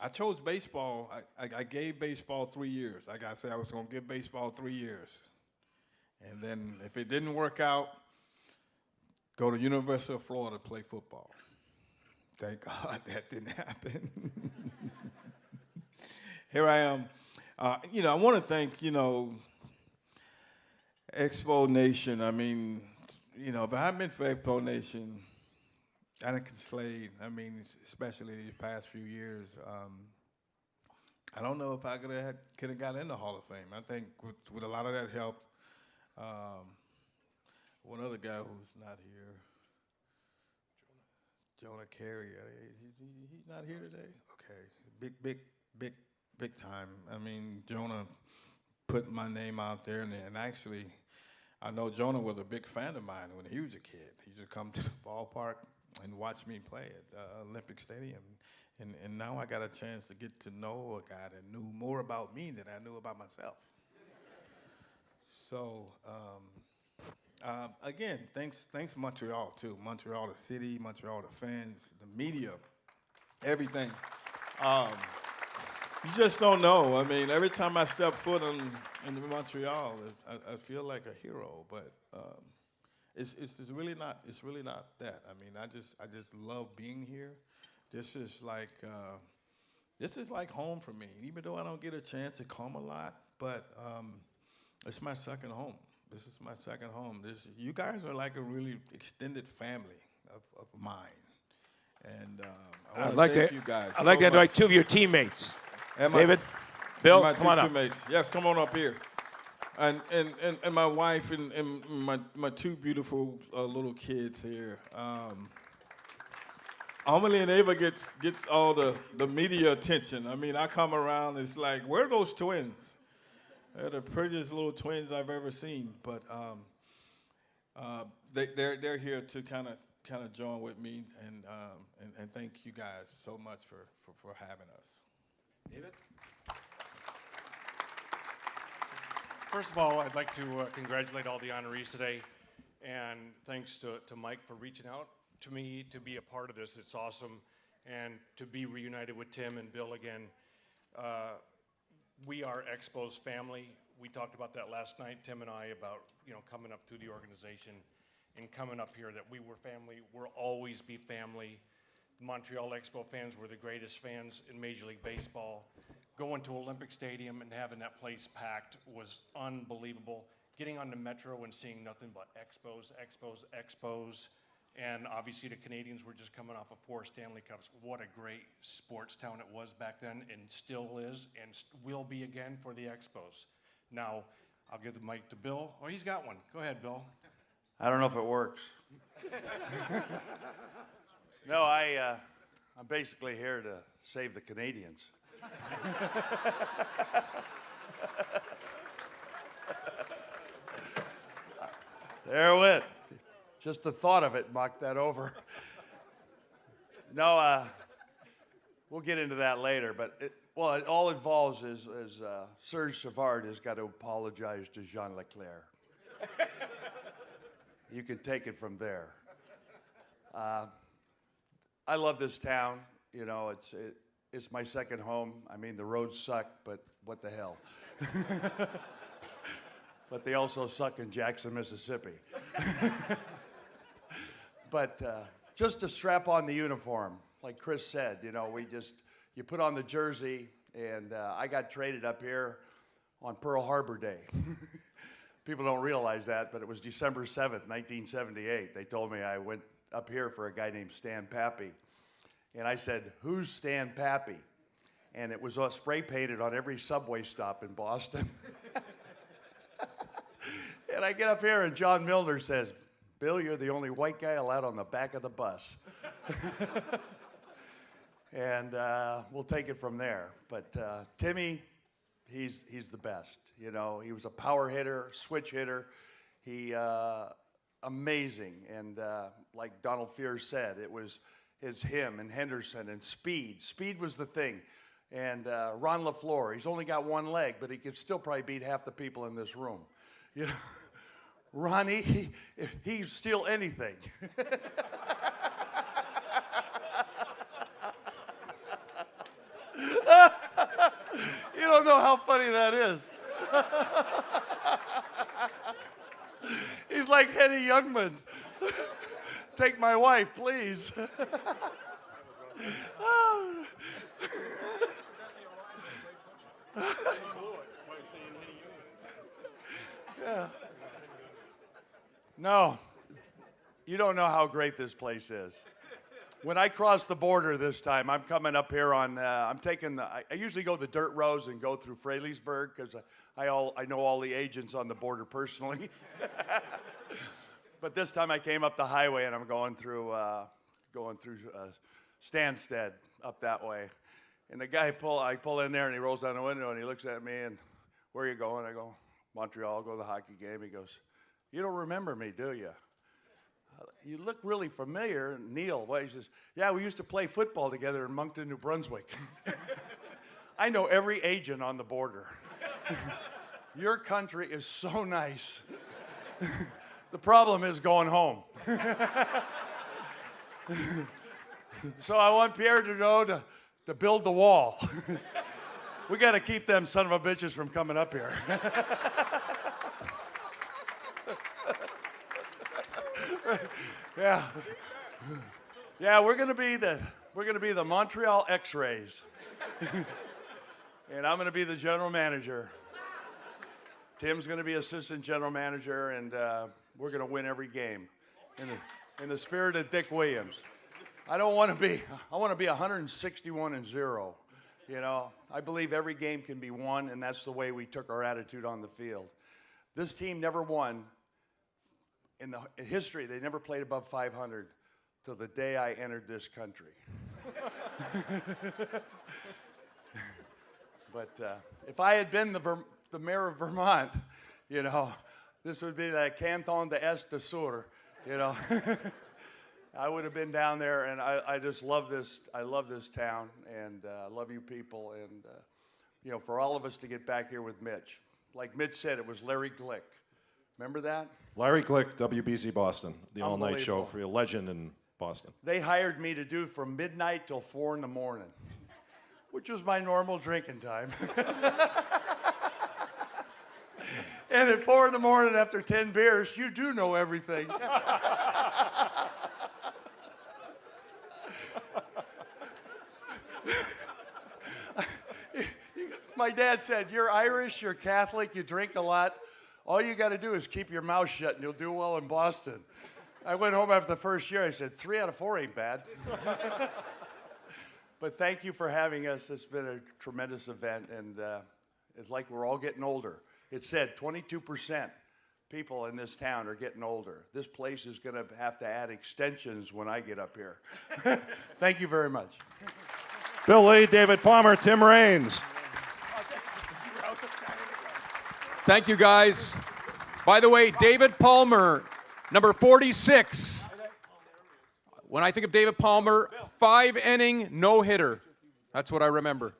I chose baseball. I gave baseball 3 years. Like I said, I was going to give baseball 3 years. And then if it didn't work out, go to University of Florida to play football. Thank God that didn't happen. Here I am. You know, I want to thank, you know, Expo Nation. I mean, you know, if it hadn't been for Expo Nation, Anakin Slade, I mean, especially these past few years, I don't know if I could have got in the Hall of Fame. I think with a lot of that help, one other guy who's not here, Jonah Carey, he's not here today? Okay, big time. I mean, Jonah put my name out there, and actually, I know Jonah was a big fan of mine when he was a kid. He used to come to the ballpark and watch me play at Olympic Stadium. And now I got a chance to get to know a guy that knew more about me than I knew about myself. So, again, thanks Montreal, too. Montreal, the city, Montreal, the fans, the media, everything. You just don't know. I mean, every time I step foot in Montreal, I feel like a hero. But it's really not. It's really not that. I mean, I just love being here. This is like home for me. Even though I don't get a chance to come a lot, but it's my second home. This is my second home. You guys are like a really extended family of mine. And I want to thank you guys. I'd like to invite two of your teammates. David, Bill, come on up. Teammates. Yes, come on up here. And my wife and my two beautiful little kids here. Amelie and Ava gets all the media attention. I mean, I come around, it's like, where are those twins? They're the prettiest little twins I've ever seen. But they're here to kind of join with me, and thank you guys so much for having us. David? First of all, I'd like to congratulate all the honorees today, and thanks to Mike for reaching out to me to be a part of this. It's awesome, and to be reunited with Tim and Bill again. We are Expo's family. We talked about that last night, Tim and I, about coming up through the organization and coming up here, that we were family. We'll always be family. The Montreal Expo fans were the greatest fans in Major League Baseball. Going to Olympic Stadium and having that place packed was unbelievable. Getting on the Metro and seeing nothing but Expos, Expos, Expos. And obviously the Canadians were just coming off of 4 Stanley Cups. What a great sports town it was back then, and still is, and will be again for the Expos. Now, I'll give the mic to Bill. Oh, he's got one. Go ahead, Bill. I don't know if it works. No, I'm basically here to save the Canadians. There it went. Just the thought of it knocked that over. No, we'll get into that later, but it all involves is Serge Savard has got to apologize to Jean Leclerc. You can take it from there. I love this town. You know, it's my second home. I mean, the roads suck, but what the hell? But they also suck in Jackson, Mississippi. But just to strap on the uniform, like Chris said, you know, you put on the jersey, and I got traded up here on Pearl Harbor Day. People don't realize that, but it was December 7th, 1978. They told me I went up here for a guy named Stan Pappy. And I said, "Who's Stan Pappy?" And it was spray painted on every subway stop in Boston. And I get up here, and John Milner says, "Bill, you're the only white guy allowed on the back of the bus." And we'll take it from there. But Timmy, he's the best. You know, he was a power hitter, switch hitter. He amazing. And like Donald Fears said, it's him and Henderson and speed. Speed was the thing. And Ron LaFleur, he's only got one leg, but he could still probably beat half the people in this room. You know, Ronnie, he'd steal anything. You don't know how funny that is. He's like Henny Youngman. Take my wife, please. Yeah. No, you don't know how great this place is. When I cross the border this time, I'm coming up here on, I usually go the dirt roads and go through Fraley'sburg because I know all the agents on the border personally. But this time I came up the highway and I'm going through Stansted up that way. And the guy I pull in there and he rolls down the window and he looks at me and, "Where are you going?" I go, "Montreal, go to the hockey game." He goes, "You don't remember me, do you? You look really familiar." And Neil, well, he says, "Yeah, we used to play football together in Moncton, New Brunswick." I know every agent on the border. Your country is so nice. The problem is going home. So I want Pierre Trudeau to build the wall. We got to keep them son of a bitches from coming up here. Yeah. Yeah, we're gonna be the Montreal X-Rays. And I'm gonna be the general manager. Tim's gonna be assistant general manager, and we're gonna win every game. In the spirit of Dick Williams. I want to be 161-0. You know, I believe every game can be won, and that's the way we took our attitude on the field. This team never won. In history, they never played above 500 till the day I entered this country. But if I had been the mayor of Vermont, you know, this would be the Canton d'Est de Sur, you know. I would have been down there, and I just love this. I love this town, and I love you people, and you know, for all of us to get back here with Mitch. Like Mitch said, it was Larry Glick. Remember that? Larry Glick, WBC Boston, the all-night show Unbelievable. for a legend in Boston. They hired me to do from midnight till 4 in the morning, which was my normal drinking time. And at 4 in the morning after 10 beers, you do know everything. My dad said, you're Irish, you're Catholic, you drink a lot. All you got to do is keep your mouth shut and you'll do well in Boston. I went home after the first year. I said, 3 out of 4 ain't bad. But thank you for having us. It's been a tremendous event, and it's like we're all getting older. It said 22% people in this town are getting older. This place is going to have to add extensions when I get up here. Thank you very much. Bill Lee, David Palmer, Tim Raines. Thank you, guys. By the way, David Palmer, number 46. When I think of David Palmer, 5-inning no-hitter. That's what I remember.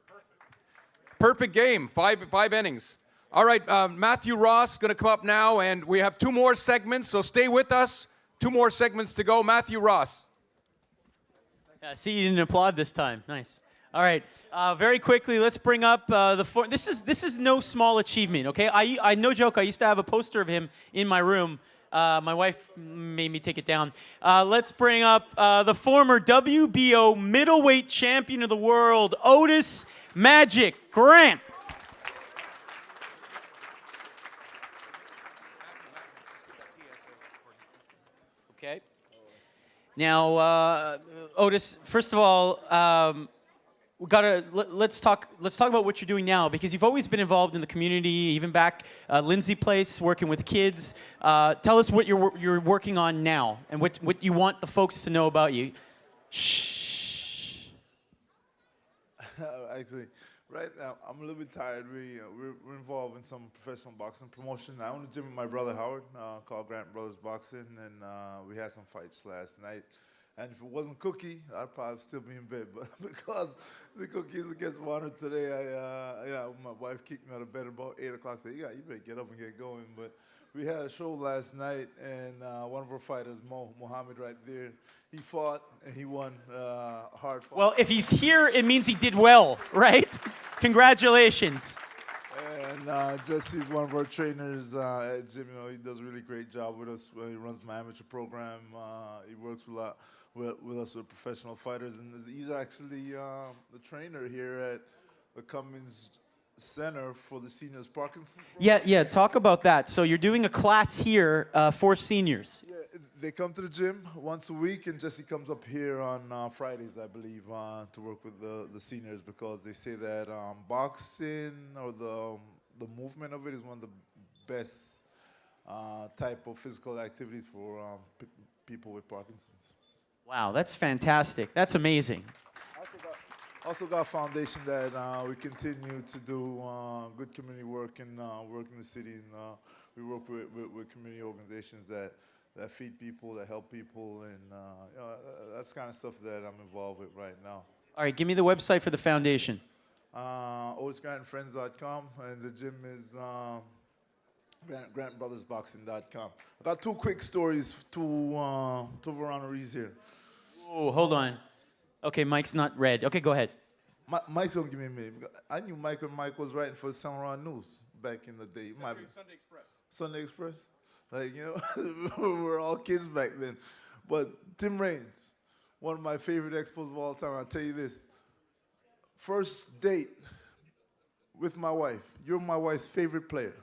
Perfect game, five innings. All right, Matthew Ross going to come up now, and we have 2 more segments, so stay with us. 2 more segments to go. Matthew Ross. Yeah, see, you didn't applaud this time. Nice. All right, very quickly, let's bring up this is no small achievement, okay? I no joke, I used to have a poster of him in my room. My wife made me take it down. Let's bring up the former WBO middleweight champion of the world, Otis Magic Grant. Okay. Now, Otis, first of all, let's talk about what you're doing now, because you've always been involved in the community, even back Lindsay Place, working with kids. Tell us what you're working on now and what you want the folks to know about you. Shh. Actually, right now I'm a little bit tired. We're involved in some professional boxing promotion. I own a gym with my brother Howard called Grant Brothers Boxing, and we had some fights last night. And if it wasn't Cookie, I'd probably still be in bed. But because the Cookies against Warner today, my wife kicked me out of bed about 8 o'clock. Said, you better get up and get going. But we had a show last night, and one of our fighters, Mohammed, right there, he fought and he won hard fight. Well, if he's here, it means he did well, right? Congratulations. And Jesse's one of our trainers at gym. He does a really great job with us. He runs my amateur program. He works with us with professional fighters, and he's actually the trainer here at the Cummings Center for the Seniors Parkinson program. Yeah, talk about that. So you're doing a class here for seniors. Yeah, they come to the gym once a week, and Jesse comes up here on Fridays, I believe, to work with the seniors, because they say that boxing or the movement of it is one of the best type of physical activities for people with Parkinson's. Wow, that's fantastic. That's amazing. Also got a foundation that we continue to do good community work and work in the city. And we work with community organizations that feed people, that help people, and that's kind of stuff that I'm involved with right now. All right, give me the website for the foundation. OtisGrantandFriends.com, and the gym is GrantBrothersBoxing.com. I got 2 quick stories to Verona Reese here. Oh, hold on. Okay, Mike's not red. Okay, go ahead. Mike's gonna give me a minute. I knew Mike when Mike was writing for Saint Laurent News back in the day. Sunday Express. Sunday Express? Like, we were all kids back then. But Tim Raines, one of my favorite expos of all time, I'll tell you this. First date with my wife. You're my wife's favorite player.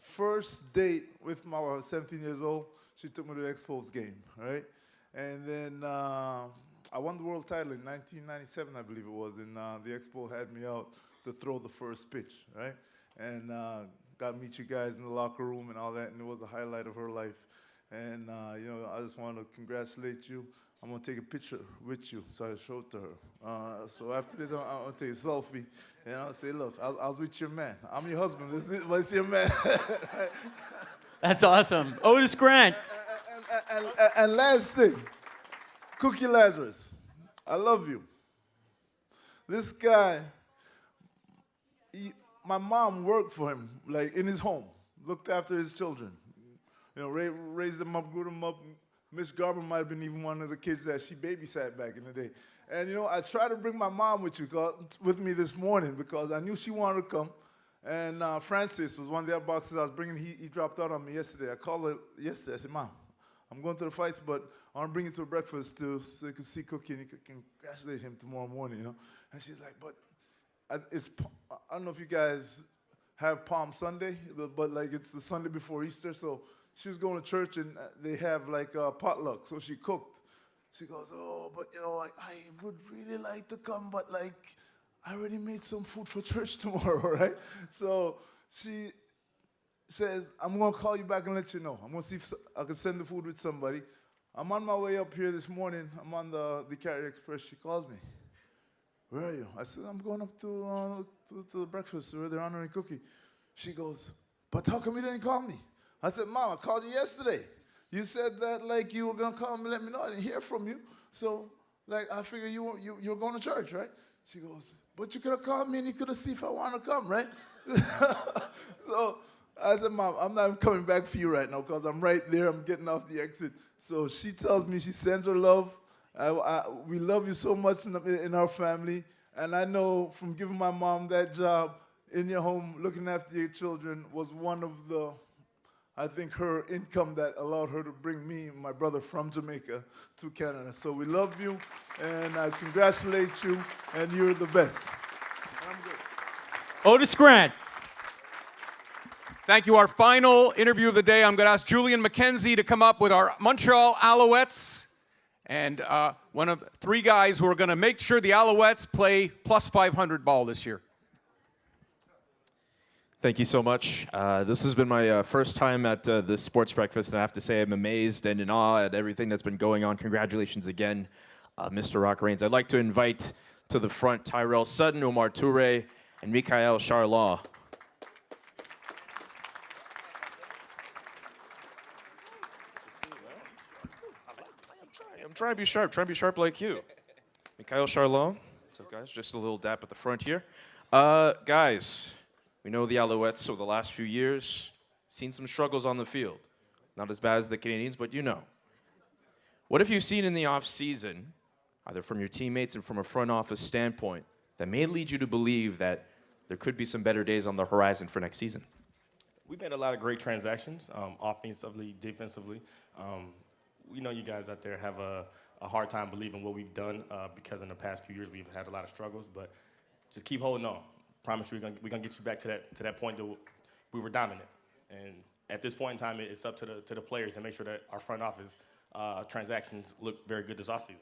First date with my wife, 17 years old, she took me to the Expos game, right? And then I won the world title in 1997, I believe it was, and the Expo had me out to throw the first pitch, right? And got to meet you guys in the locker room and all that, and it was a highlight of her life. And, I just want to congratulate you. I'm going to take a picture with you, so I showed it to her. So after this, I'm going to take a selfie, and I'll say, look, I was with your man. I'm your husband, but it's your man. That's awesome. Otis Grant. And last thing, Cookie Lazarus, I love you. This guy, my mom worked for him, like in his home, looked after his children, raised them up, grew them up. Miss Garber might have been even one of the kids that she babysat back in the day. And I tried to bring my mom with me this morning because I knew she wanted to come. And Francis was one of the other boxers I was bringing. He dropped out on me yesterday. I called her yesterday. I said, Mom, I'm going to the fights, but I want to bring you to a breakfast so you can see Cookie and you can congratulate him tomorrow morning, And she's like, but I don't know if you guys have Palm Sunday, but like it's the Sunday before Easter. So she was going to church and they have like potluck. So she cooked. She goes, oh, but you know, like I would really like to come, but like I already made some food for church tomorrow, right? So she says, I'm going to call you back and let you know. I'm going to see if I can send the food with somebody. I'm on my way up here this morning. I'm on the Carrier Express. She calls me. Where are you? I said, I'm going up to the breakfast where they're honoring Cookie. She goes, but how come you didn't call me? I said, Mom, I called you yesterday. You said that like you were going to call me and let me know. I didn't hear from you. So like I figured you were going to church, right? She goes, but you could have called me and you could have seen if I want to come, right? So I said, Mom, I'm not coming back for you right now because I'm right there. I'm getting off the exit. So she tells me, she sends her love. We love you so much in our family. And I know from giving my mom that job in your home, looking after your children, was one of the, I think, her income that allowed her to bring me and my brother from Jamaica to Canada. So we love you, and I congratulate you, and you're the best. I'm good. Otis Grant. Thank you. Our final interview of the day, I'm going to ask Julian McKenzie to come up with our Montreal Alouettes and one of 3 guys who are going to make sure the Alouettes play plus 500 ball this year. Thank you so much. This has been my first time at this sports breakfast, and I have to say I'm amazed and in awe at everything that's been going on. Congratulations again, Mr. Rock Raines. I'd like to invite to the front Tyrell Sutton, Omar Toure, and Michael Charlot. I'm trying to be sharp like you. Michael Charlot. What's up, guys? Just a little dap at the front here. Guys, we know the Alouettes over the last few years, seen some struggles on the field. Not as bad as the Canadians, but you know. What have you seen in the offseason, either from your teammates and from a front office standpoint, that may lead you to believe that there could be some better days on the horizon for next season? We made a lot of great transactions, offensively, defensively. We know you guys out there have a hard time believing what we've done because in the past few years we've had a lot of struggles, but just keep holding on. Promise you we're gonna get you back to that point that we were dominant. And at this point in time, it's up to the players to make sure that our front office transactions look very good this offseason.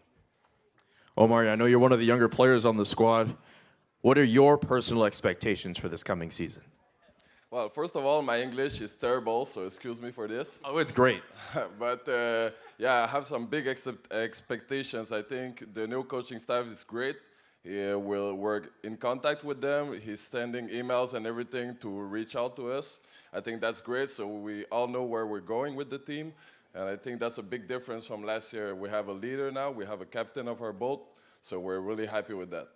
Omar, I know you're one of the younger players on the squad. What are your personal expectations for this coming season? Well, first of all, my English is terrible, so excuse me for this. Oh, it's great. But yeah, I have some big expectations. I think the new coaching staff is great. He will work in contact with them. He's sending emails and everything to reach out to us. I think that's great, so we all know where we're going with the team. And I think that's a big difference from last year. We have a leader now. We have a captain of our boat, so we're really happy with that.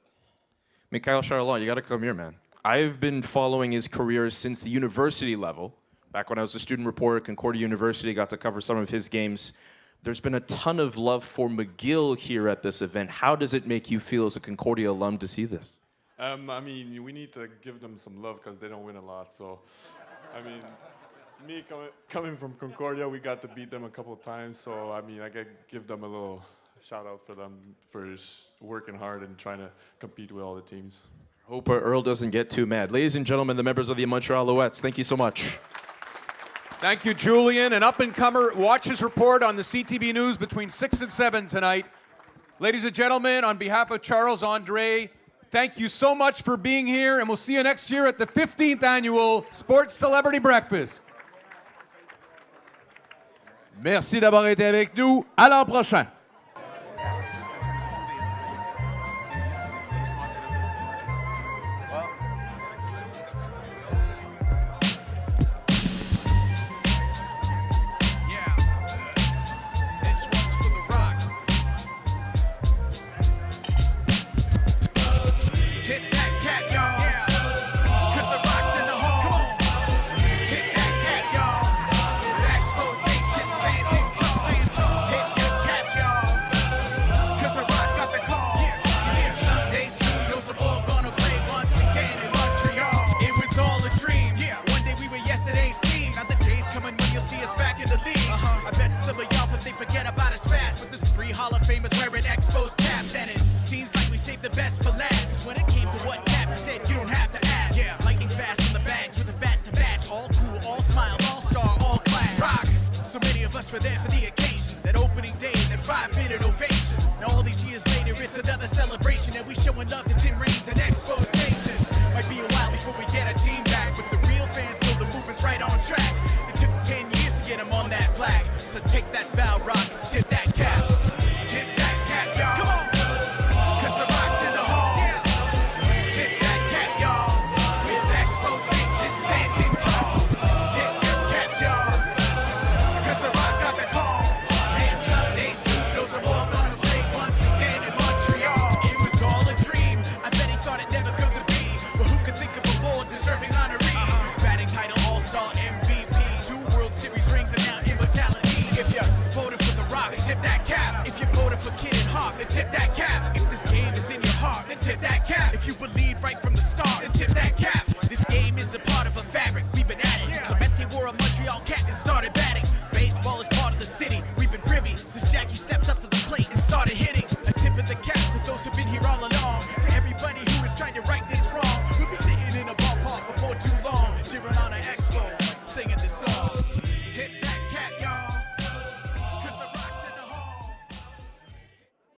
Michael Charlot, you got to come here, man. I've been following his career since the university level. Back when I was a student reporter at Concordia University, got to cover some of his games. There's been a ton of love for McGill here at this event. How does it make you feel as a Concordia alum to see this? I mean, we need to give them some love because they don't win a lot. So, I mean, me coming from Concordia, we got to beat them a couple of times. So, I mean, I got to give them a little shout out for them for working hard and trying to compete with all the teams. Hope Earl doesn't get too mad. Ladies and gentlemen, the members of the Montreal Alouettes, thank you so much. Thank you, Julian. An up-and-comer. Watch his report on the CTV News between 6 and 7 tonight. Ladies and gentlemen, on behalf of Charles Andre, thank you so much for being here, and we'll see you next year at the 15th Annual Sports Celebrity Breakfast. Merci d'avoir été avec nous. À l'an prochain. Hall of Famers wearing Expos caps, and it seems like we saved the best for last. 'Cause when it came to what Cap said were there for the occasion. That opening day, that 5-minute ovation. Now all these years later, it's another celebration, and we showing love to Tim Raines and Expo Station. Might be a while before we get our team back, but the real fans know the movement's right on track. It took 10 years to get him on that flag, so take that bow, Rock, tip that cap. Tip that cap, y'all. Come on. 'Cause the Rock's in the hall. Tip that cap, y'all. With Expo Station standing tall. Tip your caps, y'all. 'Cause the Rock got the call. And someday soon, those are all gonna play once again in Montreal. It was all a dream. I bet he thought it never come to be. But who could think of a more deserving honoree? Batting title, All-Star, MVP, 2 World Series rings, and now immortality. If you voted for the Rock, then tip that cap. If you voted for Kid and Hawk, then tip that cap. If this game is in your heart, then tip that cap. If you believe right from